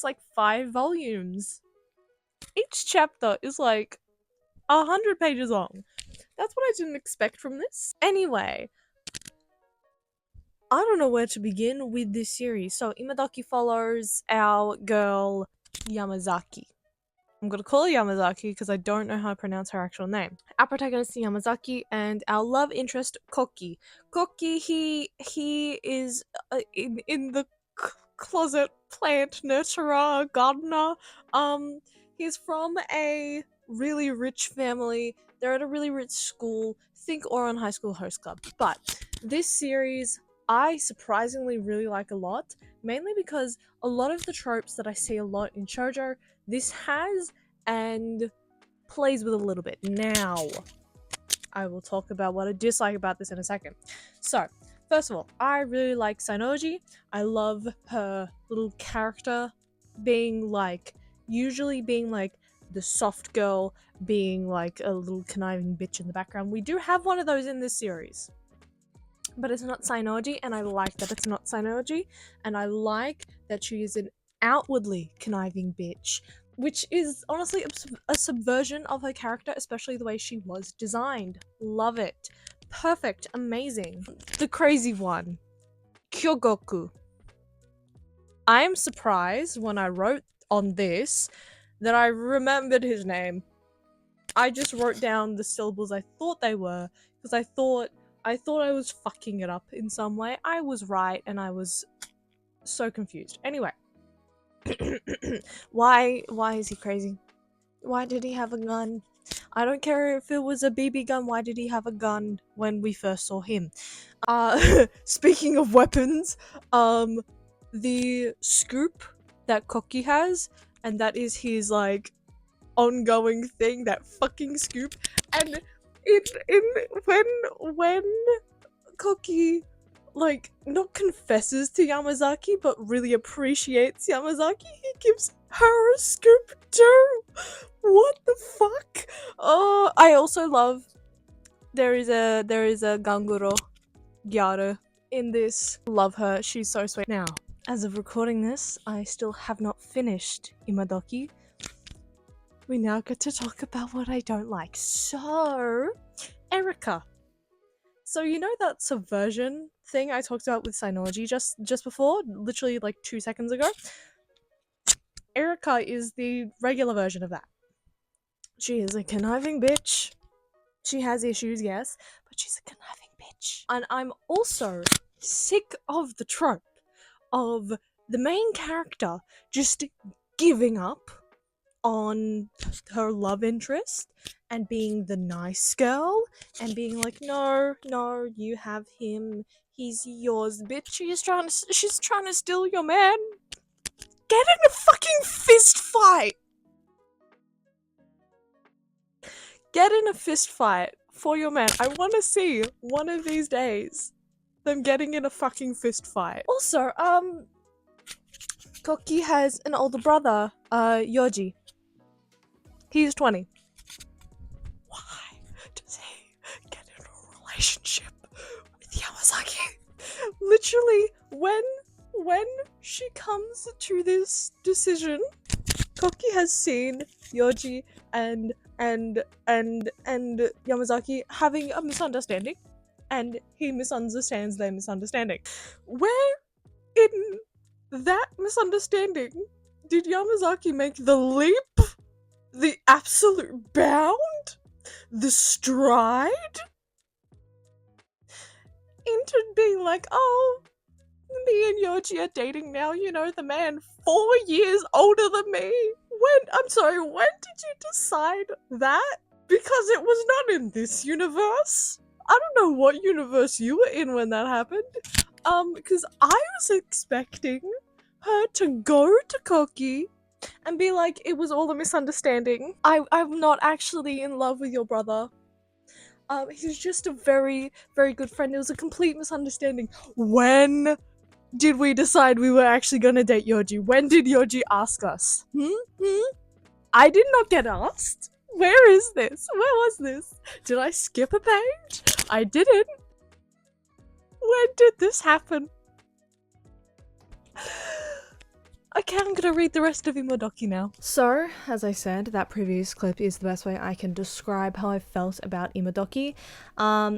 like 5 volumes. Each chapter is like 100 pages long. That's what I didn't expect from this. Anyway, I don't know where to begin with this series. So Imadoki follows our girl Yamazaki. I'm gonna call her Yamazaki because I don't know how to pronounce her actual name. Our protagonist Yamazaki and our love interest Koki. Koki, he is in the closet plant nurturer, gardener. He's from a really rich family. They're at a really rich school. Think Ouran High School Host Club. But this series I surprisingly really like a lot, mainly because a lot of the tropes that I see a lot in shoujo, this has and plays with a little bit. Now, I will talk about what I dislike about this in a second. So, first of all, I really like Sainoji. I love her little character being like, usually being like the soft girl, being like a little conniving bitch in the background. We do have one of those in this series, but it's not Sainoji, and I like that it's not Sainoji, and I like that she is an outwardly conniving bitch, which is honestly a subversion of her character, especially the way she was designed. Love it. Perfect. Amazing. The crazy one. Kyogoku. I'm surprised when I wrote on this that I remembered his name. I just wrote down the syllables I thought they were, because I thought I was fucking it up in some way. I was right, and I was so confused. Anyway. Why is he crazy? Why did he have a gun? I don't care if it was a BB gun, why did he have a gun when we first saw him? Speaking of weapons, the scoop that Koki has, and that is his, like, ongoing thing, that fucking scoop, and when Koki, like, not confesses to Yamazaki, but really appreciates Yamazaki, he gives her a scoop too! What the fuck? Oh, I also love, there is a Ganguro Gyaru in this. Love her, she's so sweet. Now, as of recording this, I still have not finished Imadoki. We now get to talk about what I don't like. So, Erika. So you know that subversion thing I talked about with Synology just before? Literally like 2 seconds ago? Erika is the regular version of that. She is a conniving bitch. She has issues, yes, but she's a conniving bitch. And I'm also sick of the trope of the main character just giving up on her love interest and being the nice girl and being like, no, you have him, he's yours, bitch. She's trying to steal your man. Get in a fucking fist fight. Get in a fist fight for your man. I want to see one of these days them getting in a fucking fist fight. Also, Koki has an older brother, Yoji. He's 20. Why does he get in a relationship with Yamazaki? Literally, when she comes to this decision, Koki has seen Yoji and Yamazaki having a misunderstanding, and he misunderstands their misunderstanding. Where in that misunderstanding did Yamazaki make the leap? The absolute bound? The stride? Into being like, oh, me and Yoji are dating now, you know, the man 4 years older than me. When did you decide that? Because it was not in this universe. I don't know what universe you were in when that happened. Because I was expecting her to go to Koki and be like, it was all a misunderstanding. I'm not actually in love with your brother. He's just a very, very good friend. It was a complete misunderstanding. When did we decide we were actually gonna date Yoji? When did Yoji ask us? I did not get asked. Where is this? Where was this? Did I skip a page? I didn't. When did this happen? Okay, I'm gonna read the rest of Imodoki now. So, as I said, that previous clip is the best way I can describe how I felt about Imodoki.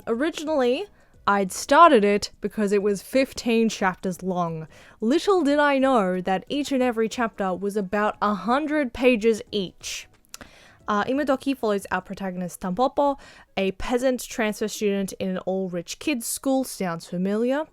Originally, I'd started it because it was 15 chapters long. Little did I know that each and every chapter was about 100 pages each. Imodoki follows our protagonist Tampopo, a peasant transfer student in an all-rich kids school. Sounds familiar.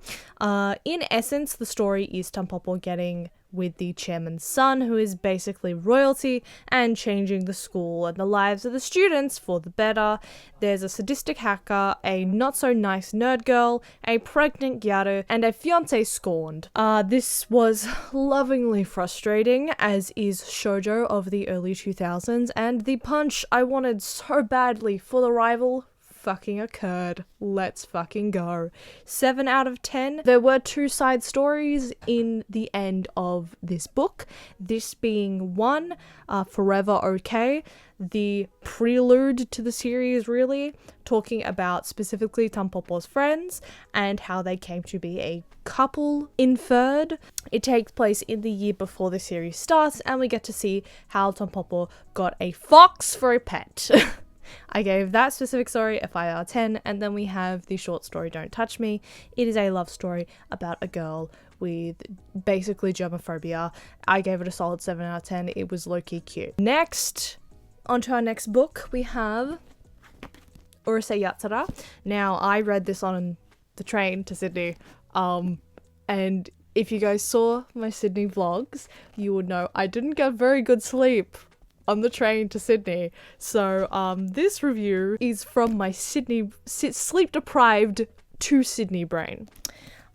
In essence, the story is Tampopo getting with the chairman's son, who is basically royalty, and changing the school and the lives of the students for the better. There's a sadistic hacker, a not-so-nice nerd girl, a pregnant gyaru, and a fiancé scorned. This was lovingly frustrating, as is shoujo of the early 2000s, and the punch I wanted so badly for the rival fucking occurred. Let's fucking go. 7 out of 10. There were 2 side stories in the end of this book. This being one, Forever Okay, the prelude to the series really, talking about specifically Tampopo's friends and how they came to be a couple inferred. It takes place in the year before the series starts, and we get to see how Tampopo got a fox for a pet. I gave that specific story a 5 out of 10, and then we have the short story Don't Touch Me. It is a love story about a girl with basically germophobia. I gave it a solid 7 out of 10. It was low-key cute. Next, onto our next book, we have Urusei Yatsura. Now, I read this on the train to Sydney, and if you guys saw my Sydney vlogs, you would know I didn't get very good sleep on the train to Sydney. So this review is from my sleep-deprived to Sydney brain.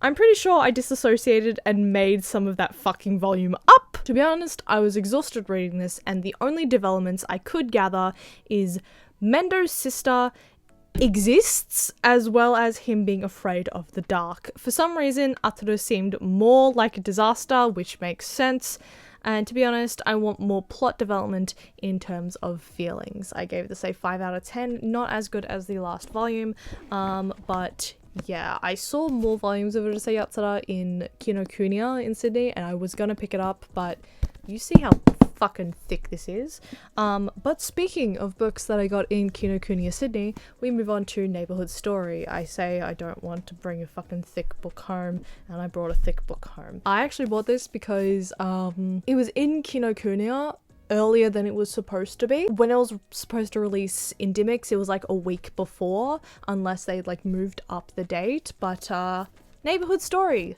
I'm pretty sure I disassociated and made some of that fucking volume up. To be honest, I was exhausted reading this, and the only developments I could gather is Mendo's sister exists, as well as him being afraid of the dark. For some reason, Ataru seemed more like a disaster, which makes sense. And to be honest, I want more plot development in terms of feelings. I gave this a 5 out of 10, not as good as the last volume, but yeah, I saw more volumes of Urusei Yatsura in Kinokuniya in Sydney, and I was gonna pick it up, but you see how fucking thick this is. But speaking of books that I got in Kinokuniya Sydney, we move on to Neighborhood Story. I say I don't want to bring a fucking thick book home, and I brought a thick book home. I actually bought this because it was in Kinokuniya earlier than it was supposed to be. When it was supposed to release in Dimmix, it was like a week before, unless they like moved up the date. But Neighborhood Story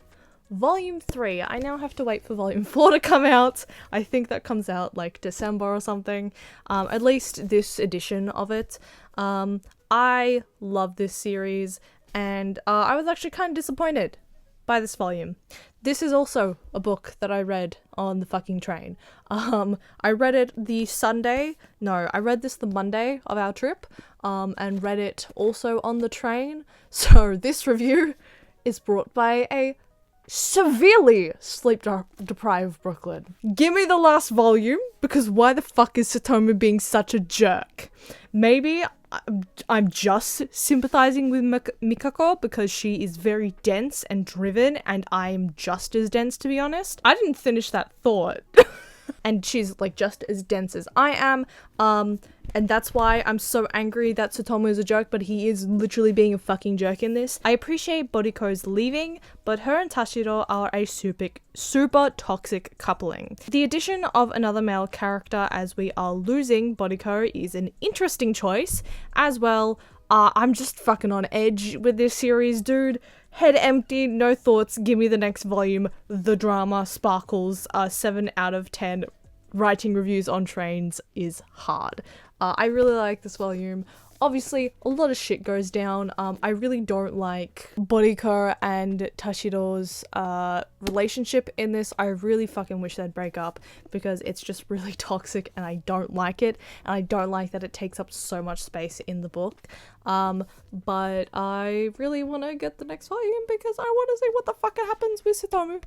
Volume 3. I now have to wait for Volume 4 to come out. I think that comes out like December or something. At least this edition of it. I love this series, and I was actually kind of disappointed by this volume. This is also a book that I read on the fucking train. I read it I read this the Monday of our trip, and read it also on the train. So this review is brought by a severely sleep-deprived Brooklyn. Give me the last volume, because why the fuck is Satomu being such a jerk? Maybe I'm just sympathizing with Mikako because she is very dense and driven, and I'm just as dense, to be honest. I didn't finish that thought. And she's like just as dense as I am, and that's why I'm so angry that Tsutomu is a jerk, but he is literally being a fucking jerk in this. I appreciate Boriko's leaving, but her and Tashiro are a super toxic coupling. The addition of another male character as we are losing Boriko is an interesting choice as well. I'm just fucking on edge with this series, dude. Head empty, no thoughts, give me the next volume. The drama sparkles. 7 out of 10. Writing reviews on trains is hard. I really like this volume. obviously a lot of shit goes down. I really don't like Boriko and Tashiro's relationship in this. I really fucking wish they'd break up because it's just really toxic and I don't like it, and I don't like that it takes up so much space in the book. But I really want to get the next volume because I want to see what the fuck happens with Satomu.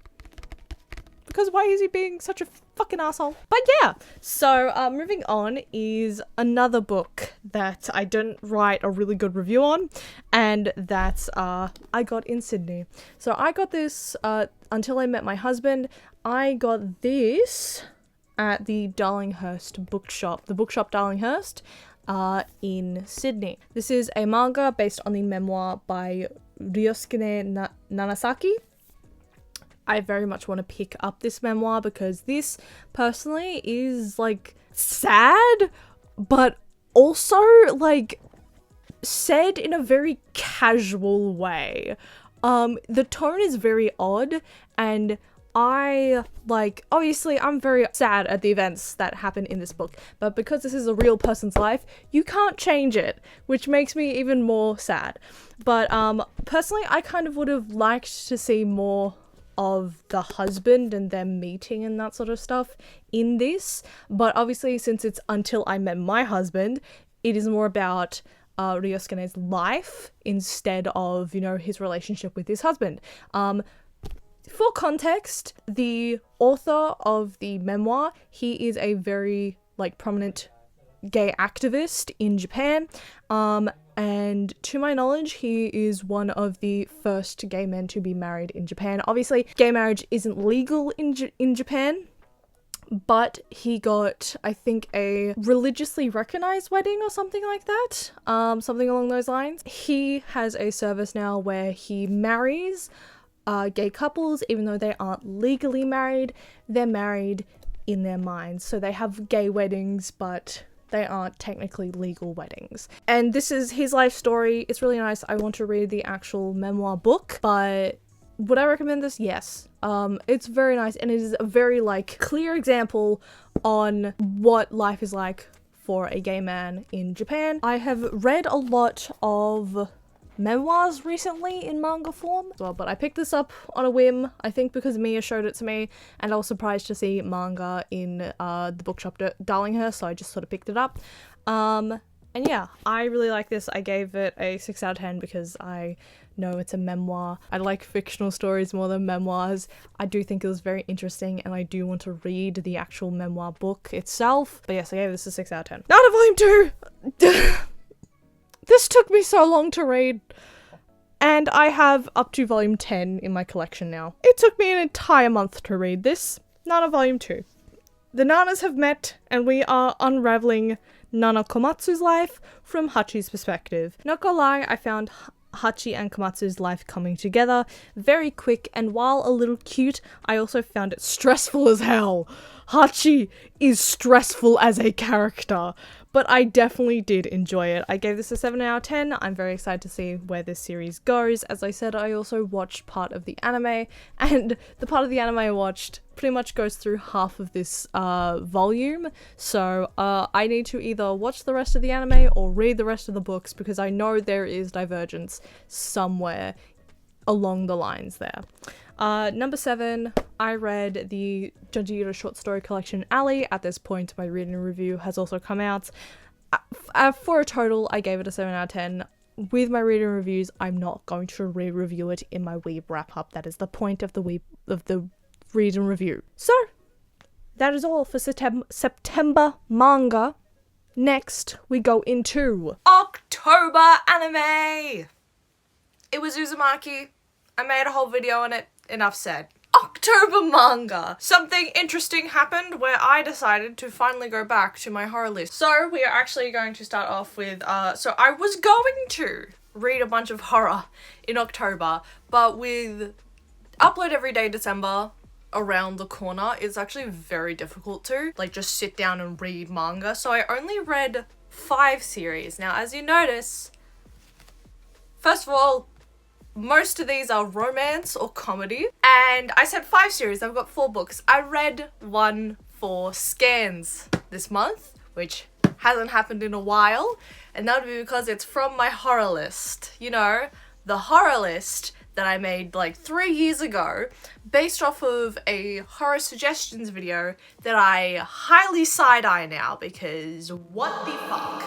Because why is he being such a fucking asshole? But yeah, so moving on is another book that I didn't write a really good review on, and that's I got in Sydney. So I got this Until I Met My Husband. I got this at the Darlinghurst bookshop, the bookshop Darlinghurst in Sydney. This is a manga based on the memoir by Ryosuke Nanasaki. I very much want to pick up this memoir because this personally is like sad, but also like said in a very casual way. The tone is very odd, and I like, obviously I'm very sad at the events that happen in this book, but because this is a real person's life, you can't change it, which makes me even more sad. But personally I kind of would have liked to see more of the husband and them meeting and that sort of stuff in this, but obviously since it's Until I Met My Husband, it is more about Ryosuke's life instead of, you know, his relationship with his husband. For context, the author of the memoir, he is a very like prominent gay activist in Japan, and to my knowledge he is one of the first gay men to be married in Japan. Obviously gay marriage isn't legal in Japan, but he got, I think, a religiously recognized wedding or something like that, something along those lines. He has a service now where he marries gay couples, even though they aren't legally married, they're married in their minds. So they have gay weddings, but they aren't technically legal weddings. And this is his life story. It's really nice. I want to read the actual memoir book, but would I recommend this? Yes. It's very nice, and it is a very like clear example on what life is like for a gay man in Japan. I have read a lot of memoirs recently in manga form as well, but I picked this up on a whim, I think because Mia showed it to me, and I was surprised to see manga in the bookshop Darlinghurst, so I just sort of picked it up. And yeah, I really like this. I gave it a 6 out of 10 because I know it's a memoir. I like fictional stories more than memoirs. I do think it was very interesting, and I do want to read the actual memoir book itself. But yes, I gave this a 6 out of 10. Now to volume 2! This took me so long to read, and I have up to volume 10 in my collection now. It took me an entire month to read this. Nana volume 2. The Nanas have met, and we are unraveling Nana Komatsu's life from Hachi's perspective. Not gonna lie, I found Hachi and Komatsu's life coming together very quick, and while a little cute, I also found it stressful as hell. Hachi is stressful as a character, but I definitely did enjoy it. I gave this a 7 out of 10. I'm very excited to see where this series goes. As I said, I also watched part of the anime, and the part of the anime I watched pretty much goes through half of this volume, so I need to either watch the rest of the anime or read the rest of the books, because I know there is divergence somewhere along the lines there. Number 7, I read the Junji Ito short story collection Alley. At this point, my reading review has also come out. For a total, I gave it a 7 out of 10. With my reading reviews, I'm not going to re-review it in my Weeb wrap-up. That is the point of the reading review. So, that is all for September manga. Next, we go into October anime! It was Uzumaki. I made a whole video on it. Enough said. October manga! Something interesting happened where I decided to finally go back to my horror list. So we are actually going to start off with, so I was going to read a bunch of horror in October, but with Upload Every Day December around the corner, it's actually very difficult to, like, just sit down and read manga. So I only read 5 series. Now, as you notice, first of all, most of these are romance or comedy. And I said 5 series, I've got 4 books. I read 1 for scans this month, which hasn't happened in a while, and that would be because it's from my horror list. You know, the horror list that I made like 3 years ago, based off of a horror suggestions video that I highly side-eye now, because what the fuck?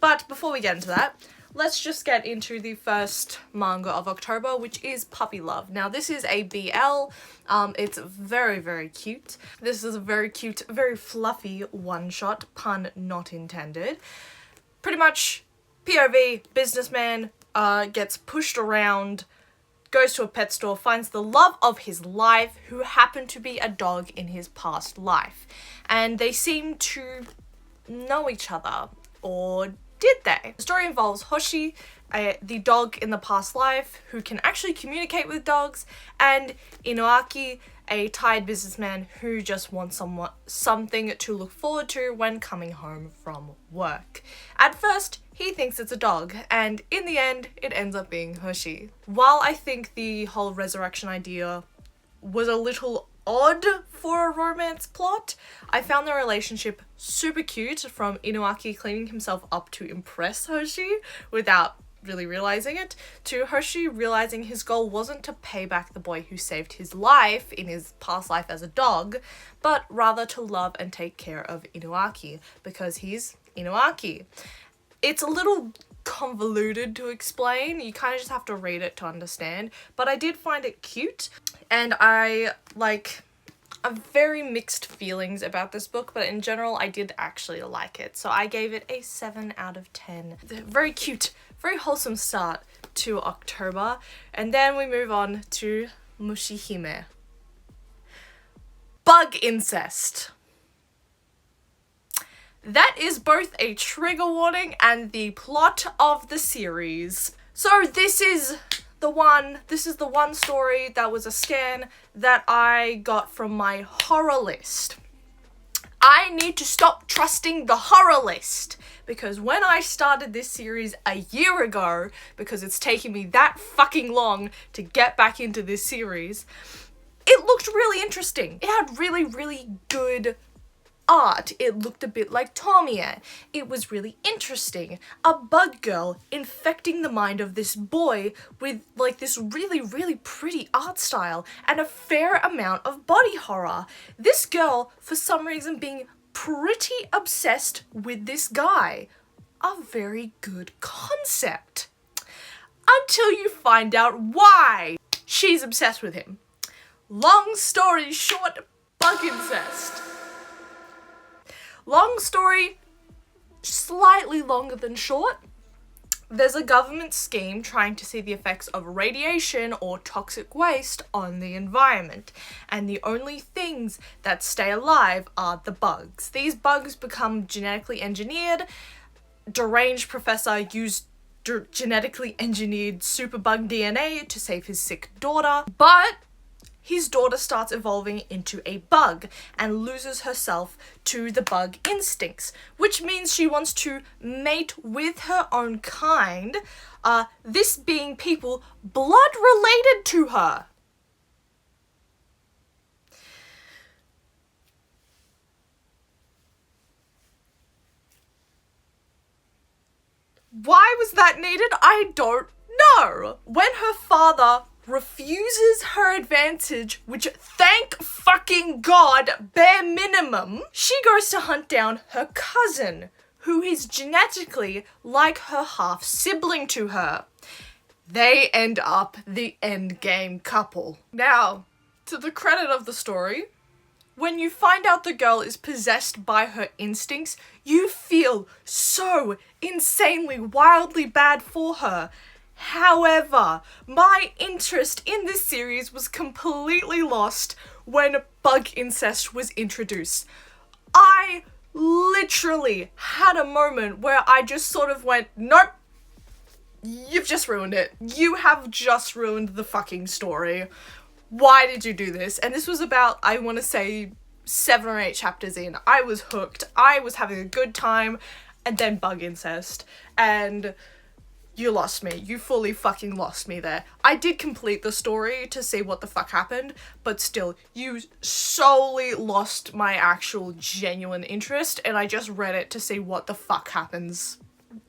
But before we get into that, let's just get into the first manga of October, which is Puppy Love. Now, this is a BL. It's very, very cute. This is a very cute, very fluffy one-shot, pun not intended. Pretty much, POV, businessman, gets pushed around, goes to a pet store, finds the love of his life, who happened to be a dog in his past life. And they seem to know each other, or did they? The story involves Hoshi, the dog in the past life, who can actually communicate with dogs, and Inoaki, a tired businessman who just wants something to look forward to when coming home from work. At first, he thinks it's a dog, and in the end, it ends up being Hoshi. While I think the whole resurrection idea was a little odd for a romance plot, I found the relationship super cute, from Inoaki cleaning himself up to impress Hoshi without really realizing it, to Hoshi realizing his goal wasn't to pay back the boy who saved his life in his past life as a dog, but rather to love and take care of Inoaki, because he's Inoaki. It's a little convoluted to explain, you kind of just have to read it to understand, but I did find it cute, and I have very mixed feelings about this book, but in general I did actually like it, so I gave it a 7 out of 10. Very cute, very wholesome start to October, and then we move on to Mushihime. Bug incest. That is both a trigger warning and the plot of the series. So this is the one story that was a scan that I got from my horror list. I need to stop trusting the horror list, because when I started this series a year ago, because it's taken me that fucking long to get back into this series, it looked really interesting. It had really, really good art. It looked a bit like Tomie. It was really interesting. A bug girl infecting the mind of this boy with like this really, really pretty art style and a fair amount of body horror. This girl, for some reason, being pretty obsessed with this guy. A very good concept. Until you find out why she's obsessed with him. Long story short, bug incest. Long story, slightly longer than short. There's a government scheme trying to see the effects of radiation or toxic waste on the environment, and the only things that stay alive are the bugs. These bugs become genetically engineered. Deranged professor used genetically engineered superbug DNA to save his sick daughter, but his daughter starts evolving into a bug and loses herself to the bug instincts, which means she wants to mate with her own kind, this being people blood related to her. Why was that needed? I don't know. When her father refuses her advantage, which thank fucking God, bare minimum, she goes to hunt down her cousin, who is genetically like her half-sibling to her. They end up the endgame couple. Now, to the credit of the story, when you find out the girl is possessed by her instincts, you feel so insanely, wildly bad for her. However, my interest in this series was completely lost when bug incest was introduced. I literally had a moment where I just sort of went, nope, you've just ruined it. You have just ruined the fucking story. Why did you do this? And this was about, I want to say, 7 or 8 chapters in. I was hooked. I was having a good time, and then bug incest. And you lost me. You fully fucking lost me there. I did complete the story to see what the fuck happened, but still, you solely lost my actual genuine interest, and I just read it to see what the fuck happens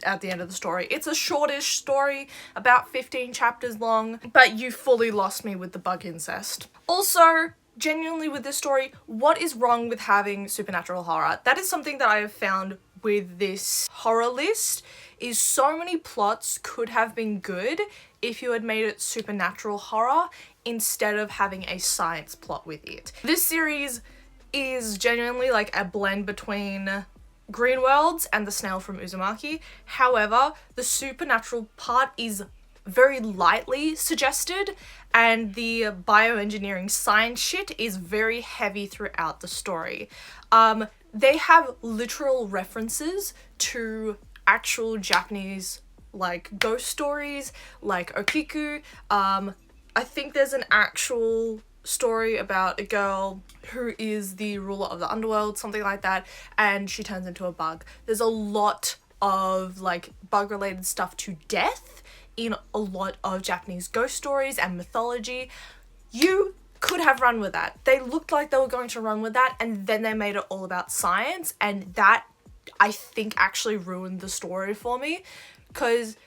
at the end of the story. It's a shortish story, about 15 chapters long, but you fully lost me with the bug incest. Also, genuinely with this story, what is wrong with having supernatural horror? That is something that I have found with this horror list, is so many plots could have been good if you had made it supernatural horror instead of having a science plot with it. This series is genuinely like a blend between Green Worlds and The Snail from Uzumaki. However, the supernatural part is very lightly suggested, and the bioengineering science shit is very heavy throughout the story. They have literal references to actual Japanese like ghost stories, like Okiku. I think there's an actual story about a girl who is the ruler of the underworld, something like that, and she turns into a bug. There's a lot of like bug related stuff to death in a lot of Japanese ghost stories and mythology. You could have run with that. They looked like they were going to run with that, and then they made it all about science, and that I think actually ruined the story for me, because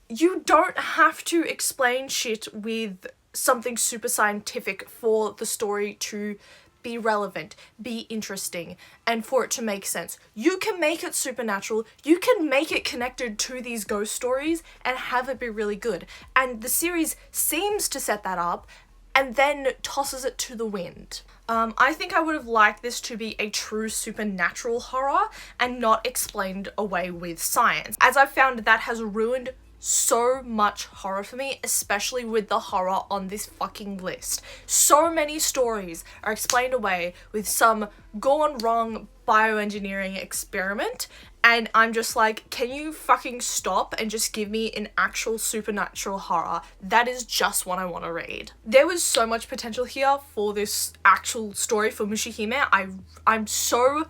you don't have to explain shit with something super scientific for the story to be relevant, be interesting, and for it to make sense. You can make it supernatural, you can make it connected to these ghost stories and have it be really good. And the series seems to set that up and then tosses it to the wind. I think I would have liked this to be a true supernatural horror and not explained away with science, as I've found that has ruined so much horror for me, especially with the horror on this fucking list. So many stories are explained away with some gone wrong bioengineering experiment, and I'm just like, can you fucking stop and just give me an actual supernatural horror? That is just what I want to read. There was so much potential here for this actual story for Mushihime. I'm so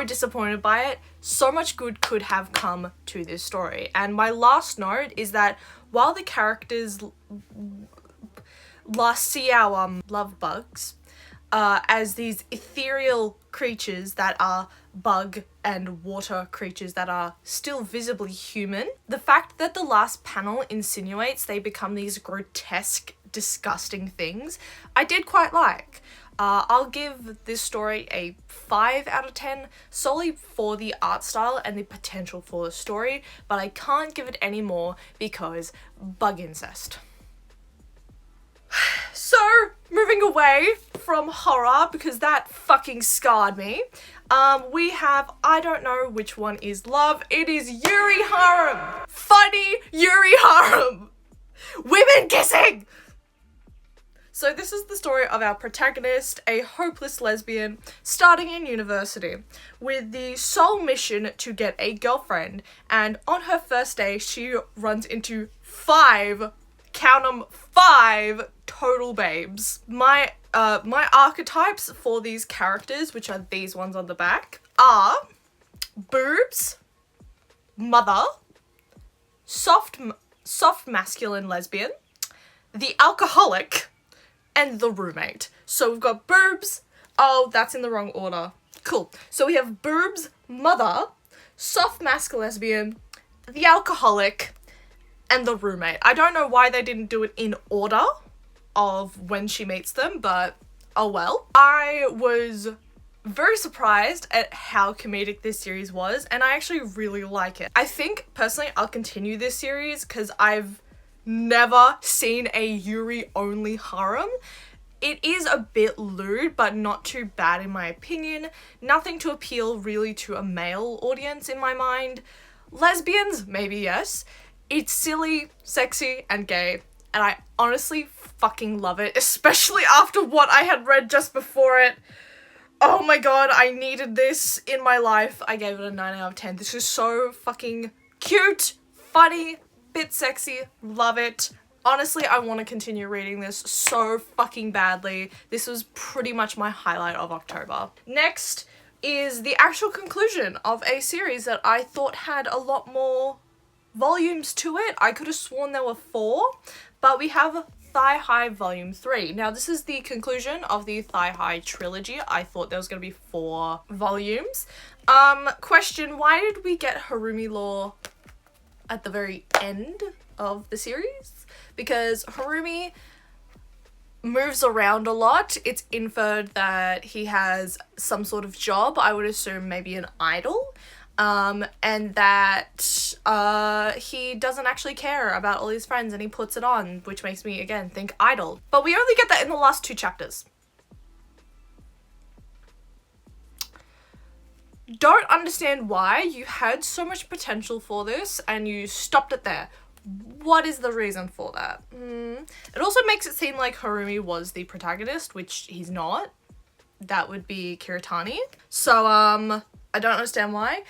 disappointed by it. So much good could have come to this story. And my last note is that while the characters see our love bugs as these ethereal creatures that are bug and water creatures that are still visibly human, the fact that the last panel insinuates they become these grotesque, disgusting things, I did quite like. I'll give this story a 5 out of 10 solely for the art style and the potential for the story, but I can't give it any more because bug incest. So, moving away from horror, because that fucking scarred me, we have, I don't know which one is love, it is Yuri Harem! Funny Yuri Harem! Women kissing! So this is the story of our protagonist, a hopeless lesbian starting in university with the sole mission to get a girlfriend, and on her first day she runs into 5, count 'em, 5 total babes. My archetypes for these characters, which are these ones on the back, are boobs, mother, soft masculine lesbian, the alcoholic, and the roommate. So we've got boobs. Oh, that's in the wrong order. Cool. So we have boobs, mother, soft masculine lesbian, the alcoholic, and the roommate. I don't know why they didn't do it in order of when she meets them, but oh well. I was very surprised at how comedic this series was, and I actually really like it. I think, personally, I'll continue this series because I've never seen a Yuri only harem. It is a bit lewd, but not too bad in my opinion. Nothing to appeal really to a male audience in my mind. Lesbians, maybe yes. It's silly, sexy, and gay, and I honestly fucking love it, especially after what I had read just before it. Oh my god, I needed this in my life. I gave it a 9 out of 10. This is so fucking cute, funny, bit sexy, love it. Honestly, I want to continue reading this so fucking badly. This was pretty much my highlight of October. Next is the actual conclusion of a series that I thought had a lot more volumes to it. I could have sworn there were 4, but we have Thigh High Volume 3. Now, this is the conclusion of the Thigh High trilogy. I thought there was going to be 4 volumes. Question, why did we get Harumi lore at the very end of the series? Because Harumi moves around a lot. It's inferred that he has some sort of job, I would assume maybe an idol, and that he doesn't actually care about all his friends and he puts it on, which makes me again think idol. But we only get that in the last 2 chapters. Don't understand why you had so much potential for this and you stopped it there. What is the reason for that? It also makes it seem like Harumi was the protagonist, which he's not. That would be Kiritani. So, I don't understand why.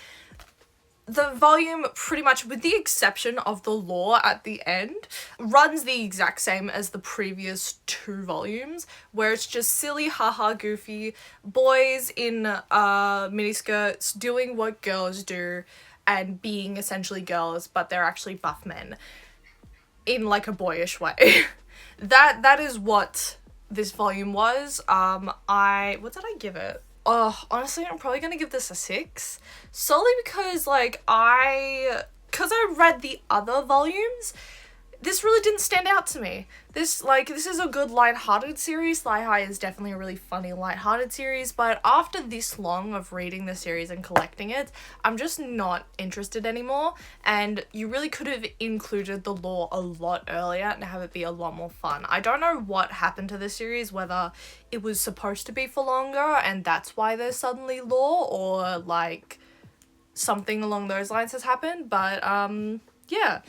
The volume, pretty much with the exception of the lore at the end, runs the exact same as the previous 2 volumes, where it's just silly, haha, goofy boys in miniskirts doing what girls do and being essentially girls, but they're actually buff men in like a boyish way. That is what this volume was. What did I give it? Oh, honestly, I'm probably gonna give this a 6, solely because like I read the other volumes, this really didn't stand out to me. This is a good lighthearted series. Thigh High is definitely a really funny lighthearted series, but after this long of reading the series and collecting it, I'm just not interested anymore, and you really could have included the lore a lot earlier and have it be a lot more fun. I don't know what happened to the series, whether it was supposed to be for longer and that's why there's suddenly lore, or like something along those lines has happened, but yeah.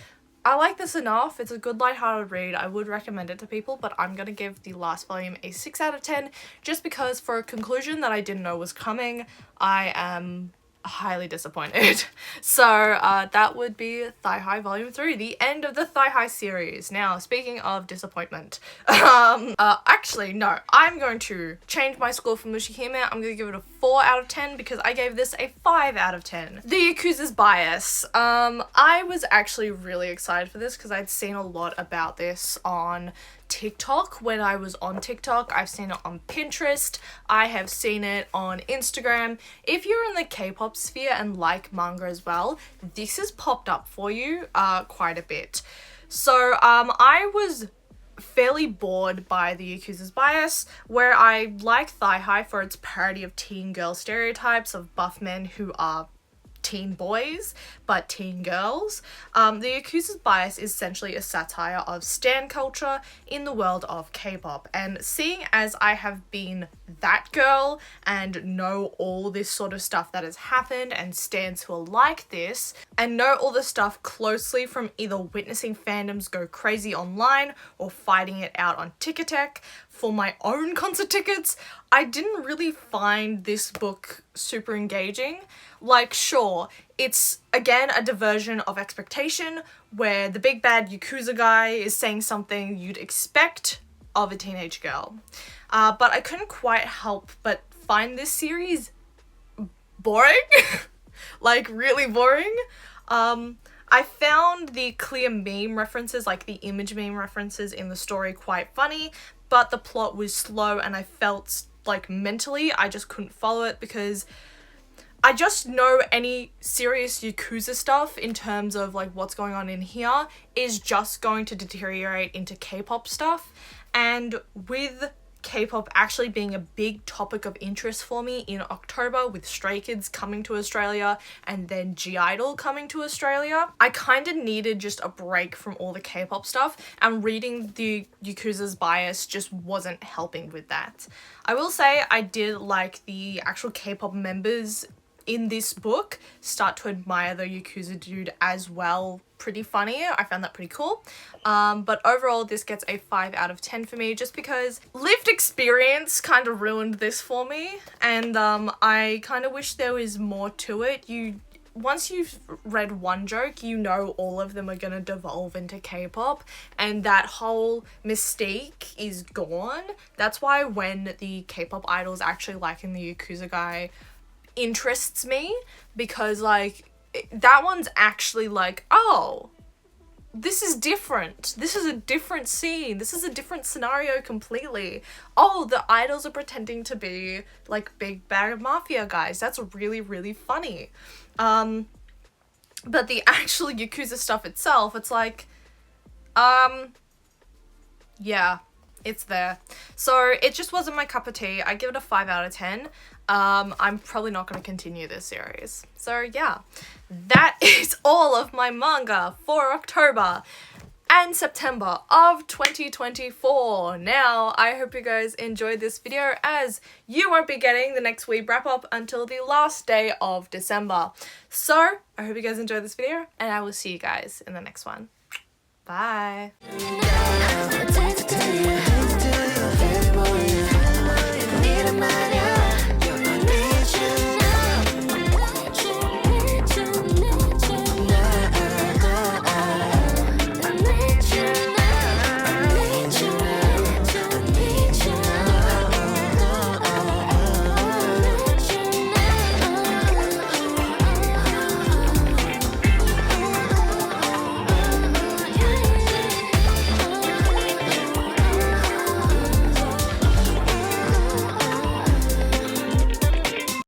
I like this enough. It's a good lighthearted read. I would recommend it to people, but I'm gonna give the last volume a 6 out of 10 just because for a conclusion that I didn't know was coming, I am highly disappointed. So that would be Thigh High Volume 3, the end of the Thigh High series. Now, speaking of disappointment, actually, no, I'm going to change my score for Mushihime. I'm going to give it a 4 out of 10 because I gave this a 5 out of 10. The Yakuza's Bias. I was actually really excited for this because I'd seen a lot about this on TikTok when I was on TikTok. I've seen it on Pinterest. I have seen it on Instagram. If you're in the K-pop sphere and like manga as well, this has popped up for you quite a bit. So I was fairly bored by the Yakuza's Bias, where I like Thigh High for its parody of teen girl stereotypes of buff men who are teen boys but teen girls. The Yakuza's Bias is essentially a satire of stan culture in the world of K-pop, and seeing as I have been that girl and know all this sort of stuff that has happened and stans who are like this, and know all the stuff closely from either witnessing fandoms go crazy online or fighting it out on Ticketek for my own concert tickets, I didn't really find this book super engaging. Like, sure, it's again a diversion of expectation where the big bad Yakuza guy is saying something you'd expect of a teenage girl. But I couldn't quite help but find this series boring. Like, really boring. I found the clear meme references, like the image meme references in the story, quite funny, but the plot was slow and I felt like mentally I just couldn't follow it because I just know any serious Yakuza stuff in terms of like what's going on in here is just going to deteriorate into K-pop stuff, and with K-pop actually being a big topic of interest for me in October with Stray Kids coming to Australia and then G-Idol coming to Australia, I kind of needed just a break from all the K-pop stuff, and reading the Yakuza's Bias just wasn't helping with that. I will say I did like the actual K-pop members in this book start to admire the Yakuza dude as well. Pretty funny. I found that pretty cool. But overall, this gets a 5 out of 10 for me just because lived experience kind of ruined this for me, and I kind of wish there was more to it. Once you've read one joke, you know all of them are gonna devolve into K-pop, and that whole mystique is gone. That's why when the K-pop idols actually liking the Yakuza guy interests me, because like that one's actually like, oh, this is different. This is a different scene. This is a different scenario completely. Oh, the idols are pretending to be like big bad mafia guys. That's really, really funny. But the actual Yakuza stuff itself, it's like, yeah, it's there. So it just wasn't my cup of tea. I give it a 5 out of 10. I'm probably not going to continue this series. So yeah, that is all of my manga for October and September of 2024. Now, I hope you guys enjoyed this video, as you won't be getting the next Weeb wrap up until the last day of December. So, I hope you guys enjoyed this video, and I will see you guys in the next one. Bye.